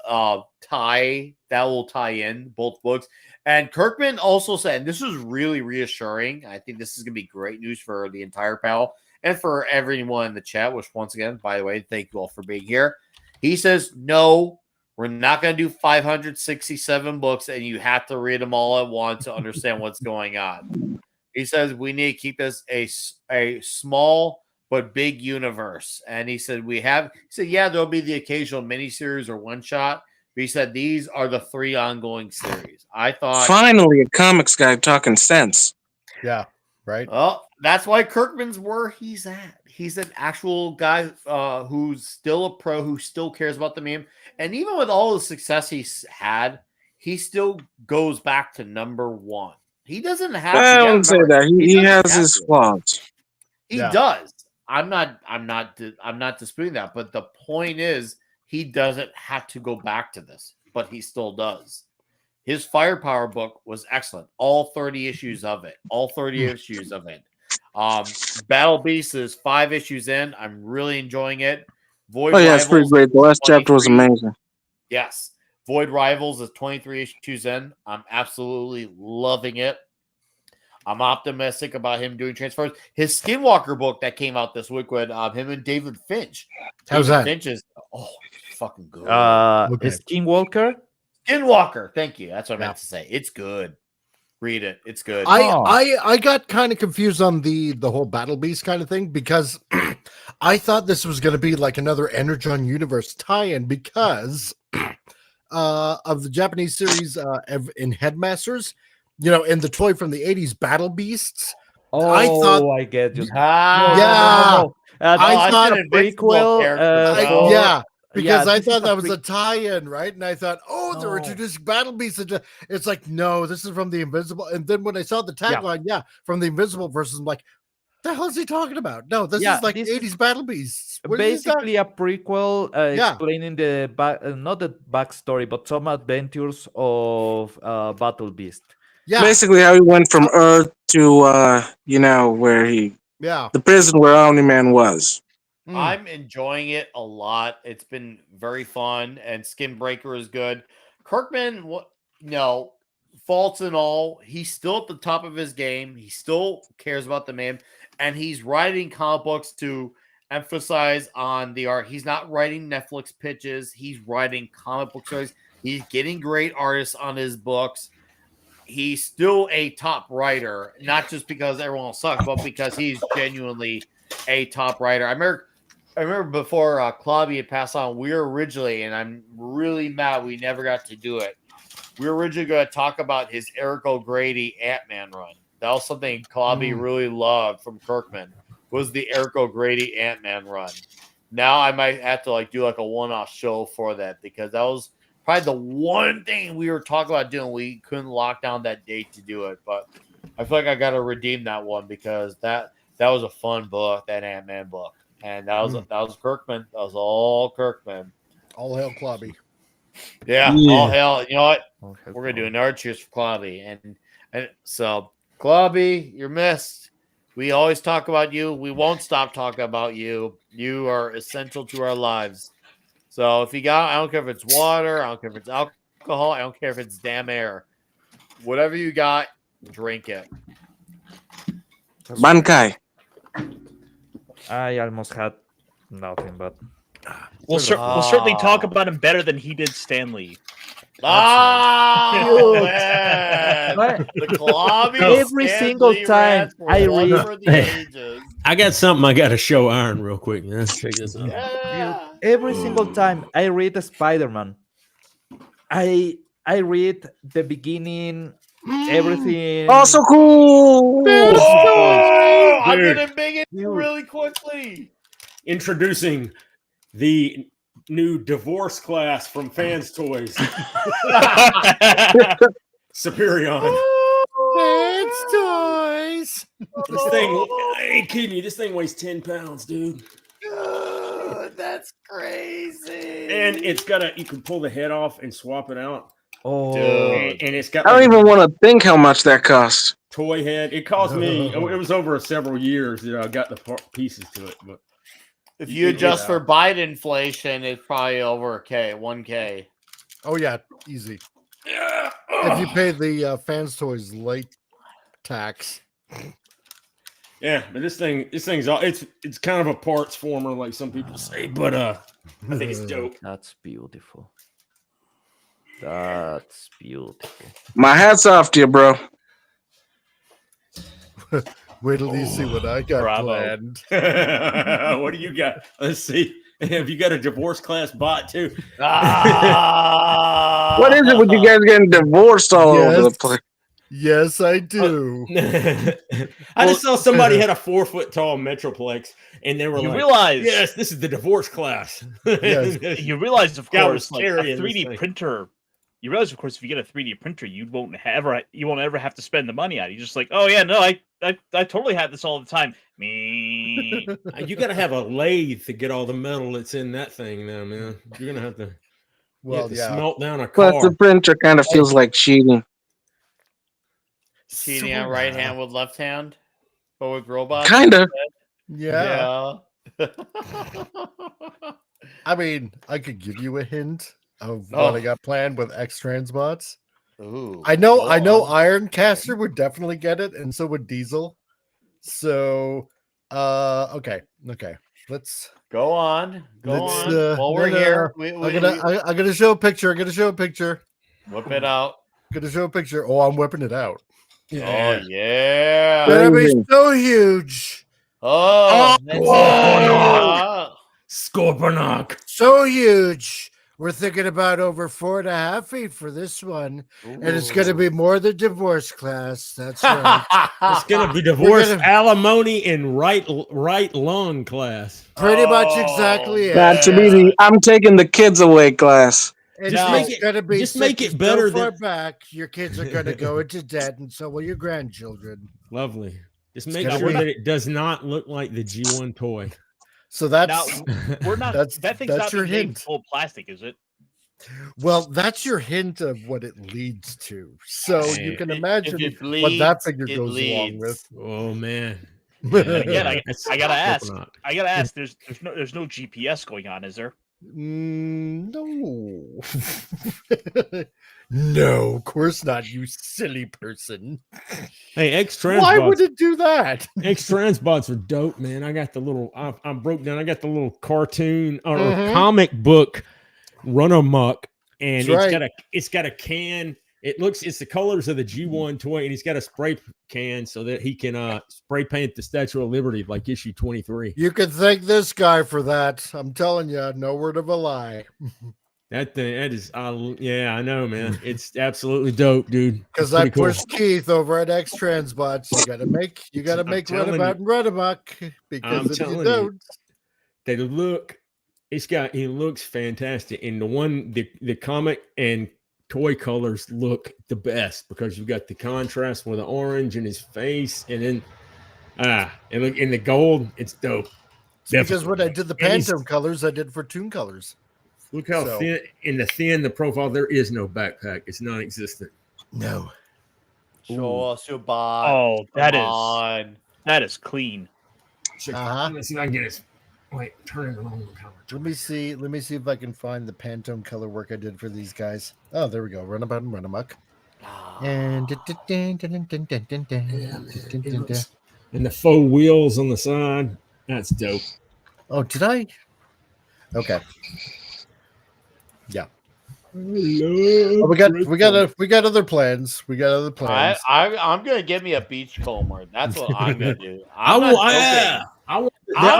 tie that will tie in both books. And Kirkman also said, and this was really reassuring. I think this is gonna be great news for the entire panel and for everyone in the chat, which once again, by the way, thank you all for being here. He says, no, we're not going to do 567 books and you have to read them all at once to understand what's going on. He says, we need to keep this a small but big universe. And he said, yeah, there'll be the occasional miniseries or one shot. But he said, these are the 3 ongoing series. I thought. Finally, a comics guy talking sense. Yeah. Right. Well, that's why Kirkman's where he's at. He's an actual guy who's still a pro, who still cares about the meme. And even with all the success he's had, he still goes back to number 1. He doesn't have to. I wouldn't say that. He has his flaws. He does. I'm not disputing that. But the point is, he doesn't have to go back to this, but he still does. His Firepower book was excellent. All 30 issues of it. Battle Beast is 5 issues in. I'm really enjoying it. Void Rivals, it's pretty great. The last chapter was amazing. Yes. Void Rivals is 23 issues in. I'm absolutely loving it. I'm optimistic about him doing Transformers. His Skinwalker book that came out this week with him and David Finch. How's that? Finch is fucking good. Is Skinwalker? Skinwalker. Thank you. That's what I meant to say. It's good. Read it. It's good. I got kind of confused on the whole Battle Beast kind of thing because I thought this was going to be like another Energon Universe tie-in because of the Japanese series in Headmasters, in the toy from the 80s, Battle Beasts. I get you. I thought a prequel. Because I thought that was a tie-in, right? And I thought, they're introducing Battle Beasts. It's like, no, this is from the Invincible. And then when I saw the tagline, from the Invincible versus, I'm like, the hell is he talking about? No, this is like 80s Battle Beasts. Basically a prequel explaining not the backstory, but some adventures of Battle Beast. Yeah. Basically, how he went from Earth to where the prison where Omni-Man was. I'm enjoying it a lot. It's been very fun, and Skinbreaker is good. Kirkman, faults and all, he's still at the top of his game. He still cares about the man, and he's writing comic books to emphasize on the art. He's not writing Netflix pitches. He's writing comic book stories. He's getting great artists on his books. He's still a top writer, not just because everyone else sucks, but because he's genuinely a top writer. I remember before Clobby had passed on, we were originally, and I'm really mad we never got to do it. We were originally going to talk about his Eric O'Grady Ant-Man run. That was something Clobby really loved from Kirkman, was the Eric O'Grady Ant-Man run. Now I might have to do a one-off show for that, because that was probably the one thing we were talking about doing. We couldn't lock down that date to do it, but I feel like I got to redeem that one, because that was a fun book, that Ant-Man book. And that was Kirkman. That was all Kirkman. All hail Clobby. Yeah, all hail. You know what? We're gonna do another cheers for Clobby, and so Clobby, you're missed. We always talk about you. We won't stop talking about you. You are essential to our lives. So if you got, I don't care if it's water, I don't care if it's alcohol, I don't care if it's damn air. Whatever you got, drink it. Bankai. I almost had nothing, but we'll certainly talk about him better than he did Stanley. The Clobby every single time I read, I got something I got to show Iron real quick. Let's check this out. Yeah. Every single time I read Spider-Man, I read the beginning, everything. Oh, so cool! I'm gonna make it really quickly. Introducing the new divorce class from Fans Toys. Superion. Fans Toys. This thing, I ain't kidding you. This thing weighs 10 pounds, dude. That's crazy. And it's got you can pull the head off and swap it out. Oh, and it's got. I don't even want to think how much that cost. Toy head. It cost me. It was over several years that I got the pieces to it. But if you adjust for Biden inflation, it's probably over $1K. Oh yeah, easy. Yeah. If you pay the Fans Toys late tax. Yeah, but this thing's all it's kind of a parts former, like some people say, but I think it's dope. That's beautiful. That's beautiful. My hat's off to you, bro. Wait till you see what I got planned. What do you got? Let's see. Have you got a divorce class bot too? What is it with you guys getting divorced all over the place? Yes, I do. I just saw somebody had a 4-foot tall Metroplex, and they were You like, realize- "Yes, this is the divorce class." Yes. You realize, of Guy course, was like a carrying this 3D thing. printer. You realize, of course, if you get a 3D printer, you won't ever have to spend the money on it. You're just like, oh yeah, no, I totally have this all the time. Me. You got to have a lathe to get all the metal that's in that thing now, man. You're gonna have to, smelt down a car. Plus, the printer kind of feels like cheating. Cheating on right hand with left hand, but with robots. Kinda. Yeah. I mean, I could give you a hint of what I got planned with X Transbots. Ooh. I know Ironcaster would definitely get it, and so would Diesel. So okay. Let's go on. While we're no. here, I'm gonna show a picture. Whip it out. I'm gonna show a picture. Oh, I'm whipping it out. Yeah. Oh yeah. Gonna be so huge. Oh, Scorponok. So huge. We're thinking about over 4.5 feet for this one. And it's going to be more the divorce class. That's right. It's going to be divorce, alimony, and right lung class. Pretty much exactly it. That to be the I'm taking the kids away class. And Just it's make it- gonna be just make sick it better so far than- back. Your kids are going to go into debt, and so will your grandchildren. Lovely. Just It's make gonna sure be- that it does not look like the G1 toy. So that's Now, we're not. that's that thing's that's not your being made hint. full plastic, is it? Well, that's your hint of what it leads to. So you can imagine If it what that bleeds, figure it goes along with. leads. Oh man. And again, I That's gotta ask. coconut. I gotta ask. There's no GPS going on, is there? No. No, of course not, you silly person. Hey, X-Transbots. Why would it do that? X-Transbots are dope, man. I got the little, I broke down, I got the little cartoon or Mhm. comic book Run Amok, and That's it's got a can. It's the colors of the G1 toy, and he's got a spray can so that he can spray paint the Statue of Liberty like issue 23. You can thank this guy for that. I'm telling you, no word of a lie. That is, yeah, I know, man. It's absolutely dope, dude. Because I pushed Keith over at X Transbots. You gotta make Runabout and Runamuck, because if you don't, they look. He looks fantastic, and the comic and toy colors look the best because you've got the contrast with the orange in his face, and then and look in the gold. It's dope. Because when I did the Pantone colors, I did for Toon colors. Look how thin the profile. There is no backpack. It's non-existent. No. Show us your bot. Oh, that is clean. Let's see if I can get it. Wait, turn it around. Let me see if I can find the Pantone color work I did for these guys. Oh, there we go. Runabout and Runamuck. And and the faux wheels on the side. That's dope. Oh, did I? Okay. Yeah. Oh, we got other plans. We got other plans. I'm gonna get me a beachcomber. That's what I'm gonna do. I'm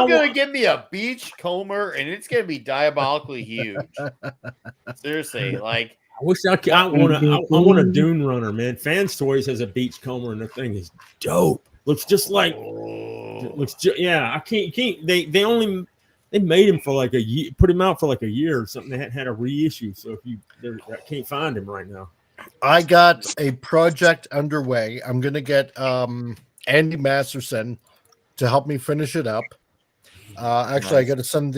gonna get me a beachcomber, and it's gonna be diabolically huge. Seriously, like I wish I want a Dune Runner, man. Fans Toys has a beachcomber, and the thing is dope. Looks just like I can't. They made him for like a year, put him out for like a year or something. They hadn't had a reissue, so I can't find him right now. I got a project underway. I'm gonna get Andy Masterson to help me finish it up. Actually, nice. I got to send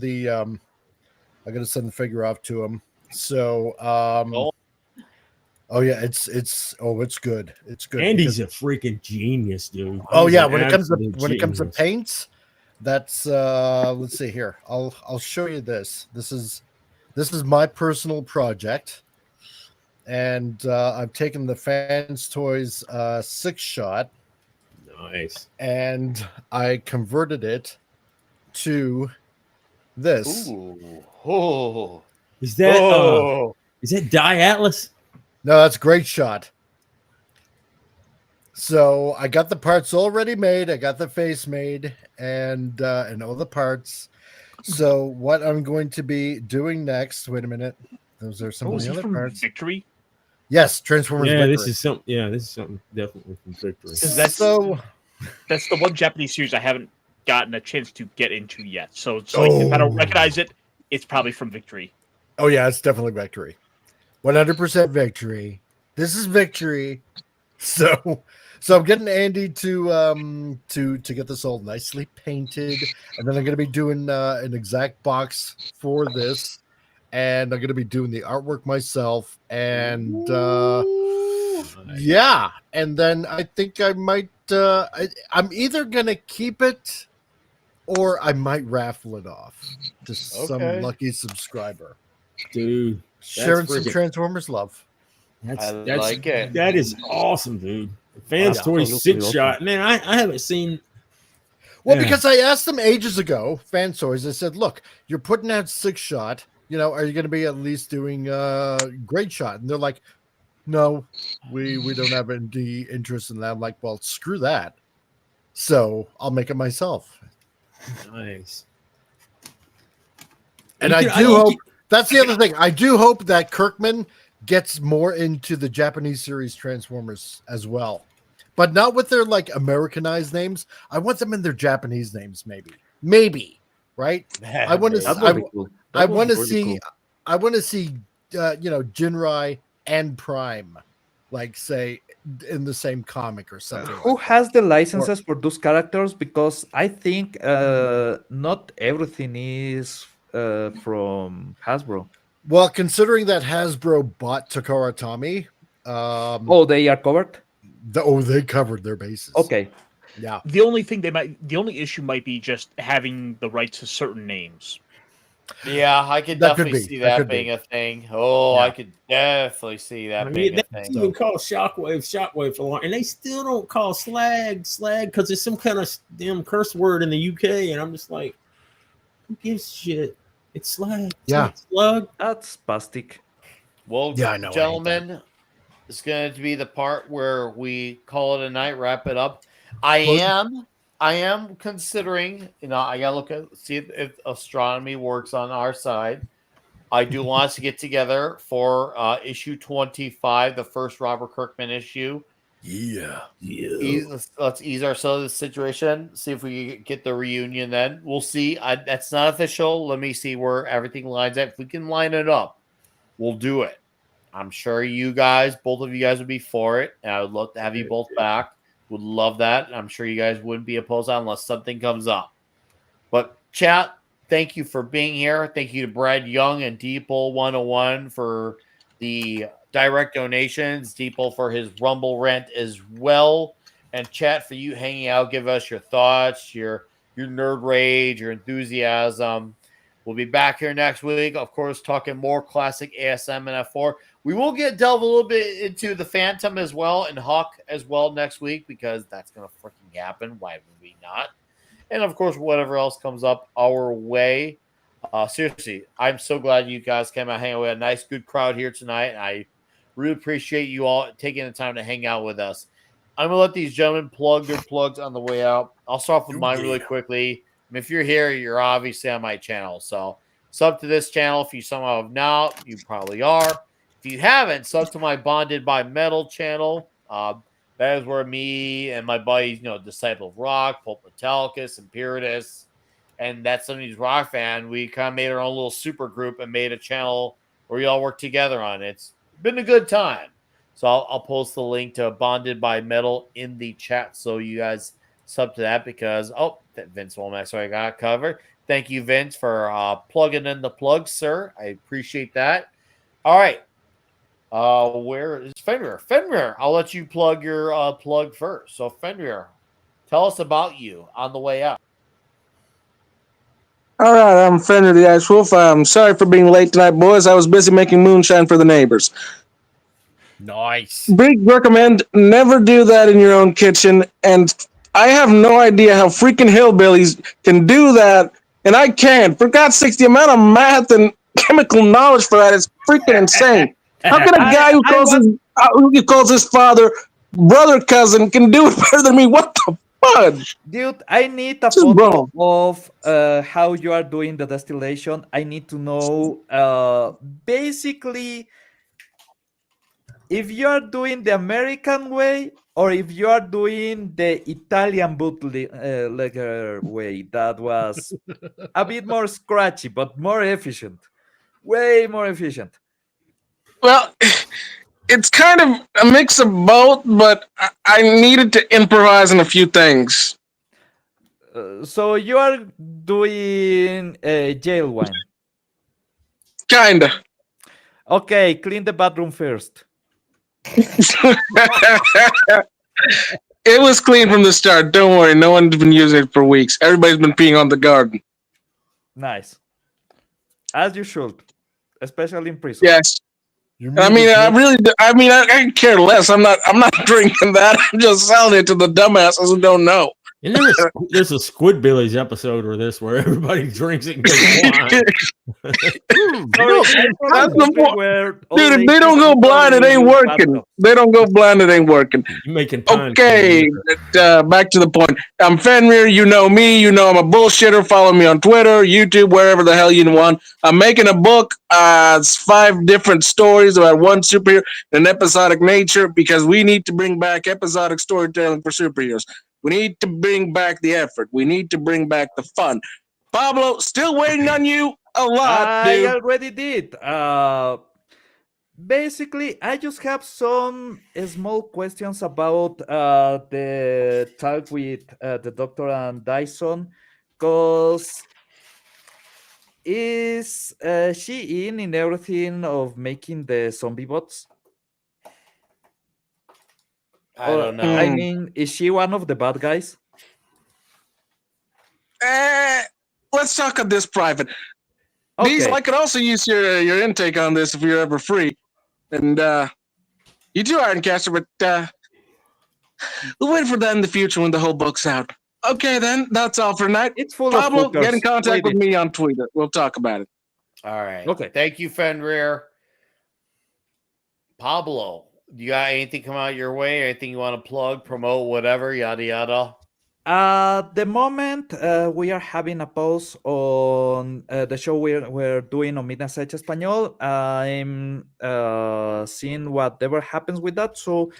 the figure off to him. So, oh yeah, it's good. It's good. Andy's a freaking genius, dude. Oh yeah, when it comes to paints. That's let's see here. I'll show you this. This is my personal project, and I've taken the Fans Toys 6-shot. Nice. And I converted it to this. Ooh. Is that Dye Atlas? No, that's Great Shot. So I got the parts already made. I got the face made and all the parts. So what I'm going to be doing next? Wait a minute. Those are some of the other parts. Victory. Yes, Transformers. Yeah, Victory. this is something definitely from Victory. That's the one Japanese series I haven't gotten a chance to get into yet. So it's like if I don't recognize it, it's probably from Victory. Oh yeah, it's definitely Victory. 100% Victory. This is Victory. So I'm getting Andy to get this all nicely painted, and then I'm going to be doing an exact box for this, and I'm going to be doing the artwork myself, and yeah, and then I think I might I'm either going to keep it or I might raffle it off to some lucky subscriber, dude. Sharing some Transformers love. That's like it. That is awesome, dude. Fans Toys 6-shot. Man, I haven't seen. Well, because I asked them ages ago, Fans Toys, I said, look, you're putting out 6-shot. You know, are you going to be at least doing Great Shot? And they're like, no, we don't have any interest in that. I'm like, well, screw that. So I'll make it myself. Nice. And I do hope that's the other thing. I do hope that Kirkman gets more into the Japanese series Transformers as well, but not with their like Americanized names. I want them in their Japanese names, maybe, right? I want to see Jinrai and Prime, like say in the same comic or something. Who has the licenses for those characters? Because I think not everything is from Hasbro. Well, considering that Hasbro bought Takara Tomy, they are covered. They covered their bases. Okay. Yeah. The only issue might be just having the rights to certain names. Yeah, I could That could definitely be. see That that could being be. a thing. Oh, Yeah. I could definitely see that being They a thing. even call Shockwave for long, and they still don't call slag because it's some kind of damn curse word in the UK, and I'm just like, who gives a shit? It's slag. It's Yeah. not slug. That's spastic. Well, Yeah, I know, I hate gentlemen, it's going to be the part where we call it a night, wrap it up. I am considering, I gotta look at see if astronomy works on our side. I do want us to get together for issue 25, the first Robert Kirkman issue. Yeah. Let's ease ourselves in the situation. See if we can get the reunion. Then we'll see. That's not official. Let me see where everything lines up. If we can line it up, we'll do it. I'm sure both of you guys would be for it, and I would love to have you both back. Would love that. I'm sure you guys wouldn't be opposed to that unless something comes up. But chat, thank you for being here. Thank you to Brad Young and Deeple 101 for the direct donations. Deeple for his Rumble rent as well. And chat for you hanging out. Give us your thoughts, your nerd rage, your enthusiasm. We'll be back here next week, of course, talking more classic ASM and F4. We will delve a little bit into the Phantom as well and Huck as well next week because that's going to freaking happen. Why would we not? And, of course, whatever else comes up our way. Seriously, I'm so glad you guys came out hanging with a nice, good crowd here tonight. And I really appreciate you all taking the time to hang out with us. I'm going to let these gentlemen plug their plugs on the way out. I'll start off with mine really quickly. If you're here, you're obviously on my channel. So sub to this channel. If you somehow have not, you probably are. If you haven't, sub to my Bonded by Metal channel. That is where me and my buddies, Disciple of Rock, Pope Metallicus, Imperatus, and that's somebody's rock fan. We kind of made our own little super group and made a channel where we all work together on it. It's been a good time. So I'll post the link to Bonded by Metal in the chat so you guys sub to that because, that Vince Womack, so I got covered. Thank you, Vince, for plugging in the plug, sir. I appreciate that. All right. Where is Fenrir? Fenrir, I'll let you plug your plug first. So, Fenrir, tell us about you on the way out. All right, I'm Fenrir the Ice Wolf. I'm sorry for being late tonight, boys. I was busy making moonshine for the neighbors. Nice. Big recommend never do that in your own kitchen. And I have no idea how freaking hillbillies can do that, and I can't. For God's sakes, the amount of math and chemical knowledge for that is freaking insane. How can a guy who calls his father brother cousin can do it better than me? What the fudge? Dude, I need a photo of how you are doing the distillation. I need to know basically if you are doing the American way or if you are doing the Italian bootlegger way. That was a bit more scratchy, but more efficient. Way more efficient. Well, it's kind of a mix of both, but I needed to improvise on a few things. So you are doing jail wine? Kinda. Okay, clean the bathroom first. It was clean from the start. Don't worry. No one's been using it for weeks. Everybody's been peeing on the garden. Nice. As you should. Especially in prison. Yes. I care less. I'm not drinking that. I'm just selling it to the dumbasses who don't know. And there's a Squidbillies episode where everybody drinks it and gets wine. That's the point. Dude, if they don't go blind, it ain't working. They don't go blind, it ain't working. You're making time. Okay, back to the point. I'm Fenrir. You know me. You know I'm a bullshitter. Follow me on Twitter, YouTube, wherever the hell you want. I'm making a book. It's 5 different stories about one superhero in an episodic nature because we need to bring back episodic storytelling for superheroes. We need to bring back the effort. We need to bring back the fun. Pablo, still waiting on you a lot, dude. I already did. Basically, I just have some small questions about the talk with the doctor and Dyson, because is she in everything of making the zombie bots? I don't know. I mean, is she one of the bad guys? Let's talk on this private. Okay. Diesel, I could also use your intake on this if you're ever free. And you do Ironcaster, but we'll wait for that in the future when the whole book's out. Okay, then that's all for tonight. It's full Pablo, of hookers. get in contact with Wait me on Twitter. We'll talk about it. All right. Okay. Thank you, Fenrir. Pablo, you got anything come out your way? Anything you want to plug, promote, whatever, yada yada? At the moment, we are having a pause on the show we're doing on Midnight Search Espanol. I'm seeing whatever happens with that. So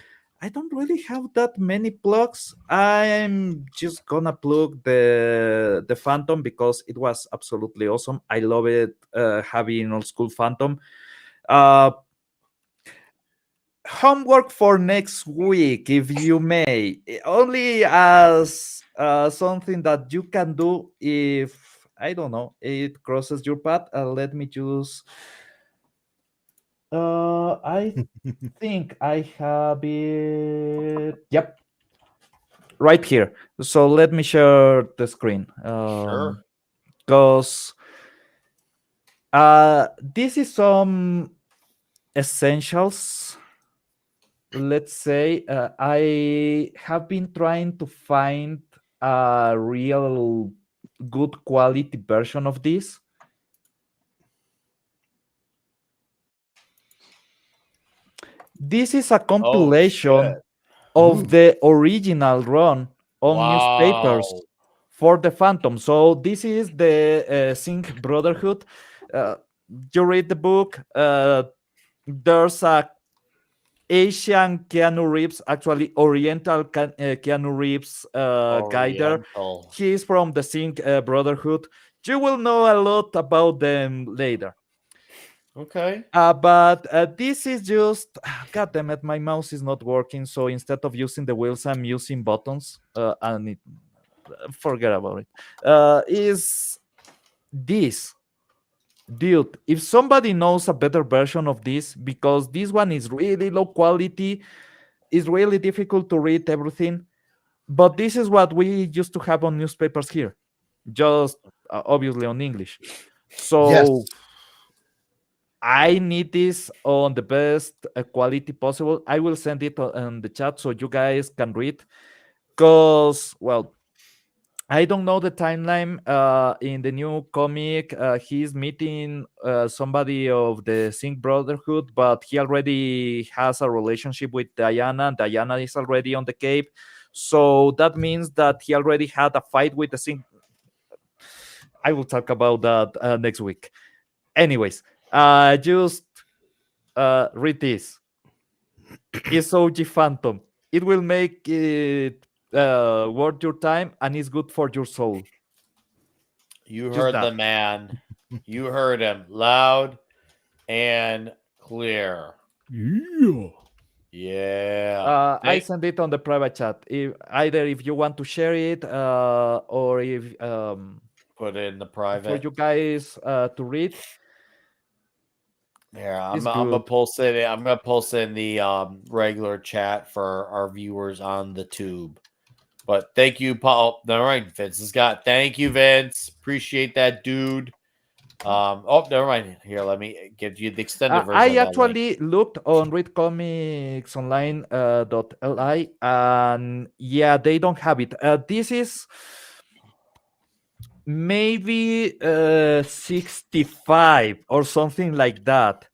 I don't really have that many plugs. I'm just gonna plug the Phantom because it was absolutely awesome. I love it having old school Phantom. Homework for next week, if you may, only as something that you can do if I don't know it crosses your path. Let me choose. I think I have it. Yep, right here. So let me share the screen. Sure. Because this is some essentials. Let's say I have been trying to find a real good quality version of this. This is a compilation of the original run on newspapers for the Phantom. So this is the Sync Brotherhood. You read the book. There's a Asian Keanu Reeves, actually Oriental Keanu Reeves guy there. He's from the Sync Brotherhood. You will know a lot about them later. Okay. But this is just, God damn it, my mouse is not working. So instead of using the wheels, I'm using buttons. And forget about it. Is this. Dude, if somebody knows a better version of this, because this one is really low quality, it's really difficult to read everything. But this is what we used to have on newspapers here, just obviously on English. So Yes. I need this on the best quality possible. I will send it on the chat so you guys can read. Because, well, I don't know the timeline in the new comic. He's meeting somebody of the Sync Brotherhood, but he already has a relationship with Diana. Diana is already on the Cape. So that means that he already had a fight with the Sync. I will talk about that next week. Anyways, just read this. It's OG Phantom. It will make it worth your time and it's good for your soul. You heard the man. You heard him loud and clear. Yeah. Yeah. I send it on the private chat. If you want to share it or if put it in the for private you guys to read. Yeah, I'm gonna post it. I'm gonna post it in the regular chat for our viewers on the tube. But thank you, Paul. Never mind, Vince has got. Thank you, Vince. Appreciate that, dude. Never mind. Here, let me give you the extended version. I actually looked on readcomicsonline.li and yeah, they don't have it. This is maybe 65 or something like that.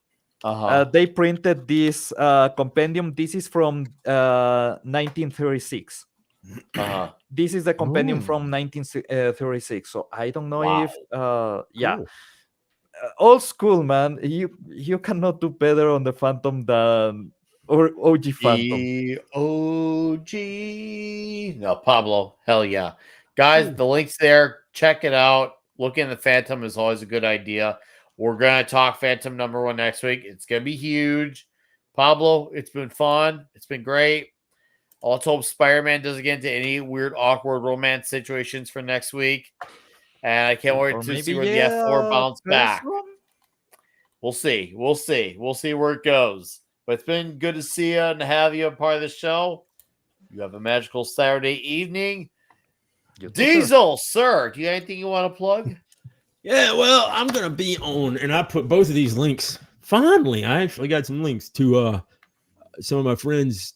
They printed this compendium. This is from 1936. This is the compendium from 1936. So I don't know if old school, man. You cannot do better on the Phantom than or OG Phantom. The OG. No, Pablo. Hell yeah. Guys, the link's there. Check it out. Looking at the Phantom is always a good idea. We're going to talk Phantom #1 next week. It's going to be huge. Pablo, it's been fun. It's been great. Let's hope Spider-Man doesn't get into any weird, awkward romance situations for next week. And I can't wait Or to see maybe, where the yeah, F4 bounce back. Resrum? We'll see. We'll see. We'll see where it goes. But it's been good to see you and have you a part of the show. You have a magical Saturday evening. Diesel, sir, do you have anything you want to plug? Yeah, well, I'm gonna be on, and I put both of these links. Finally, I actually got some links to some of my friends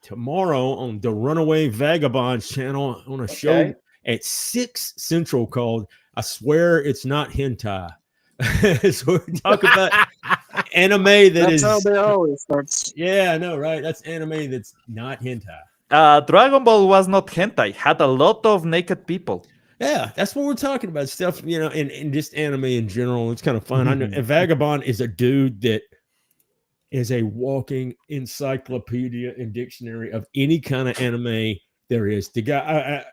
tomorrow on the Runaway Vagabonds channel on a show at 6 Central called "I Swear It's Not Hentai." So we talk about anime that's how they always start. Yeah, I know, right? That's anime that's not hentai. Dragon Ball was not hentai. Had a lot of naked people. Yeah, that's what we're talking about. Stuff, and just anime in general. It's kind of fun. I know a vagabond is a dude that is a walking encyclopedia and dictionary of any kind of anime there is. The guy,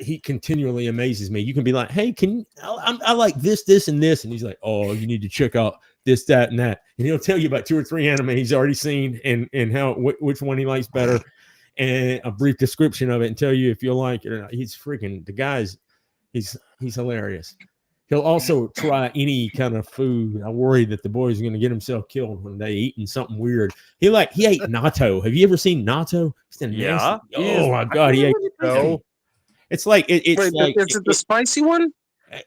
he continually amazes me. You can be like, "Hey, I like this, this, and this," and he's like, "Oh, you need to check out this, that, and that," and he'll tell you about 2 or 3 anime he's already seen and how which one he likes better, and a brief description of it, and tell you if you'll like it or not. He's freaking the guy's. He's hilarious. He'll also try any kind of food. I worry that the boy's going to get himself killed one day eating something weird. He ate natto. Have you ever seen natto? Yeah. Oh my god, he ate natto. It's like it's Wait, like is it the spicy one?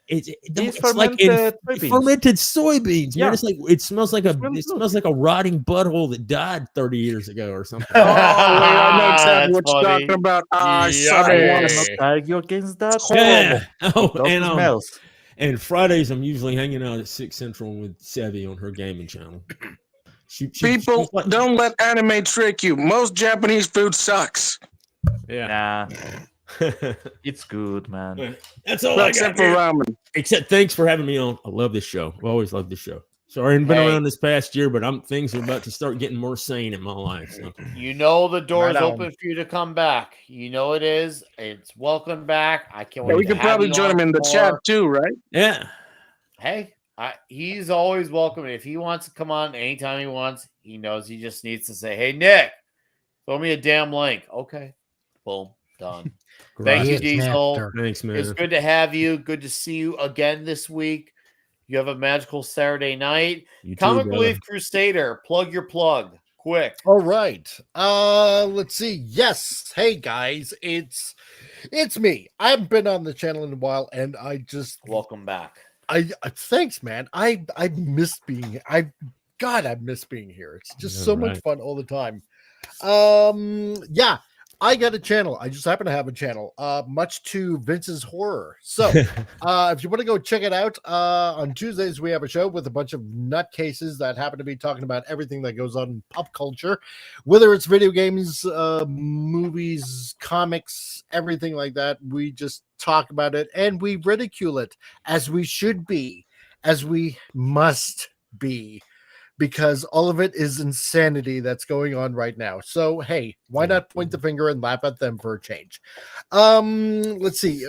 It's fermented like soybeans. fermented soybeans. Yeah. Man, it's like it smells like a rotting butthole that died 30 years ago or something. Oh, wait, I know exactly what That's you're funny. talking about. I Yummy. want Not argue against that. Yeah. Oh, Those and smells. and Fridays I'm usually hanging out at 6 Central with Sevi on her gaming channel. People, she's like- don't let anime trick you. Most Japanese food sucks. Yeah. Nah, it's good, man. That's all I got. Except for ramen. Except thanks for having me on. I love this show. I've always loved this show. Sorry, I haven't been around this past year, but things are about to start getting more sane in my life. So. You know the door's Right on. open for you to come back. You know it is. It's welcome back. I can't wait. Yeah, we to could have probably you join on him in the more. chat too, right? Yeah. Hey, he's always welcome. If he wants to come on anytime he wants, he knows he just needs to say, "Hey, Nick, throw me a damn link." Okay, boom, done. Thank you, Diesel. Thanks, man. It's good to have you. Good to see you again this week. You have a magical Saturday night. You too, Comic brother. Relief Crusader, plug your plug. Quick. All right. Let's see. Yes. Hey guys, it's me. I haven't been on the channel in a while, and I just Welcome back. I thanks, man. I miss being here. I miss being here. It's just so much fun all the time. Yeah. I got a channel. I just happen to have a channel, much to Vince's horror. So, if you want to go check it out, on Tuesdays, we have a show with a bunch of nutcases that happen to be talking about everything that goes on in pop culture, whether it's video games, movies, comics, everything like that. We just talk about it and we ridicule it as we should be, as we must be, because all of it is insanity that's going on right now. So, hey, why not point the finger and laugh at them for a change? Let's see.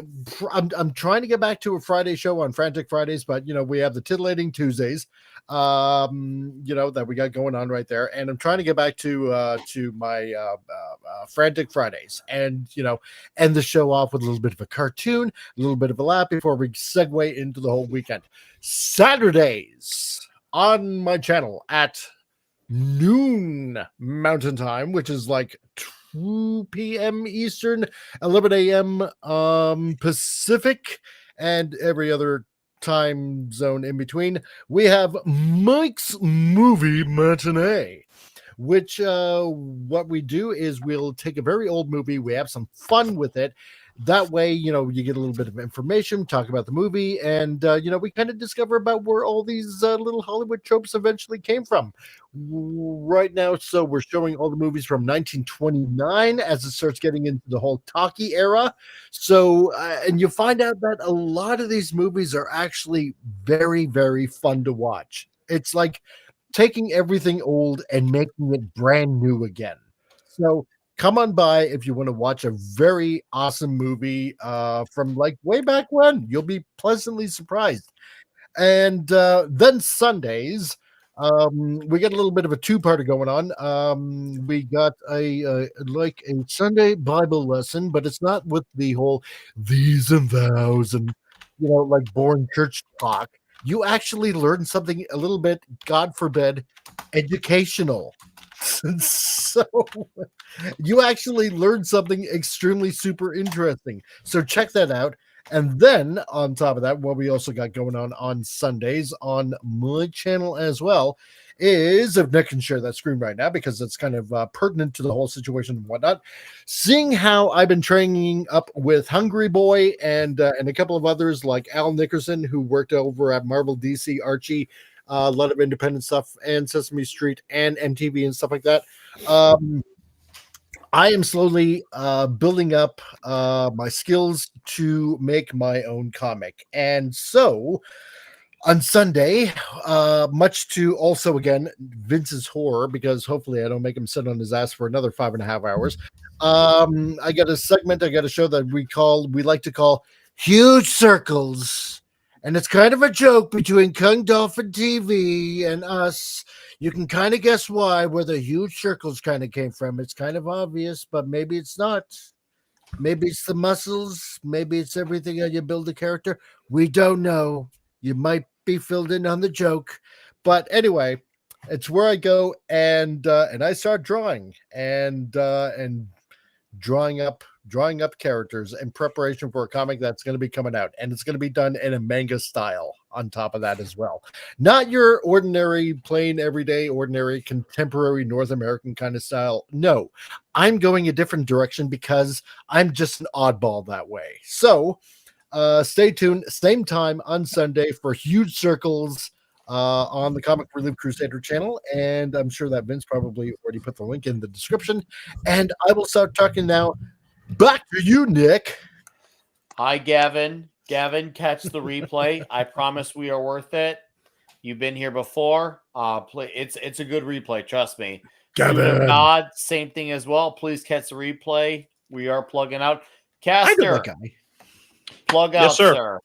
I'm trying to get back to a Friday show on Frantic Fridays, but, we have the Titillating Tuesdays, that we got going on right there. And I'm trying to get back to my Frantic Fridays and, end the show off with a little bit of a cartoon, a little bit of a laugh before we segue into the whole weekend. Saturdays on my channel at noon Mountain Time, which is like 2 p.m. Eastern, 11 a.m. Pacific, and every other time zone in between. We have Mike's Movie Matinee, which what we do is we'll take a very old movie, we have some fun with it. That way, you get a little bit of information, talk about the movie, and, we kind of discover about where all these little Hollywood tropes eventually came from. Right now, so we're showing all the movies from 1929 as it starts getting into the whole talkie era. So, and you find out that a lot of these movies are actually very, very fun to watch. It's like taking everything old and making it brand new again. So, come on by if you want to watch a very awesome movie from like way back when. You'll be pleasantly surprised. And then Sundays, we got a little bit of a two-parter going on. We got a Sunday Bible lesson, but it's not with the whole these and thous and like boring church talk. You actually learn something a little bit, God forbid, educational. So you actually learn something extremely super interesting. So check that out. And then on top of that, what we also got going on Sundays on my channel as well is, if Nick can share that screen right now, because it's kind of pertinent to the whole situation and whatnot, seeing how I've been training up with Hungry Boy and a couple of others like Al Nickerson, who worked over at Marvel, DC, Archie, a lot of independent stuff, and Sesame Street and MTV and stuff like that. I am slowly building up my skills to make my own comic. And so on Sunday, much to also, again, Vince's horror, because hopefully I don't make him sit on his ass for another 5.5 hours. I got a segment, I got a show that we like to call Huge Circles. And it's kind of a joke between Kung Dolphin TV and us. You can kind of guess where the huge circles kind of came from. It's kind of obvious, but maybe it's not. Maybe it's the muscles. Maybe it's everything how you build a character. We don't know. You might be filled in on the joke. But anyway, it's where I go and I start drawing and drawing up characters in preparation for a comic that's going to be coming out, and it's going to be done in a manga style on top of that as well. Not your ordinary, plain, everyday, ordinary, contemporary North American kind of style. No, I'm going a different direction because I'm just an oddball that way. So stay tuned, same time on Sunday for Huge Circles on the Comic Relief Crusader channel, and I'm sure that Vince probably already put the link in the description. And I will start talking now. Back to you, Nick. Hi, Gavin. Gavin, catch the replay. I promise we are worth it. You've been here before. It's a good replay. Trust me. Gavin. Nod, same thing as well. Please catch the replay. We are plugging out. Caster, plug out, yes, sir. sir.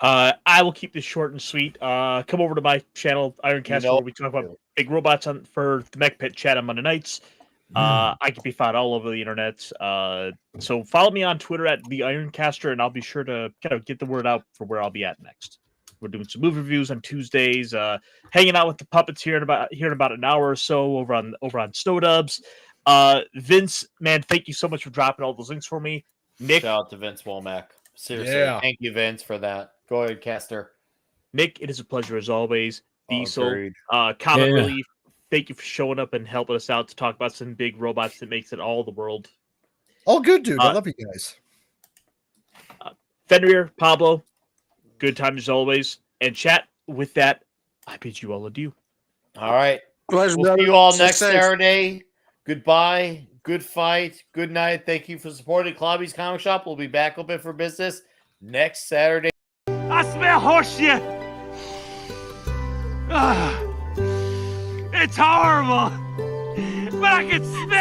I will keep this short and sweet. Come over to my channel, Ironcaster, where we talk about big robots for the Mech Pit chat on Monday nights. I can be found all over the internet. So follow me on Twitter at the Ironcaster, and I'll be sure to kind of get the word out for where I'll be at next. We're doing some movie reviews on Tuesdays, hanging out with the puppets here in about an hour or so over on Snowdubs. Vince, man, thank you so much for dropping all those links for me. Nick, shout out to Vince Womack. Seriously, thank you, Vince, for that. Go ahead, Caster. Nick, it is a pleasure as always. Diesel, Comic Relief. Thank you for showing up and helping us out to talk about some big robots that makes it all the world. All good, dude. I love you guys. Fenrir, Pablo, good times as always. And chat, with that, I bid you all adieu. All right. We'll see you all next Saturday. Goodbye. Good fight. Good night. Thank you for supporting Clobby's Comic Shop. We'll be back open for business next Saturday. I smell horse shit. It's horrible, but I can smell